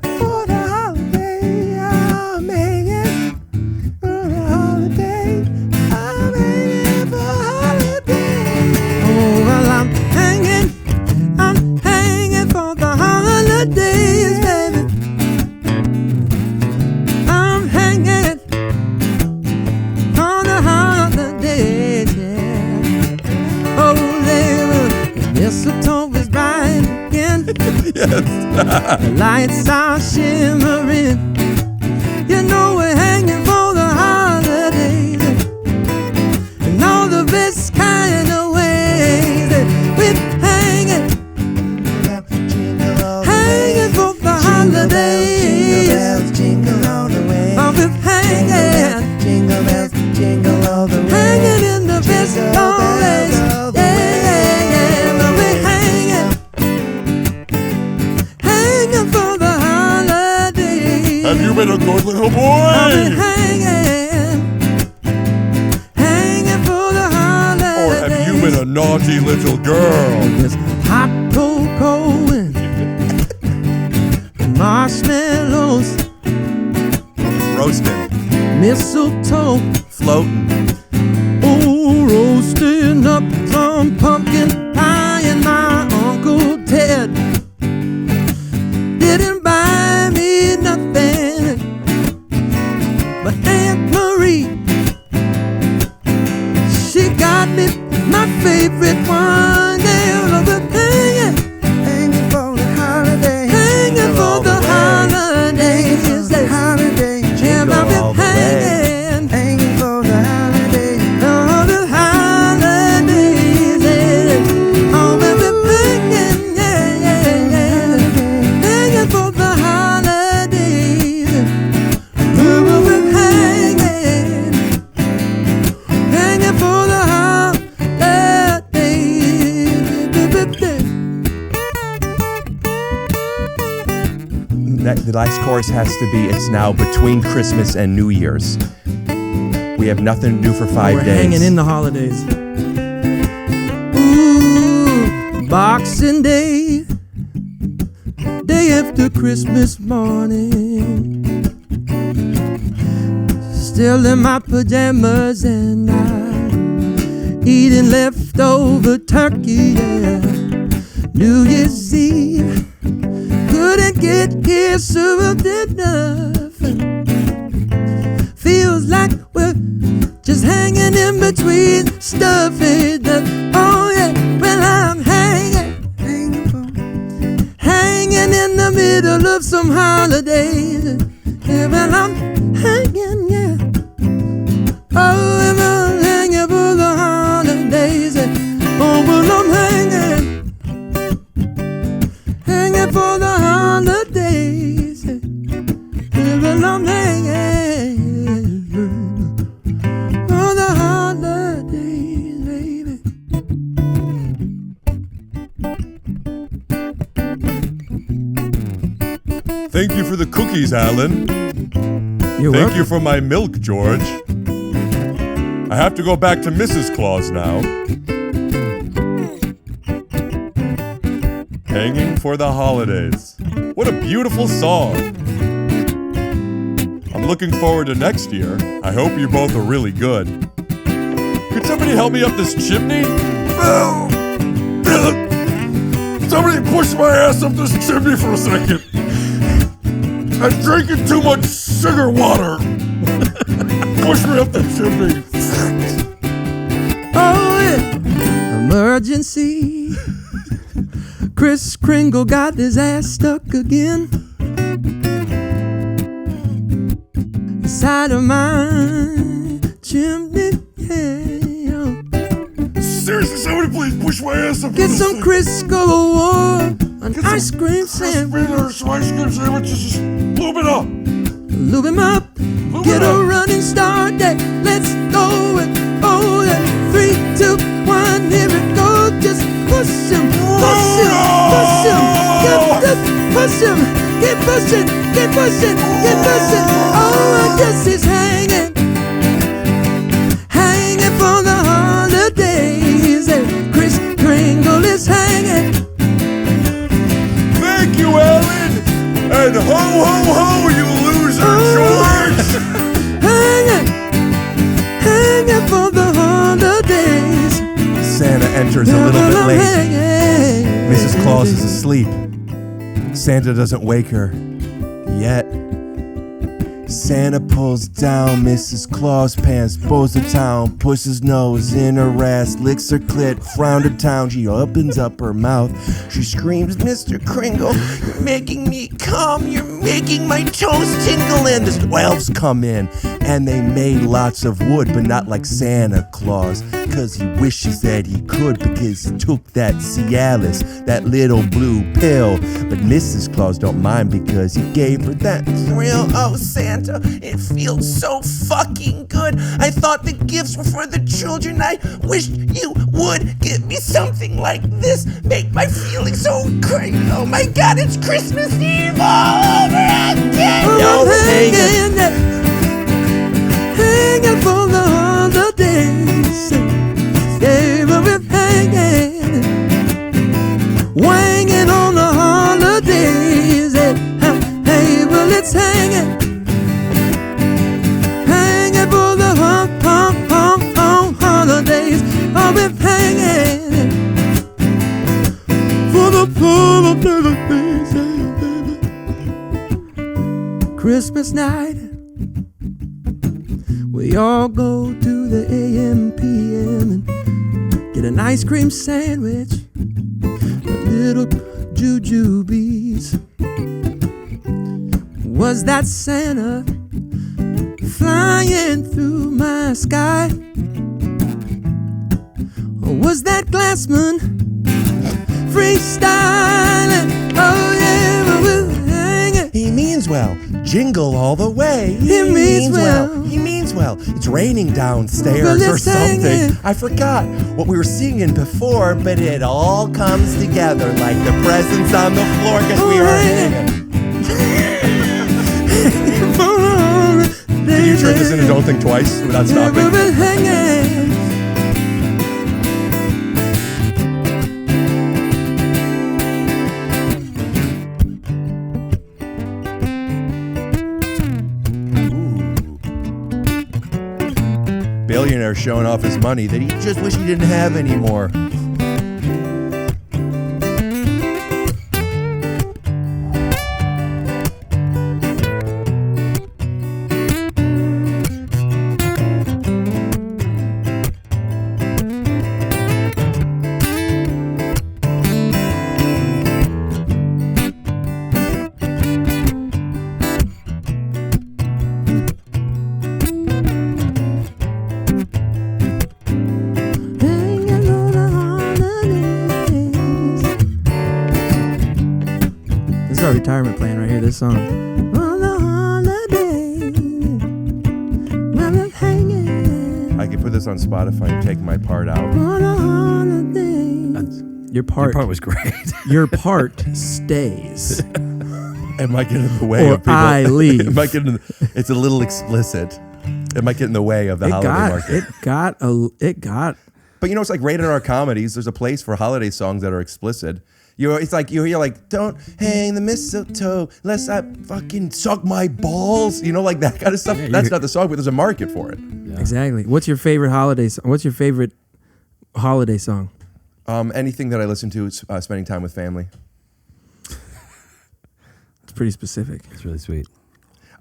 For the holiday, I'm hanging for the holiday. I'm hanging for the holiday. Oh, well, I'm hanging for the holidays, baby. I'm hanging for the holidays, yeah. Oh, the mistletoe is bright again. Yes. The lights are shimmering. You know we're hanging for the holidays, and all the best kind of ways that we're hanging for the holidays. Jingle all the way. Oh, we're hanging, Jingle bells, jingle all the way. hanging in the best of ways. Yeah, but we're hanging for the holidays. Have you been a good little I've been boy? hanging for the holidays. Or have you been a naughty little girl? There's hot cocoa and marshmallows, Roasting, mistletoe, floating. oh, roasting up some pumpkin pie, and my Uncle Ted didn't buy me nothing, but Aunt Marie, she got me my favorite one. Yeah, we're hanging for the holidays, hanging for the holidays. Yes, the holidays. Yeah, I've been hanging for the holidays, all the holidays. Yeah. Oh, we've been hanging, yeah, hanging for the holidays. We've been hanging for the The last chorus has to be, it's now between Christmas and New Year's. We have nothing to do for 5 We're days. hanging in the holidays. Ooh, Boxing Day, day after Christmas morning. Still in my pajamas and I eating leftover turkey, yeah. New Year's Eve. Couldn't get here soon enough. Feels like we're just hanging in between stuff. Oh yeah, well I'm hanging in the middle of some holidays. Yeah, well I'm hanging, yeah. Oh, and I'm hanging for the holidays. Oh, well I'm hanging for the holidays. Yeah, well I'm hanging for the holidays, baby. Thank you for the cookies, Alan. You're Thank welcome. you for my milk, George. I have to go back to Mrs. Claus now. Hanging for the holidays. What a beautiful song. I'm looking forward to next year. I hope you both are really good. Could somebody help me up this chimney? Somebody push my ass up this chimney for a second. I'm drinking too much sugar water. Push me up the chimney. Oh, yeah. Emergency. Kris Kringle got his ass stuck again. Inside of my chimney. Yeah. Seriously, somebody please push my ass up. Get some Crisco or an ice cream sandwich. Some ice cream sandwiches. Just lube it up. Lube him up. Get a running start. Let's go. Oh, yeah. 3, 2, 1. Here it goes. Just push him. Push him. Push him. Push him. Get pushing. Get pushing. Get pushing. Oh, I guess he's hanging. Hanging for the holidays. And Kris Kringle is hanging. Thank you, Alan. And ho, ho, ho, you loser, George. Hanging for the holidays. Santa enters a little bit late. Mrs. Claus is asleep. Santa doesn't wake her yet. Santa pulls down Mrs. Claus' pants, bows the town, pushes his nose in her ass, licks her clit, frowned her town. She opens up her mouth. She screams, Mr. Kringle, you're making me come. You're making my toes tingle. And the elves come in, and they made lots of wood, but not like Santa Claus, because he wishes that he could, because he took that Cialis, that little blue pill. But Mrs. Claus don't mind, because he gave her that thrill. Oh, Santa, it feels so fucking good. I thought the gifts were for the children. I wished you would give me something like this. Make my feelings so great. Oh my God, it's Christmas Eve all over again. Oh, hanging for the holidays. Yeah, we're hanging. Wanging on the holidays. Hey, well, it's hanging. Hanging for the holidays. Oh, we're hanging for the holidays. Christmas night, we all go to the AM, PM and get an ice cream sandwich, a little jujubes. Was that Santa flying through my sky? Or was that Glassman freestyling? Oh yeah, we're hanging. He means well. Jingle all the way. He means well. He means well. It's raining downstairs Well, or it's something. hanging. I forgot what we were singing before, but it all comes together like the presents on the floor because we are hanging. Can you turn this into Don't Think Twice without stopping? We're hanging. Billionaire showing off his money that he just wish he didn't have anymore. our retirement plan right here. This song. On the holiday, when we're hanging. I could put this on Spotify and take my part out. On a holiday. Your part was great. Your part stays. It might get in the way Or of people. I leave. It might get in it's a little explicit. It might get in the way of the holiday market. It got. But it's like rated R comedies. There's a place for holiday songs that are explicit. It's like you hear like, don't hang the mistletoe lest I fucking suck my balls. Like that kind of stuff. That's not the song, but there's a market for it. Yeah. Exactly. What's your favorite holiday song? What's your favorite holiday song? Anything that I listen to is spending time with family. It's pretty specific. It's really sweet.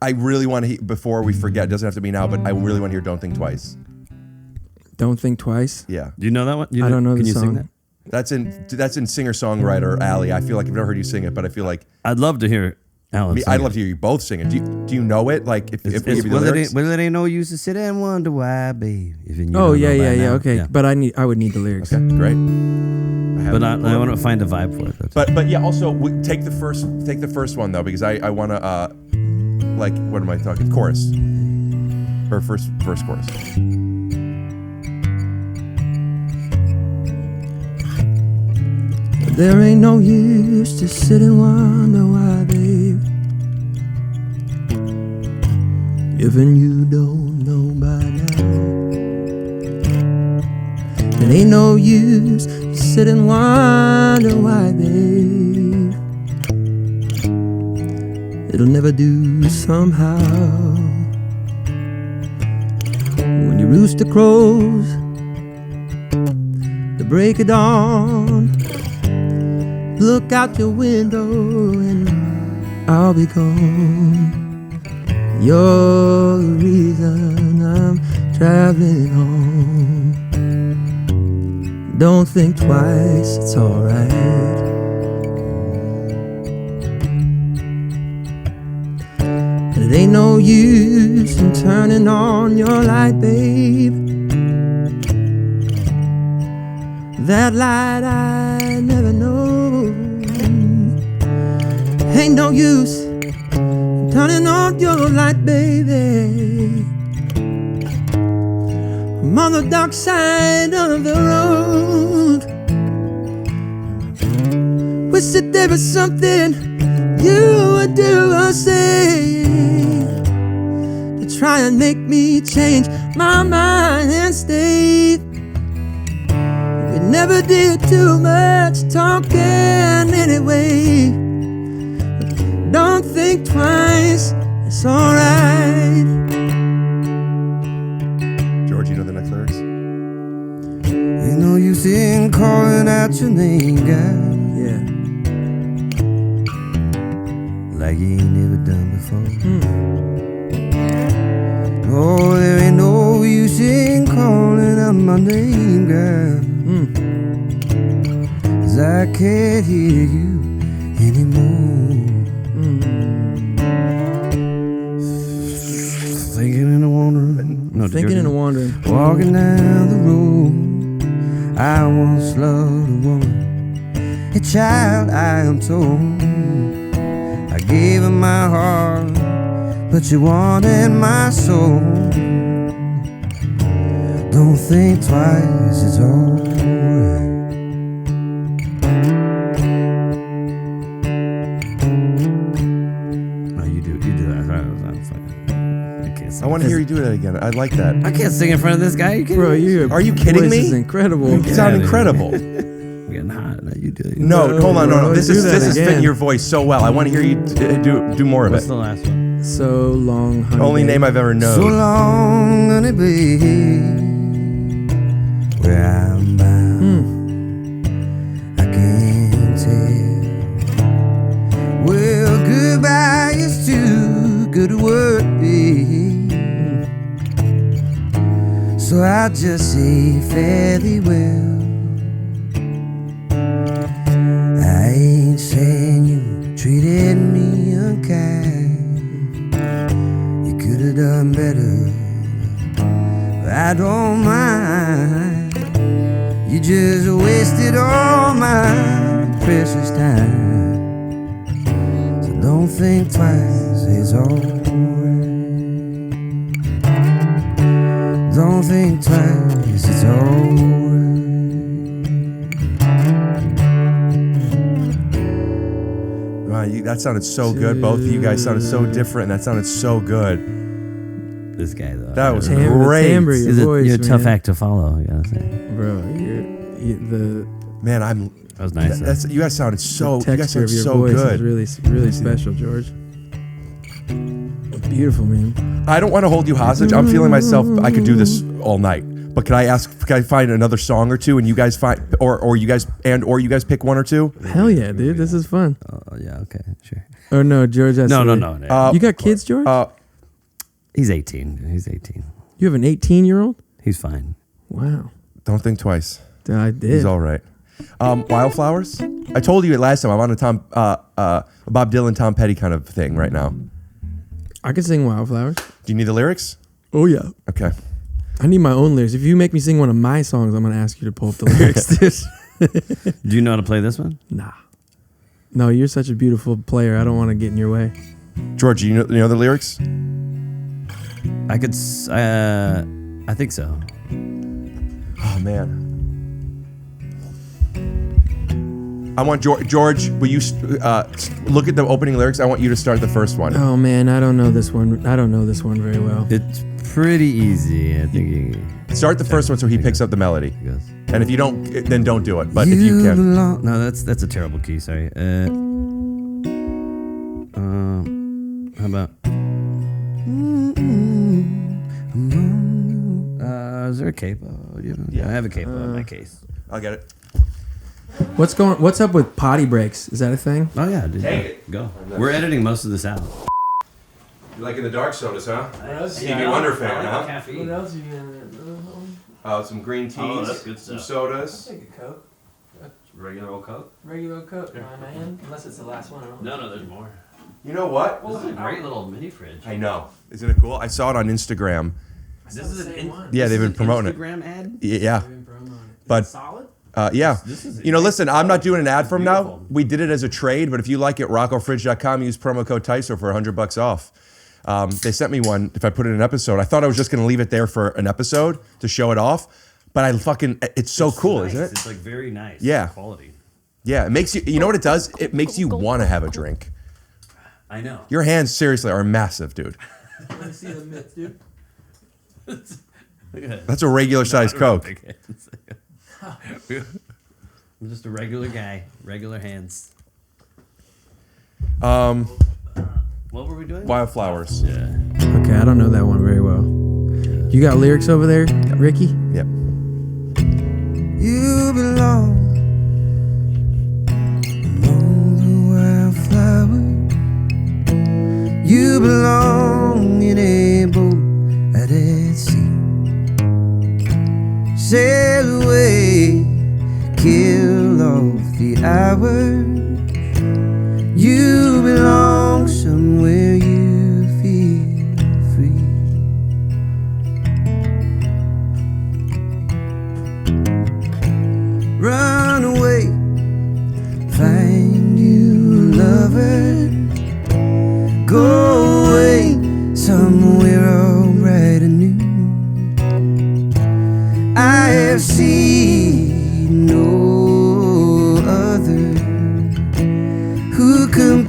I really want to hear, before we forget, it doesn't have to be now, but I really want to hear Don't Think Twice. Don't Think Twice? Yeah. Do you know that one? I don't know Can the you song. sing that? That's in singer-songwriter alley. I feel like I've never heard you sing it, but I feel like I'd love to hear Alan sing I'd it. love to hear you both sing it. Do you know it? Like if we give you the well, lyrics? it ain't no use to sit and wonder why, babe. If you Oh don't know by yeah. now. Okay, but I would need the lyrics. Okay, great. But I want to find a vibe for it. But yeah, also take the first one though, because I want to like, what am I talking? Chorus or first chorus. There ain't no use to sit and wonder why, babe. Even you don't know by now. It ain't no use to sit and wonder why, babe. It'll never do somehow. When your rooster crows, the break of dawn, look out your window and I'll be gone. You're the reason I'm traveling home. Don't think twice, it's alright. And it ain't no use in turning on your light, babe. That light I never know. Ain't no use in turning on your light, baby. I'm on the dark side of the road. Wish that there was something you would do or say to try and make me change my mind and stay. We never did too much talking anyway. Don't think twice, it's alright. George, you know the next lyrics? Ain't no use in calling out your name, girl. Yeah. Like you ain't never done before. Oh, there ain't no use in calling out my name, girl. 'Cause I can't hear you anymore. Thinking and wondering. No, Thinking and wondering. Walking down the road, I once loved a woman, a child I am told. I gave her my heart, but she wanted my soul. Don't think twice, it's alright. No, you do that. I want to hear you do that again. I like that. I can't sing in front of this guy. Bro, Are you kidding voice me? is incredible. You sound incredible. I'm getting hot. No, you do it. No, hold on, no. This do is that fitting again. your voice so well. I want to hear you do more of What's it. the last one? So long, honey. Only babe. name I've ever known. So long, honey, babe, where I'm bound, I can't tell. Well, goodbye is too good a word, babe. So I just say fairly well. I ain't saying you treated me unkind. You could have done better, but I don't mind. You just wasted all my precious time. Don't think twice, it's alright. Don't think twice, it's alright. Wow, that sounded so good. Both of you guys sounded so different. That sounded so good. This guy though. That was great. You're a tough act to follow. I gotta say, bro. That was nice. You guys sounded so. The You guys texture of sounded your so voice good. is really special, George. Beautiful, man. I don't want to hold you hostage. I'm feeling myself. I could do this all night. But can I find another song or two, and you guys find, or you guys pick one or two? Hell yeah, dude. This is fun. Oh yeah, okay, sure. Oh no, George. No. You got kids, George? He's 18. He's 18. You have an 18-year-old? He's fine. Wow. Don't think twice. I did. He's all right. Wildflowers. I told you it last time. I'm on a Bob Dylan, Tom Petty kind of thing right now. I can sing Wildflowers. Do you need the lyrics? Oh yeah. Okay. I need my own lyrics. If you make me sing one of my songs, I'm gonna ask you to pull up the lyrics. Do you know how to play this one? Nah. No, you're such a beautiful player. I don't want to get in your way. George, you know the lyrics? I could. I think so. Oh man. I want George. Will you look at the opening lyrics? I want you to start the first one. Oh man, I don't know this one. I don't know this one very well. It's pretty easy. I think. Start the first one so he picks up the melody. Yes. And if you don't, then don't do it. But if you can, no, that's a terrible key. Sorry. How about? Is there a capo? Yeah, I have a capo in my case. I'll get it. What's up with potty breaks? Is that a thing? Oh yeah, dude. Take it. Go. We're editing most of this out. You liking the dark sodas, huh? else? Stevie Wonder fan, huh? What else are you gonna Some green teas. Oh, that's good some stuff. sodas. Take a Coke. Regular old Coke. Regular Coke, my man. Unless it's the last one. I don't know. No, there's more. You know what? This is a great little mini fridge. I know. Isn't it cool? I saw it on Instagram. This is an Yeah, they've been promoting it. Instagram ad. Yeah. But solid. yeah. This is Listen, I'm not doing an ad from now. beautiful. We did it as a trade, but if you like it, rockofridge.com, use promo code TYSO for $100 off. They sent me one if I put in an episode. I thought I was just going to leave it there for an episode to show it off, but it's so cool, nice. isn't it? It's like very nice. Yeah. Quality. Yeah, it makes you know what it does? It makes you want to have a drink. I know. Your hands seriously are massive, dude. Let me see the mitts, dude. Look at that. That's a regular size I don't have Coke. big hands. I'm just a regular guy. Regular hands. What were we doing? Wildflowers. Yeah. Okay, I don't know that one very well. You got lyrics over there, Ricky? Yep. You belong among the wildflowers. You belong in a boat at sea. Sail away, kill off the hours. You belong somewhere you feel free. Run away, find you a lover. Go away somewhere all bright and new. I have seen no other who compares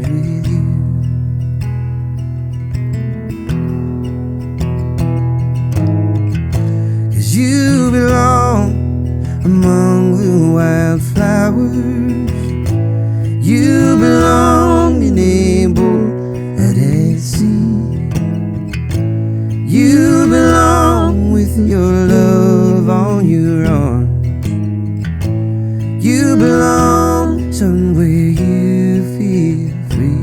with you. Cause you belong among the wildflowers. You belong in a boat at sea. You belong with your love on your arm. You belong somewhere you feel free.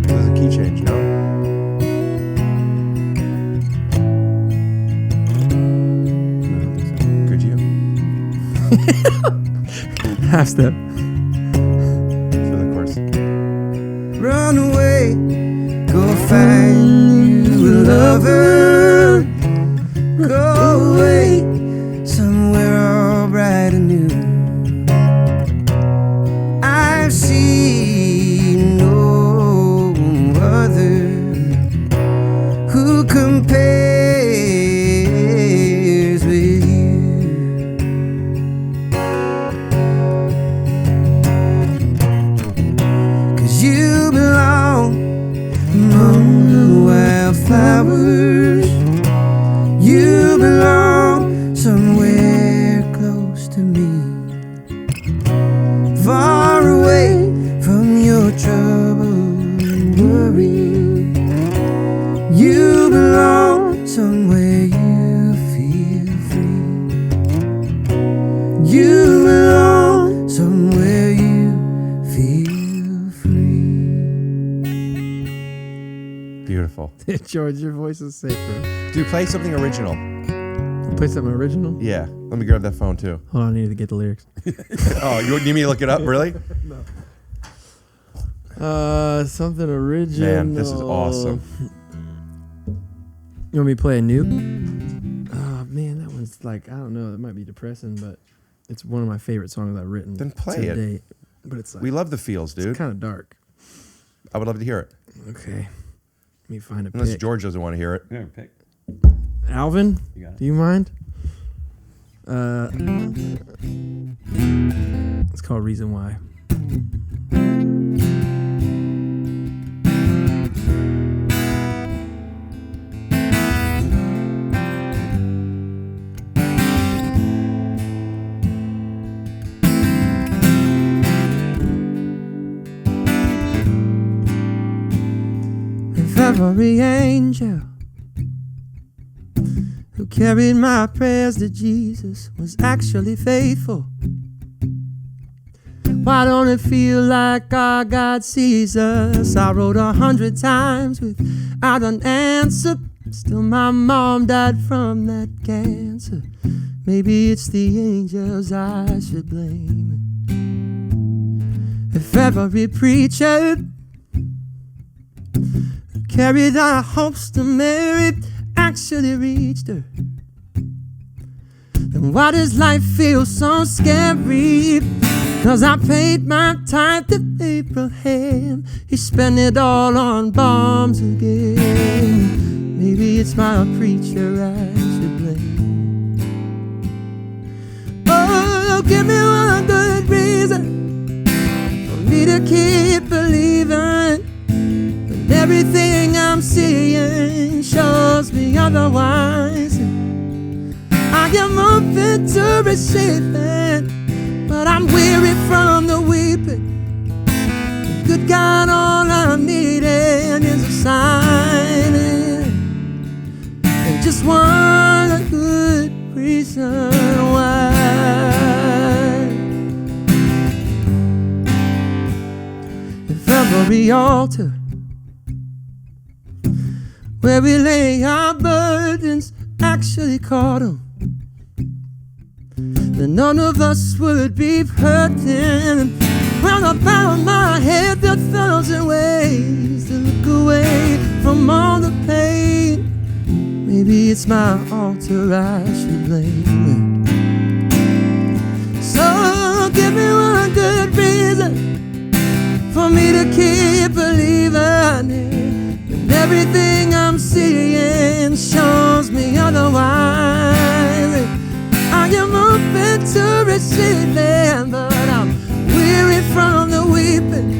There's a key change, no? Good G? Half step. So the chorus. Run away, go find you a lover. Go away, somewhere all bright and new. I've seen no other who compares with you. 'Cause you belong among the wildflowers. You belong somewhere close to me, far away from your trouble and worry. You belong somewhere you feel free. You belong somewhere you feel free. Beautiful. George, your voice is safe, bro. Dude, play something original. Play something original? Yeah. Let me grab that phone too. Hold on, I need to get the lyrics. Oh, you need me to look it up? Really? Something original. Man, this is awesome. You want me to play a new? Oh, man, that one's like, I don't know. It might be depressing, but it's one of my favorite songs I've written. Then play to it. date. But it's like, We love the feels, dude. it's kind of dark. I would love to hear it. Okay. Let me find a Unless pick. George doesn't want to hear it. Yeah, pick. Alvin, You got it. do you mind? It's called Reason Why. If every angel who carried my prayers to Jesus was actually faithful, why don't it feel like our God sees us? I wrote 100 times without an answer. Still my mom died from that cancer. Maybe it's the angels I should blame. If every preacher who carried our hopes to Mary actually reached her, then why does life feel so scary? 'Cause I paid my tithe to Abraham. He spent it all on bombs again. Maybe it's my preacher I should blame. Oh, give me one good reason for me to keep believing. But everything I'm seeing shows me otherwise. I am open to receiving, but I'm weary from the weeping. Good God, all I'm needing is a sign, and just one good reason why. If every altar where we lay our burdens actually caught 'em, then none of us would be hurting. Well, I bow my head 1,000 ways to look away from all the pain. Maybe it's my altar I should blame. So give me one good reason for me to keep believing. And everything I'm seeing shows me otherwise. I am open to receiving, but I'm weary from the weeping.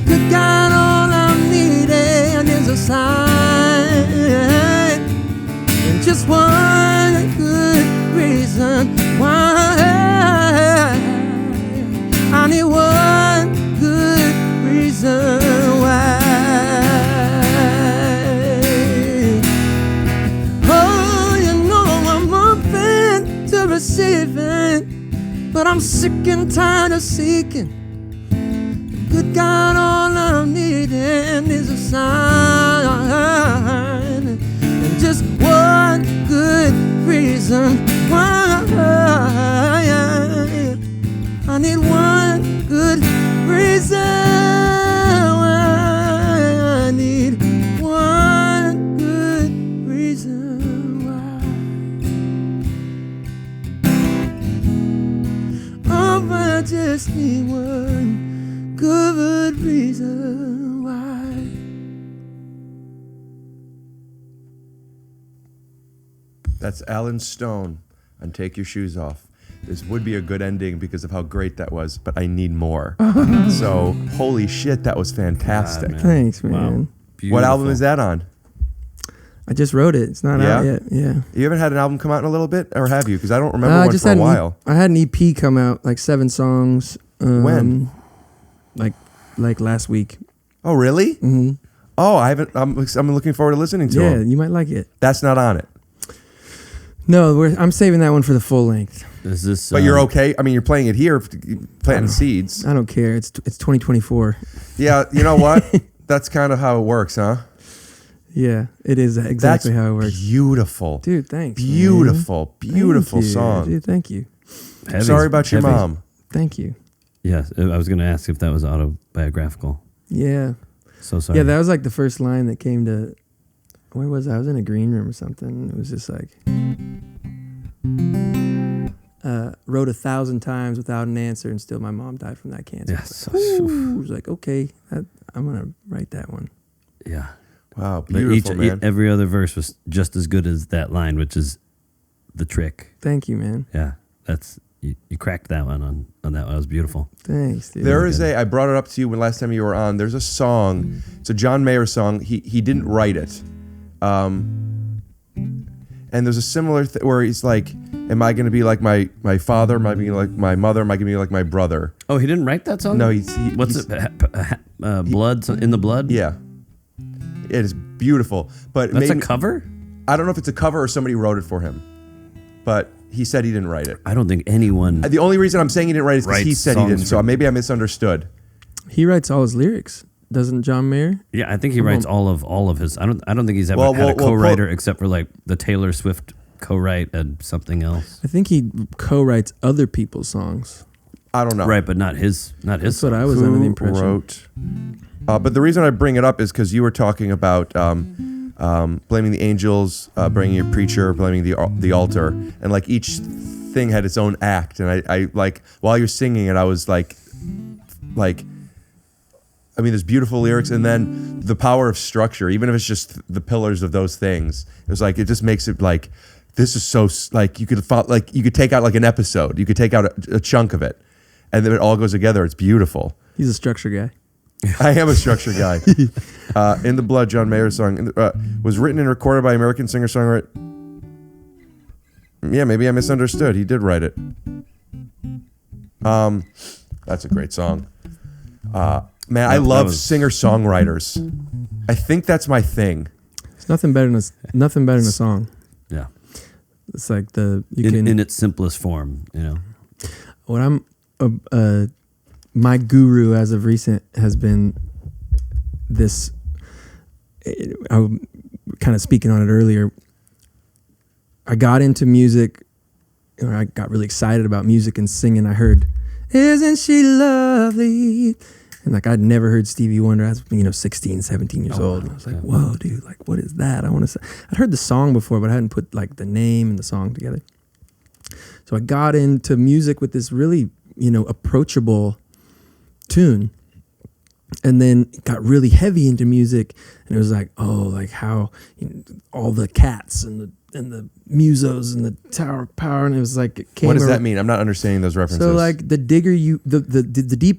Good God, all I'm needing is a sign, and just one good reason why. I need one good reason why. Receiving, but I'm sick and tired of seeking. Good God, all I'm needing is a sign, and just one good reason why. I just need one good reason why. That's Alan Stone on Take Your Shoes Off. This would be a good ending because of how great that was, but I need more. So, holy shit, that was fantastic. God, Thanks, man. Beautiful. What album is that on? I just wrote it. It's not out yet. Yeah. You haven't had an album come out in a little bit, or have you? Because I don't remember one just for a had while. I had an EP come out, like 7 songs. When? Like last week. Oh, really? Mm-hmm. Oh, I haven't. I'm looking forward to listening to it. Yeah, you might like it. That's not on it. No, I'm saving that one for the full length. Is this? But you're okay. I mean, you're playing it here, planting seeds. I don't care. It's 2024. Yeah, you know what? That's kind of how it works, huh? Yeah, it is exactly how it works. Beautiful, dude. Thanks. Beautiful, man. beautiful Thank you, song. dude. Thank you. Sorry about your mom. Thank you. Yes, I was going to ask if that was autobiographical. Yeah. So sorry. Yeah, that was like the first line that came to. Where was I? I was in a green room or something. It was just like. Wrote 1,000 times without an answer, and still my mom died from that cancer. Yes. I was like, okay, I'm gonna write that one. Yeah. Wow, beautiful, man. Every other verse was just as good as that line, which is the trick. Thank you, man. Yeah, that's you cracked that one on that one. That was beautiful. Thanks, dude. There is I brought it up to you when last time you were on. There's a song. It's a John Mayer song. He didn't write it. And there's a similar where he's like, am I going to be like my father? Am I going to be like my mother? Am I going to be like my brother? Oh, he didn't write that song? No, What's it? Blood in the Blood? Yeah. It is beautiful. But that's a cover? I don't know if it's a cover or somebody wrote it for him. But he said he didn't write it. I don't think anyone. The only reason I'm saying he didn't write it is because he said he didn't. So maybe I misunderstood. He writes all his lyrics, doesn't John Mayer? Yeah, I think he writes all of his. I don't think he's ever had a co-writer except for like the Taylor Swift co-write and something else. I think he co-writes other people's songs. I don't know. Right, but not his. That's what I was under the impression. Wrote? But the reason I bring it up is because you were talking about blaming the angels, bringing a preacher, blaming the altar, and like each thing had its own act. And I like while you're singing it, I was like. I mean, there's beautiful lyrics, and then the power of structure, even if it's just the pillars of those things. It was like, it just makes it like, this is so, like, you could take out like an episode. You could take out a chunk of it, and then it all goes together. It's beautiful. He's a structure guy. I am a structure guy. In the Blood, John Mayer song, was written and recorded by American singer-songwriter. Yeah, maybe I misunderstood. He did write it. That's a great song. Man, I love singer-songwriters. I think that's my thing. It's nothing better than a song. Yeah, it's like in its simplest form. You know, what I'm my guru as of recent has been this. I was kind of speaking on it earlier. I got into music, or I got really excited about music and singing. I heard, "Isn't she lovely?" And like I'd never heard Stevie Wonder. I was 16, 17 years old. And I was like, whoa, dude, like what is that? I want to say. I'd heard the song before, but I hadn't put like the name and the song together. So I got into music with this really, approachable tune. And then got really heavy into music, and it was like, like how all the cats and the musos and the Tower of Power, and it was like it came. What does that mean? I'm not understanding those references. So like the deeper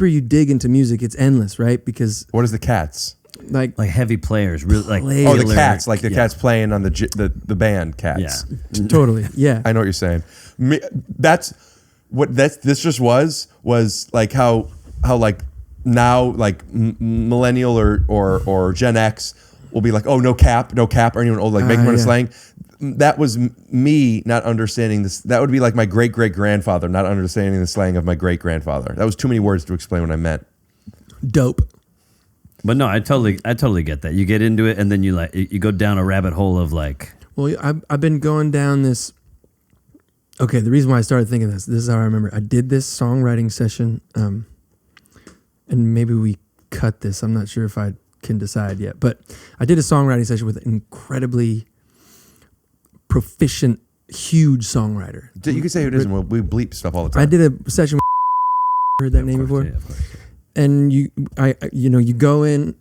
you dig into music, it's endless, right? Because what is the cats? Like heavy players, really like the cats, like the cats playing on the band Cats. Yeah, totally. Yeah, I know what you're saying. That's what this just was like how like. Now, like millennial or Gen X will be like, oh, no cap, or anyone old, like making fun of slang. That was me not understanding this. That would be like my great-great-grandfather not understanding the slang of my great-grandfather. That was too many words to explain what I meant. Dope. But no, I totally get that. You get into it, and then you go down a rabbit hole of like. Well, I've been going down this. Okay, the reason why I started thinking this is how I remember. I did this songwriting session. And maybe we cut this. I'm not sure if I can decide yet. But I did a songwriting session with an incredibly proficient, huge songwriter. You can say who it is, and we bleep stuff all the time. I did a session Heard that name before? Yeah, of course. And you go in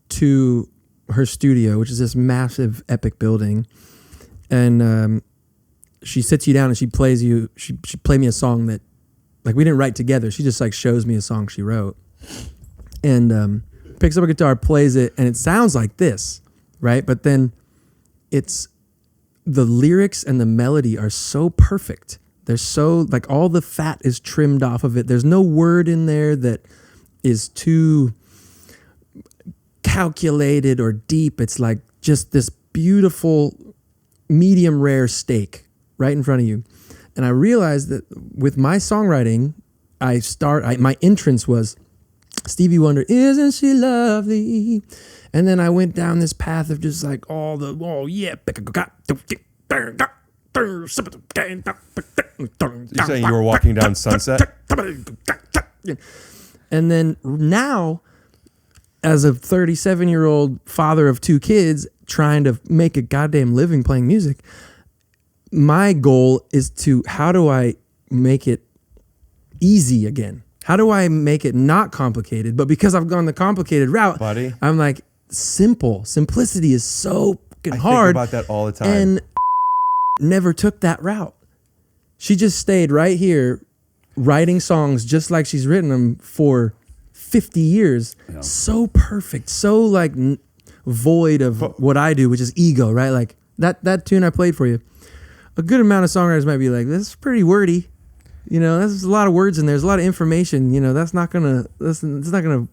to her studio, which is this massive, epic building, and she sits you down and she plays you. She played me a song that, like, we didn't write together. She just like shows me a song she wrote, and picks up a guitar, plays it, and it sounds like this, right? But then it's the lyrics and the melody are so perfect. They're so, like, all the fat is trimmed off of it. There's no word in there that is too calculated or deep. It's like just this beautiful medium rare steak right in front of you. And I realized that with my songwriting, my entrance was Stevie Wonder, "Isn't she lovely?" And then I went down this path of just like all the, oh yeah. You're saying you were walking down Sunset? And then now, as a 37-year-old father of 2 kids trying to make a goddamn living playing music, my goal is how do I make it easy again? How do I make it not complicated? But because I've gone the complicated route, buddy, I'm like, simplicity is so fucking hard. I think about that all the time. And never took that route. She just stayed right here writing songs just like she's written them for 50 years. Yeah. So perfect, so like void of what I do, which is ego, right? Like that tune I played for you. A good amount of songwriters might be like, this is pretty wordy. There's a lot of words in there. There's a lot of information. That's not gonna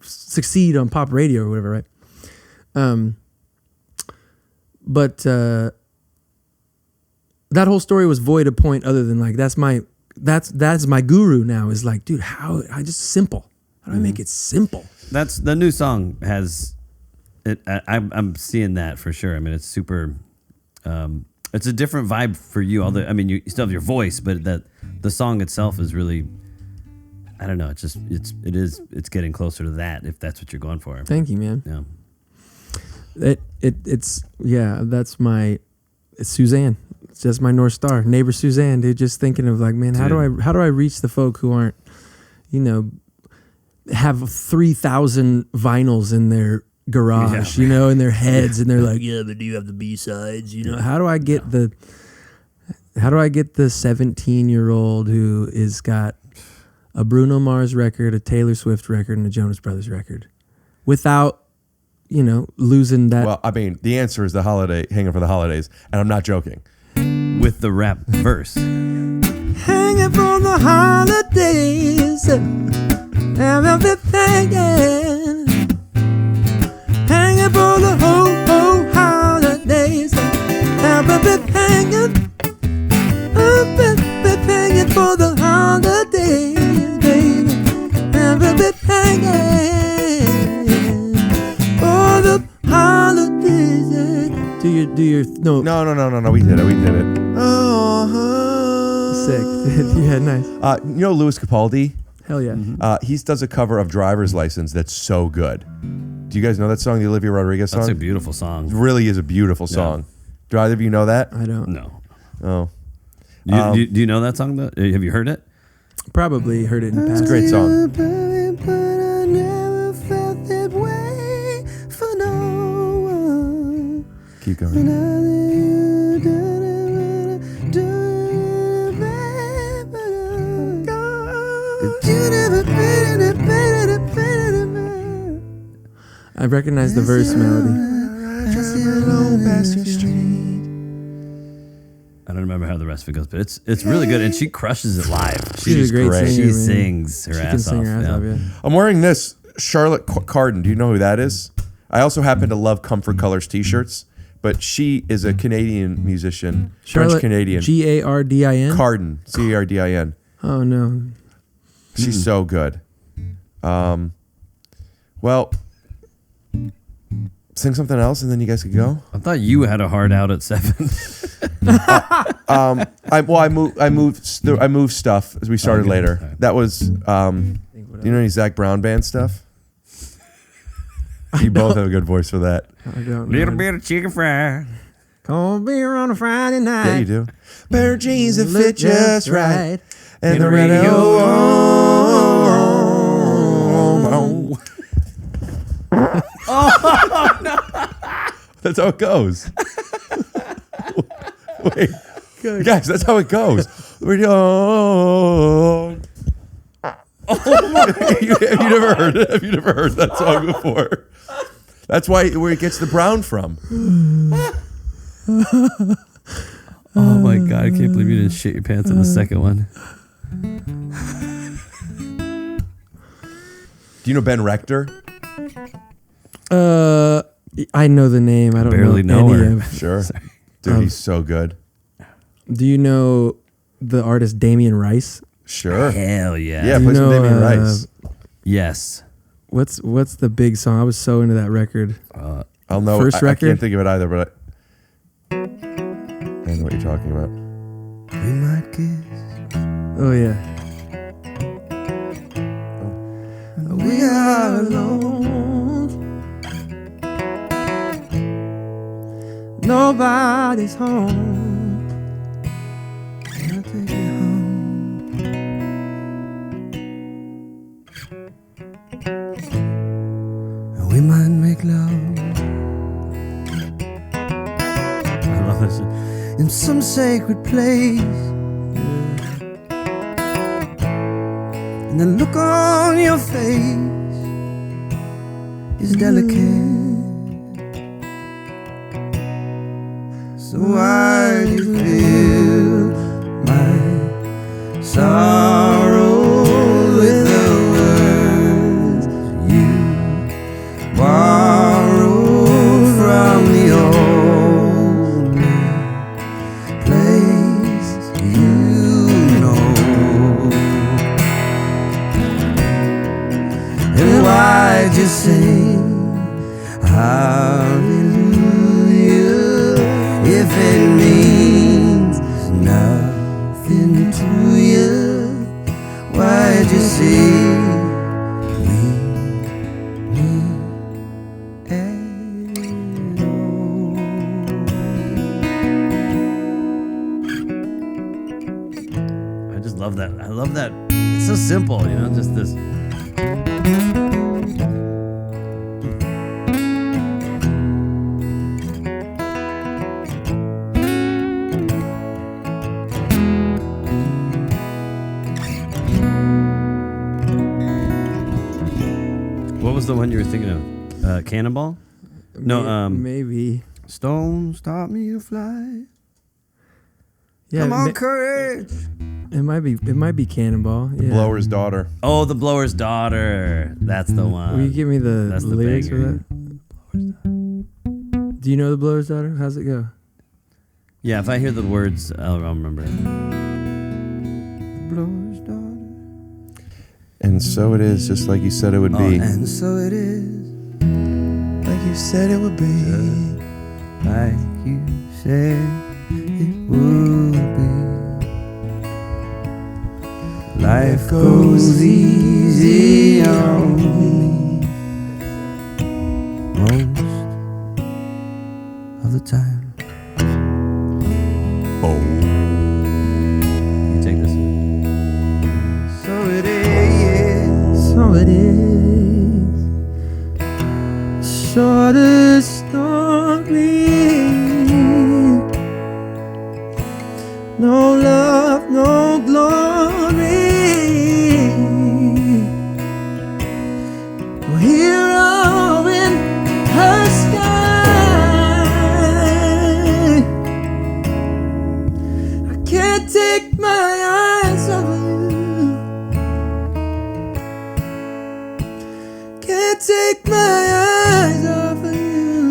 succeed on pop radio or whatever, right? But that whole story was void of point other than like that's my guru now, is like, dude, how do I make it simple? That's the new song has it. I'm seeing that for sure. I mean, it's super. It's a different vibe for you. Although, I mean, you still have your voice, but the song itself is really, I don't know. It's getting closer to that, if that's what you're going for. Thank you, man. Yeah. It's Suzanne. It's just my North Star. Neighbor Suzanne, dude, just thinking of like, man, how do I reach the folk who aren't, have 3,000 vinyls in their garage, in their heads, and they're like, yeah, but do you have the B-sides? How do I get the 17-year-old who is got a Bruno Mars record, a Taylor Swift record, and a Jonas Brothers record without, losing that? Well, I mean, the answer is Hanging for the Holidays, and I'm not joking. With the rap verse. Hanging for the holidays, have a bit hanging. Hanging for the whole holidays, have a bit hanging. A bit hanging for the holidays, baby. Have a bit hanging for the holidays. Do your no. We did it. Sick. Yeah, nice. Louis Capaldi? Hell yeah. Mm-hmm. He does a cover of Driver's License that's so good. Do you guys know that song, the Olivia Rodrigo song? That's a beautiful song. It really is a beautiful song. Do either of you know that? I don't. No. Oh. Do you know that song? Have you heard it? Probably heard it in the past. It's a great song. Keep going. I recognize the verse melody. I don't remember how the rest of it goes, but it's really good, and she crushes it live. She's a great singer. She sings her ass off. Yeah. I'm wearing this Charlotte Cardin. Do you know who that is? I also happen to love Comfort Colors t-shirts, but she is a Canadian musician, French Canadian. Gardin. Cardin, Cardin. Oh no, she's so good. Well, sing something else, and then you guys could go. I thought you had a hard out at 7. I moved stuff as we started later. Okay. That was, you know any Zach Brown band stuff? You both have a good voice for that. I don't. Little bit of chicken fry. Cold beer on a Friday night. Yeah, you do. Pair of jeans that fit just right. And the radio on. Oh, no. That's how it goes. Wait. Guys, that's how it goes. We're oh my you never heard it? Have you never heard that song before? That's where it gets the brown from. Oh my God, I can't believe you didn't shit your pants on the second one. Do you know Ben Rector? I know the name. I don't barely know any her. of. Sure. Dude, he's so good. Do you know the artist Damien Rice? Sure. Hell yeah. Yeah, play some Damien Rice. Yes. What's the big song? I was so into that record. I'll know. First I record? can't think of it either, but I know what you're talking about. We might kiss. Oh yeah. We are alone. Nobody's home. I'll take you home. And we might make love. I love this. In some sacred place. And the look on your face is delicate. So why do you feel my sorrow with the words you borrowed from the only place you know? And why'd you sing hallelujah if it means nothing to you? Why'd you see me at all? I just love that. I love that. It's so simple, you know, just this. What was the one you were thinking of? Cannonball? No, maybe. Stones taught me to fly. Yeah, Come on, courage. It might be Cannonball. Yeah. Blower's Daughter. Oh, The Blower's Daughter. That's the one. Will you give me the That's the lyrics for banger. that? Do you know The Blower's Daughter? How's it go? Yeah, if I hear the words, I'll remember it. Blower's daughter. And so it is, just like you said it would be. And so it is, Like you said it would be. like you said it would be. Life goes easy on me most of the time. You take this. So it is. So it is. Shortest story. No love, no glory. No hero in her sky. I can't take my eyes off of you. Can't take my eyes off of you.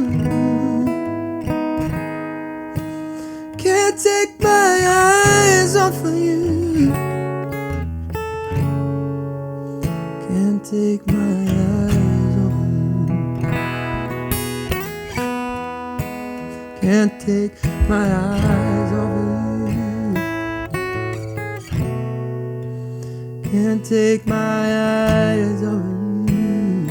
Can't take my eyes off of you. Can't take my eyes off of you. Can't take my eyes off of you. Can't take my eyes off of you.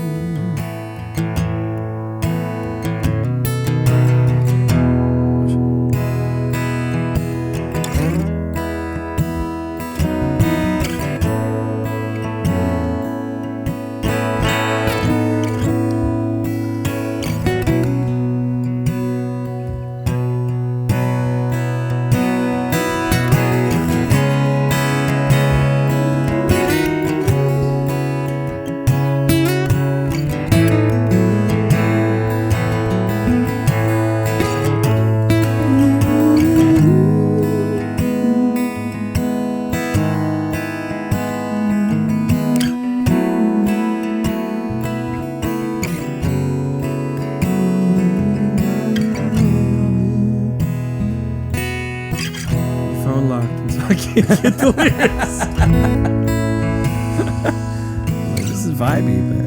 I can't get the lyrics. This is vibey, but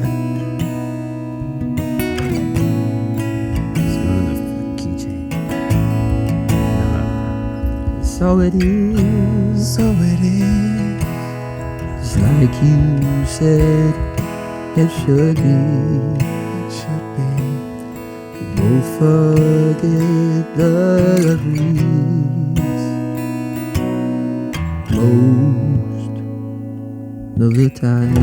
let's go to the keychain. So it is. So it is. Just like you said, it should be. It should be. We'll forget the breeze most of the time.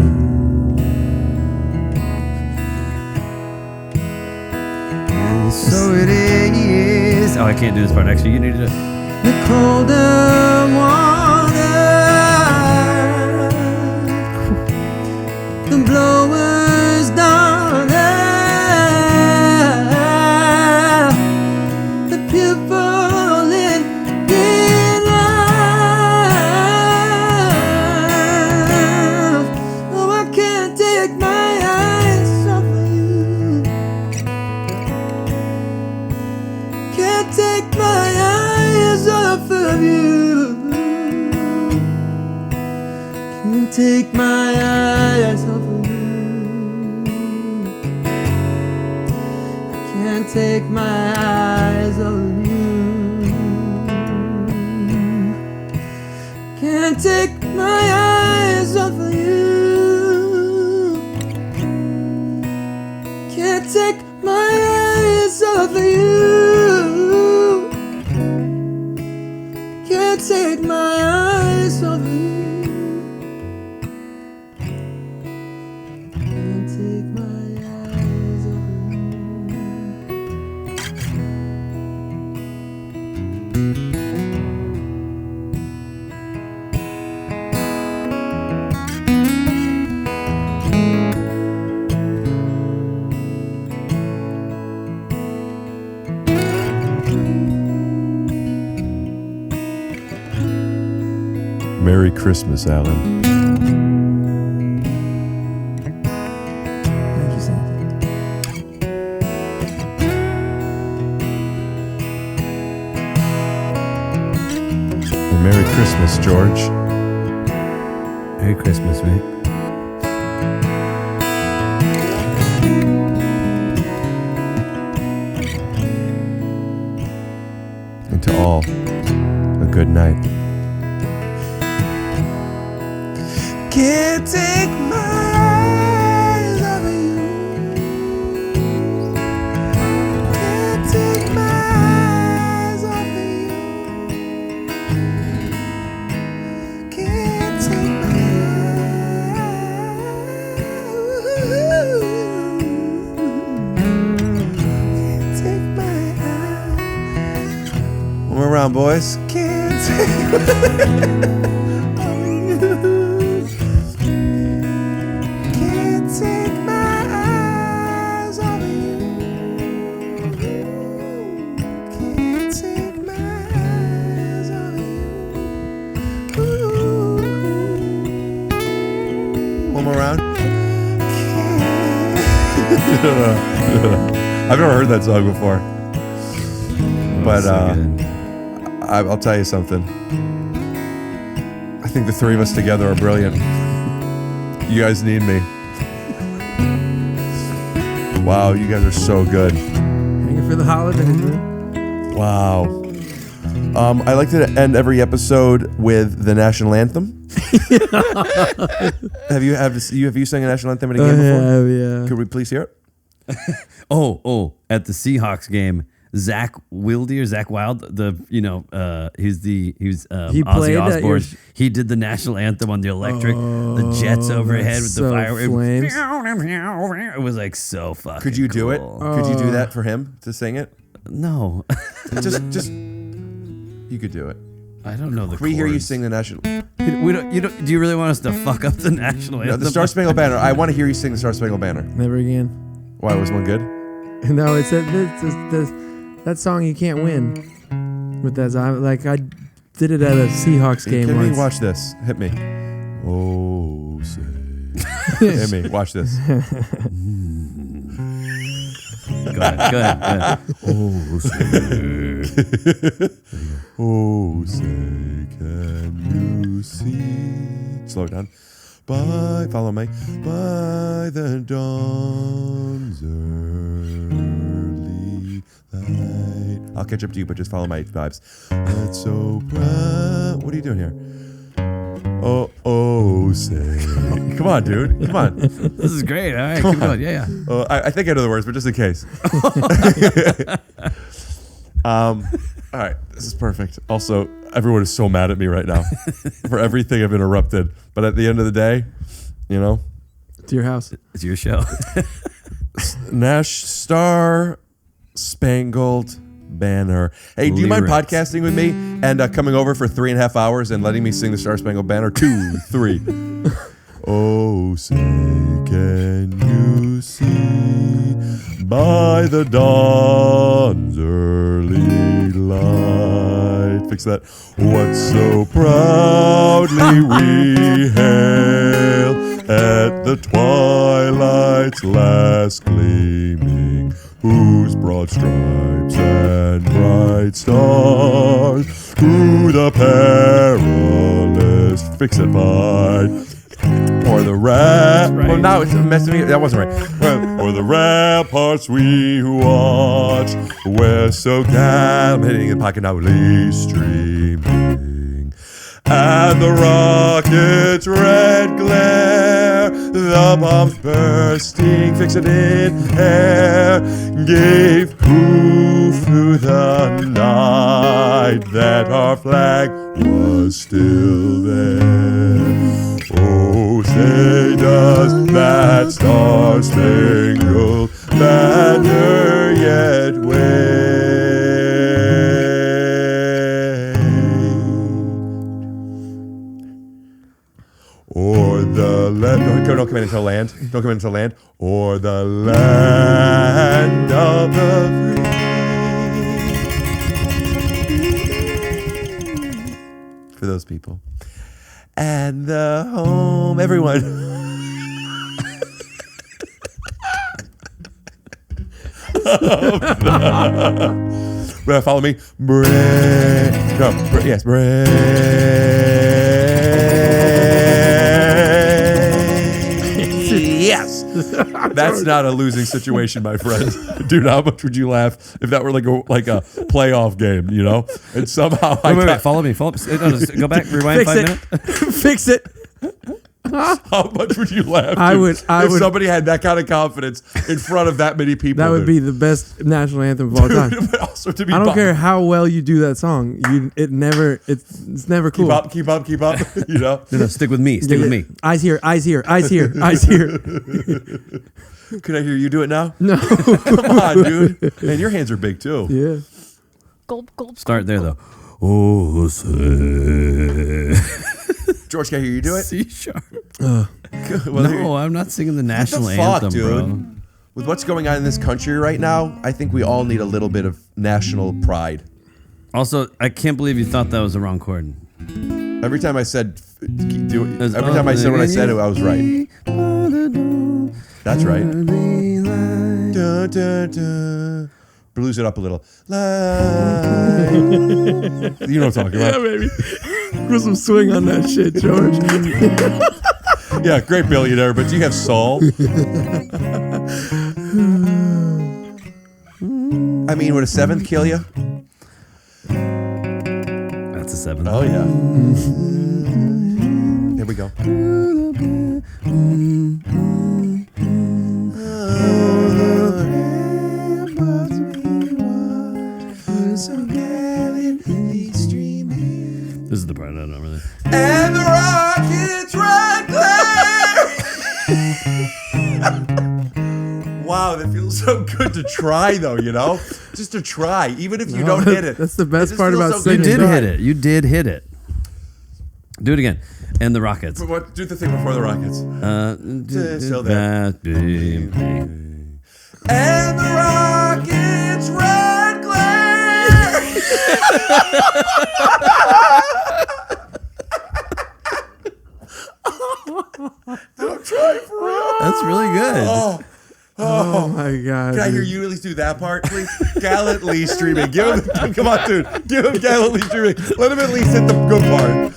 And so it is. Oh, I can't do this part. Actually, you need to. The colder water, the blowers down there, the people in love. Oh, I can't take my eyes off of you. Can't take my eyes off of you. Can't take my eyes off of you. Can't take my eyes off of you. Can't take my eyes off of you. Can't take my eyes off of you. Can't take my eyes off of you. Can't take my eyes off Merry Christmas, Alan. Thank you, Santa. And Merry Christmas, George. Merry Christmas, mate. And to all, a good night. Can't take my eyes off of you. Can't take my eyes off of you. Can't take my Can't take my eyes. One more round, boys. Can't take my Can't take my eyes off of you. Can't take my eyes off of you. One more round. I've never heard that song before. But I'll tell you something. I think the three of us together are brilliant. You guys need me. Wow, you guys are so good. Hanging for the holidays, man. Wow. I like to end every episode with the national anthem. Have you sang a national anthem at a game before? Yeah. Could we please hear it? At the Seahawks game, Zach Wilde, he was He Ozzy played Osbourne. He did the national anthem on the electric, the jets overhead with the fireworks. It was like so fucking. Could you do it? cool. Could you do that for him to sing it? No. just you could do it. I don't know the. Can we hear you chords. sing the national? We don't. You don't. Do you really want us to fuck up the national anthem? No, the Star Spangled Banner. I want to hear you sing the Star Spangled Banner. Never again. Why, was one good? No, it's that song you can't win with that song. Like I did it at a Seahawks game Can once. we watch this? Hit me. Oh, say. Hit me. Watch this. Go ahead. Oh, say. Oh, say, can you see? Slow it down. Follow me. By the dawn's early light. I'll catch up to you, but just follow my vibes. That's so proud. What are you doing here? Oh, say. Come on, dude. Come on. This is great. All right, keep going. Yeah. I think I know the words, but just in case. All right, this is perfect. Also, everyone is so mad at me right now for everything I've interrupted. But at the end of the day, you know, it's your house. It's your show. Nash Star Spangled Banner. Hey, do you mind podcasting with me and coming over for 3.5 hours and letting me sing the Star Spangled Banner? 2, 3. Oh, say, can you see by the dawn's early light? Fix that. What so proudly we hail at the twilight's last gleaming, whose broad stripes and bright stars through the perilous fix it by. Or the Oh, now it's messing me. That wasn't right. Or the ramparts we watch, we're so I'm hitting the pocket now, streaming, and the rocket's red glare, the bombs bursting, fix it in air, gave proof through the night that our flag was still there. Oh, say does that star-spangled banner yet wave? Or the land, don't come in until land. Don't come in until land. Or the land of the free. For those people. And the home, everyone. Follow me. Yes, yes. That's not a losing situation, my friend. Dude, how much would you laugh if that were like a playoff game, you know? And somehow wait, follow me. No, go back, rewind 5 minutes. Fix it. How much would you laugh? I would. If somebody had that kind of confidence in front of that many people. That would be the best national anthem of all time. But also to be I don't care how well you do that song. It's never cool. Keep up. You know. No, stick with me. Stick with me. Eyes here. Eyes here. Can I hear you do it now? No. Come on, dude. Man, your hands are big too. Yeah. Gulp, gulp. Start there though. Oh, say. George, can I hear you do it? C sharp. Well, no, I'm not singing the national anthem, dude? bro. With what's going on in this country right now, I think we all need a little bit of national pride. Also, I can't believe you thought that was the wrong chord. Every time I said every time I said what I said, I was right. That's right. Dun, dun, dun. Blues it up a little. You know what I'm talking about. Yeah, baby. Put some swing on that shit, George. Yeah, great billionaire, but do you have soul? I mean, would a 7th kill you? That's a 7. Oh, yeah. Here we go. This is the part I don't really. And the rocket's red glare. Wow, that feels so good to try, though, you know? Just to try, even if you don't hit it. That's the best part about singing. You did hit it. Do it again. And the Rockets. Do the thing before the Rockets. Still there. And the Rocket's red glare. I'm trying for real. That's really good. Oh, Oh my God! Can I hear you at least do that part, please? Gallantly streaming. Give him, come on, dude. Give him gallantly streaming. Let him at least hit the good part.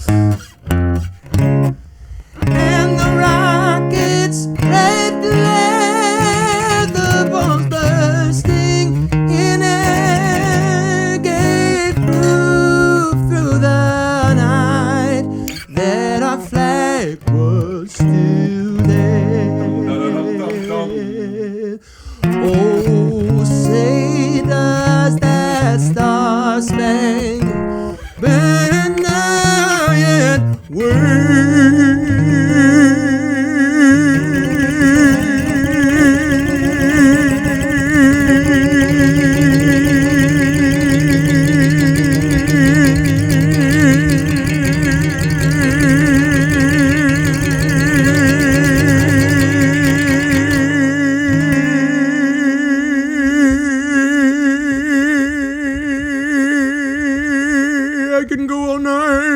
And the rockets red glare, the bombs bursting in air gave proof through the night that our flag was still there. Oh, say does that star-spangled banner yet I can go all night.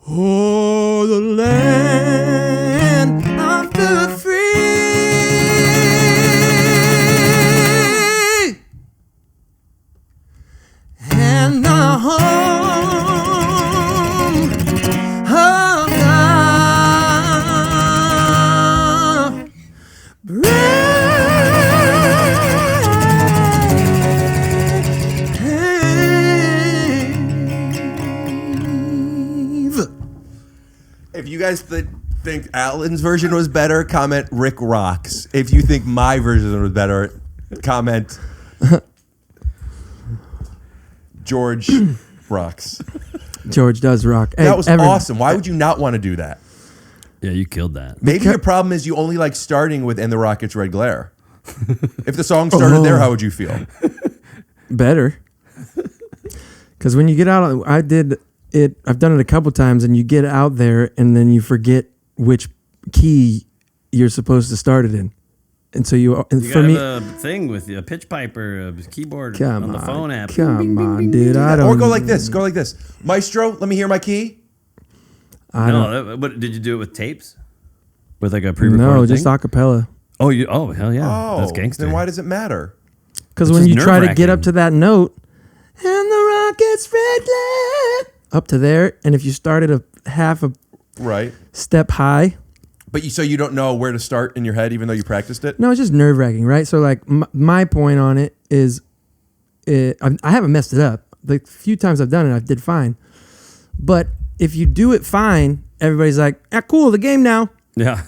Oh, the land of the free and the home of the brave. If you guys think Alan's version was better, comment Rick rocks. If you think my version was better, comment George rocks. George does rock. Hey, That was awesome. Why would you not want to do that? Yeah, you killed that. Maybe your problem is you only like starting with "And the Rockets Red Glare." If the song started there, how would you feel? Better. Because when you get out, I've done it a couple times, and you get out there, and then you forget which key you're supposed to start it in. And so You for me, got a thing with a pitch pipe or a keyboard come on the phone app. Come on, dude. I don't. Or go like this. Go like this. Maestro, let me hear my key. But did you do it with tapes? With like a pre-recorded No, thing? just acapella. Oh, hell yeah. Oh, That's gangster. then why does it matter? Because when you try to get up to that note, and the rockets red glare, up to there, and if you started a half a step high. But so you don't know where to start in your head, even though you practiced it? No, it's just nerve-wracking, right? So like my point on it is, I haven't messed it up. The few times I've done it, I did fine. But if you do it fine, everybody's like, cool, the game now. Yeah.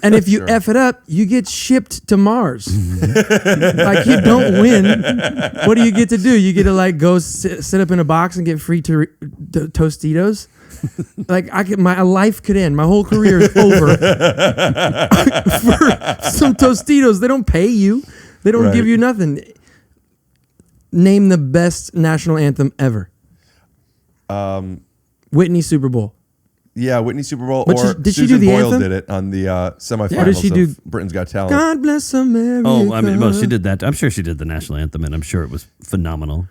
And if you F it up, you get shipped to Mars. Like, you don't win. What do you get to do? You get to like go sit up in a box and get free Tostitos. Like, my life could end. My whole career is over for some Tostitos. They don't pay you. They don't give you nothing. Name the best national anthem ever. Whitney Super Bowl. Yeah, Whitney Super Bowl. But did she Susan do the Boyle anthem? did it on the semifinals What did she do? of Britain's Got Talent. God bless America. Oh, I mean, well, she did that. I'm sure she did the national anthem, and I'm sure it was phenomenal.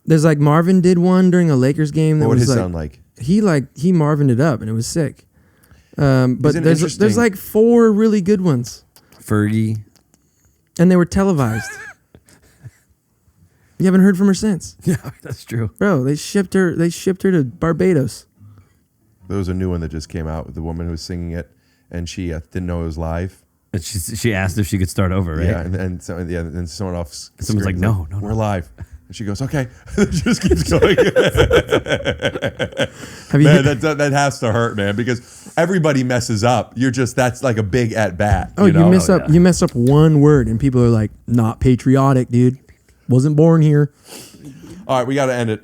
There's like Marvin did one during a Lakers game. That What would was his like, sound like? He Marvined it up, and it was sick. But Isn't it there's like 4 really good ones, Fergie. and they were televised. You haven't heard from her since. Yeah, that's true. Bro, they shipped her to Barbados. There was a new one that just came out with the woman who was singing it, and she didn't know it was live. And she asked if she could start over, right? Yeah, and someone else. Someone's like, no, we're live. And she goes, okay. It just keeps going. That has to hurt, man, because everybody messes up. That's like a big at bat. Oh, you mess up. Yeah. You mess up one word, and people are like, not patriotic, dude. Wasn't born here. All right, we got to end it.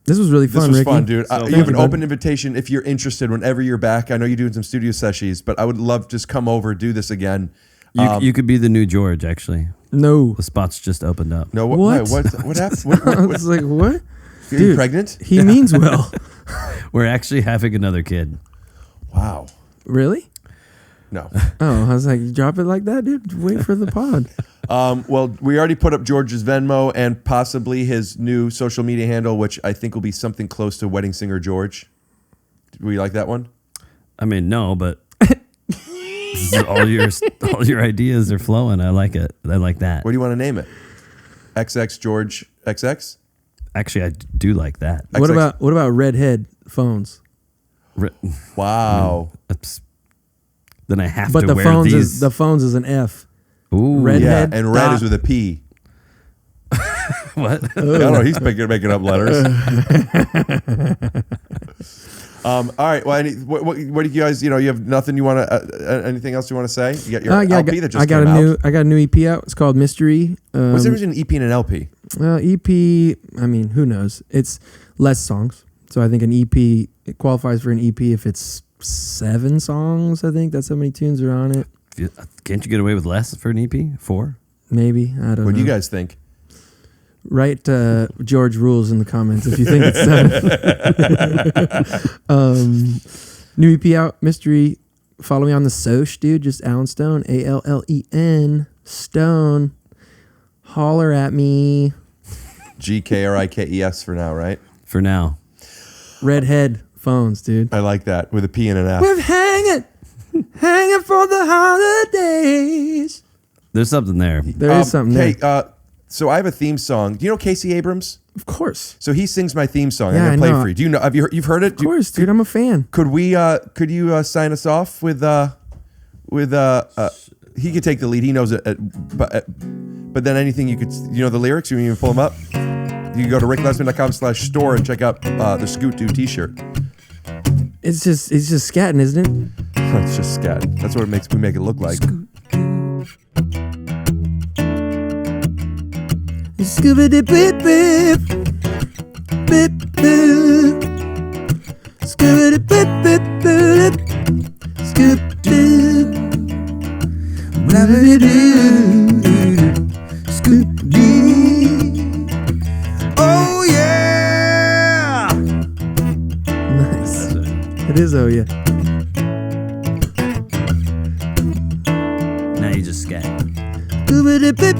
This was really fun, This was Ricky. fun, dude. So You have an open invitation if you're interested whenever you're back. I know you're doing some studio sessions, but I would love just come over, do this again. You could be the new George, actually. No. The spot's just opened up. No, what? What happened? I was like, what? You're Dude, pregnant? He means well. We're actually having another kid. Wow. Really? No. Oh, I was like, drop it like that, dude. Wait for the pod. Well, we already put up George's Venmo and possibly his new social media handle, which I think will be something close to Wedding Singer George. Do we like that one? I mean, no, but all your ideas are flowing. I like it. I like that. What do you want to name it? XX George XX? Actually, I do like that. What about Redhead Phones? Wow. Then I have but to the wear phones these. the phones is an F. Ooh, Redhead. Yeah, and red is with a P. What? I don't know. He's making up letters. All right. Well, what do you guys? You have nothing you want to? Anything else you want to say? You got your LP that just came out. I got a new EP out. It's called Mystery. What's the difference between an EP and an LP? EP. I mean, who knows? It's less songs. So I think an EP it qualifies for an EP if it's 7 songs. I think that's how many tunes are on it. Can't you get away with less for an EP? 4? Maybe. I don't know. What do you guys think? Write George Rules in the comments if you think it's 7. New EP out, Mystery. Follow me on the Soch, dude. Just Alan Stone, ALLEN Stone. Holler at me. GKRIKES for now, right? For now. Redhead Phones, dude. I like that with a P and an F. We're hanging for the holidays. There's something there. There is something there. Hey, so I have a theme song. Do you know Casey Abrams? Of course. So he sings my theme song. Yeah, I'm gonna I play know. for you. Do you know? You've heard it? Of course, dude. I'm a fan. Could you sign us off with he could take the lead. He knows it. But then anything you could, the lyrics. You can even pull them up. You can go to rickglassman.com/store and check out the Scoot Do T-shirt. It's just scatting, isn't it? It's just scat. That's what we make it look like. Scooby bip bip bip bip. Scooby bip bip bip. Scoop dip. Blah blah doo. Scoop dee. Oh yeah. Nice. It is. Oh yeah. Now you just scat. Scooby bip bip.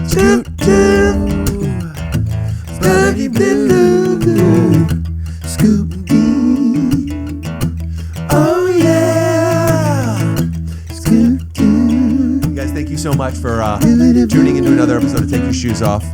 Scoop dip. Scooby bip bip. Scoop dee. Oh yeah. Scoop dee. Guys, thank you so much for tuning into another episode of Take Your Shoes Off.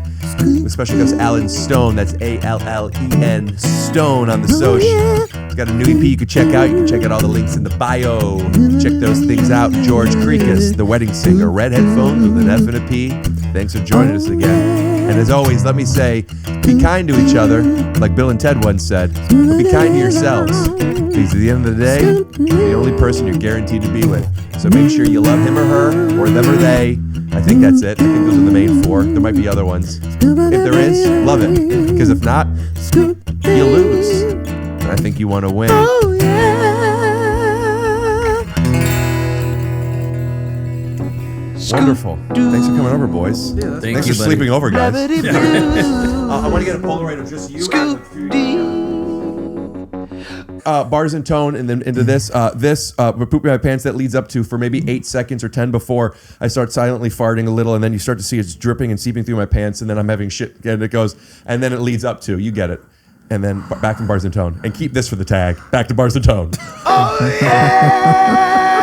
With special guest Alan Stone. That's ALLEN Stone on the Soch. He's got a new EP you can check out. You can check out all the links in the bio. Check those things out. George Krikes, the Wedding Singer. Red Headphones with an F and a P. Thanks for joining us again. And as always, let me say, be kind to each other, like Bill and Ted once said. But be kind to yourselves. Because at the end of the day, you're the only person you're guaranteed to be with. So make sure you love him or her, or them or they. I think that's it. I think those are the main 4. There might be other ones. If there is, love it. Because if not, you lose. And I think you want to win. Oh yeah. Wonderful. Thanks for coming over, boys. Thanks for sleeping over, guys. I want to get a Polaroid of just you. Bars and tone, and then into this pooping my pants that leads up to for maybe 8 seconds or 10 before I start silently farting a little, and then you start to see it's dripping and seeping through my pants, and then I'm having shit, and it goes, and then it leads up to, you get it, and then back to bars and tone, and keep this for the tag, back to bars and tone. Oh yeah.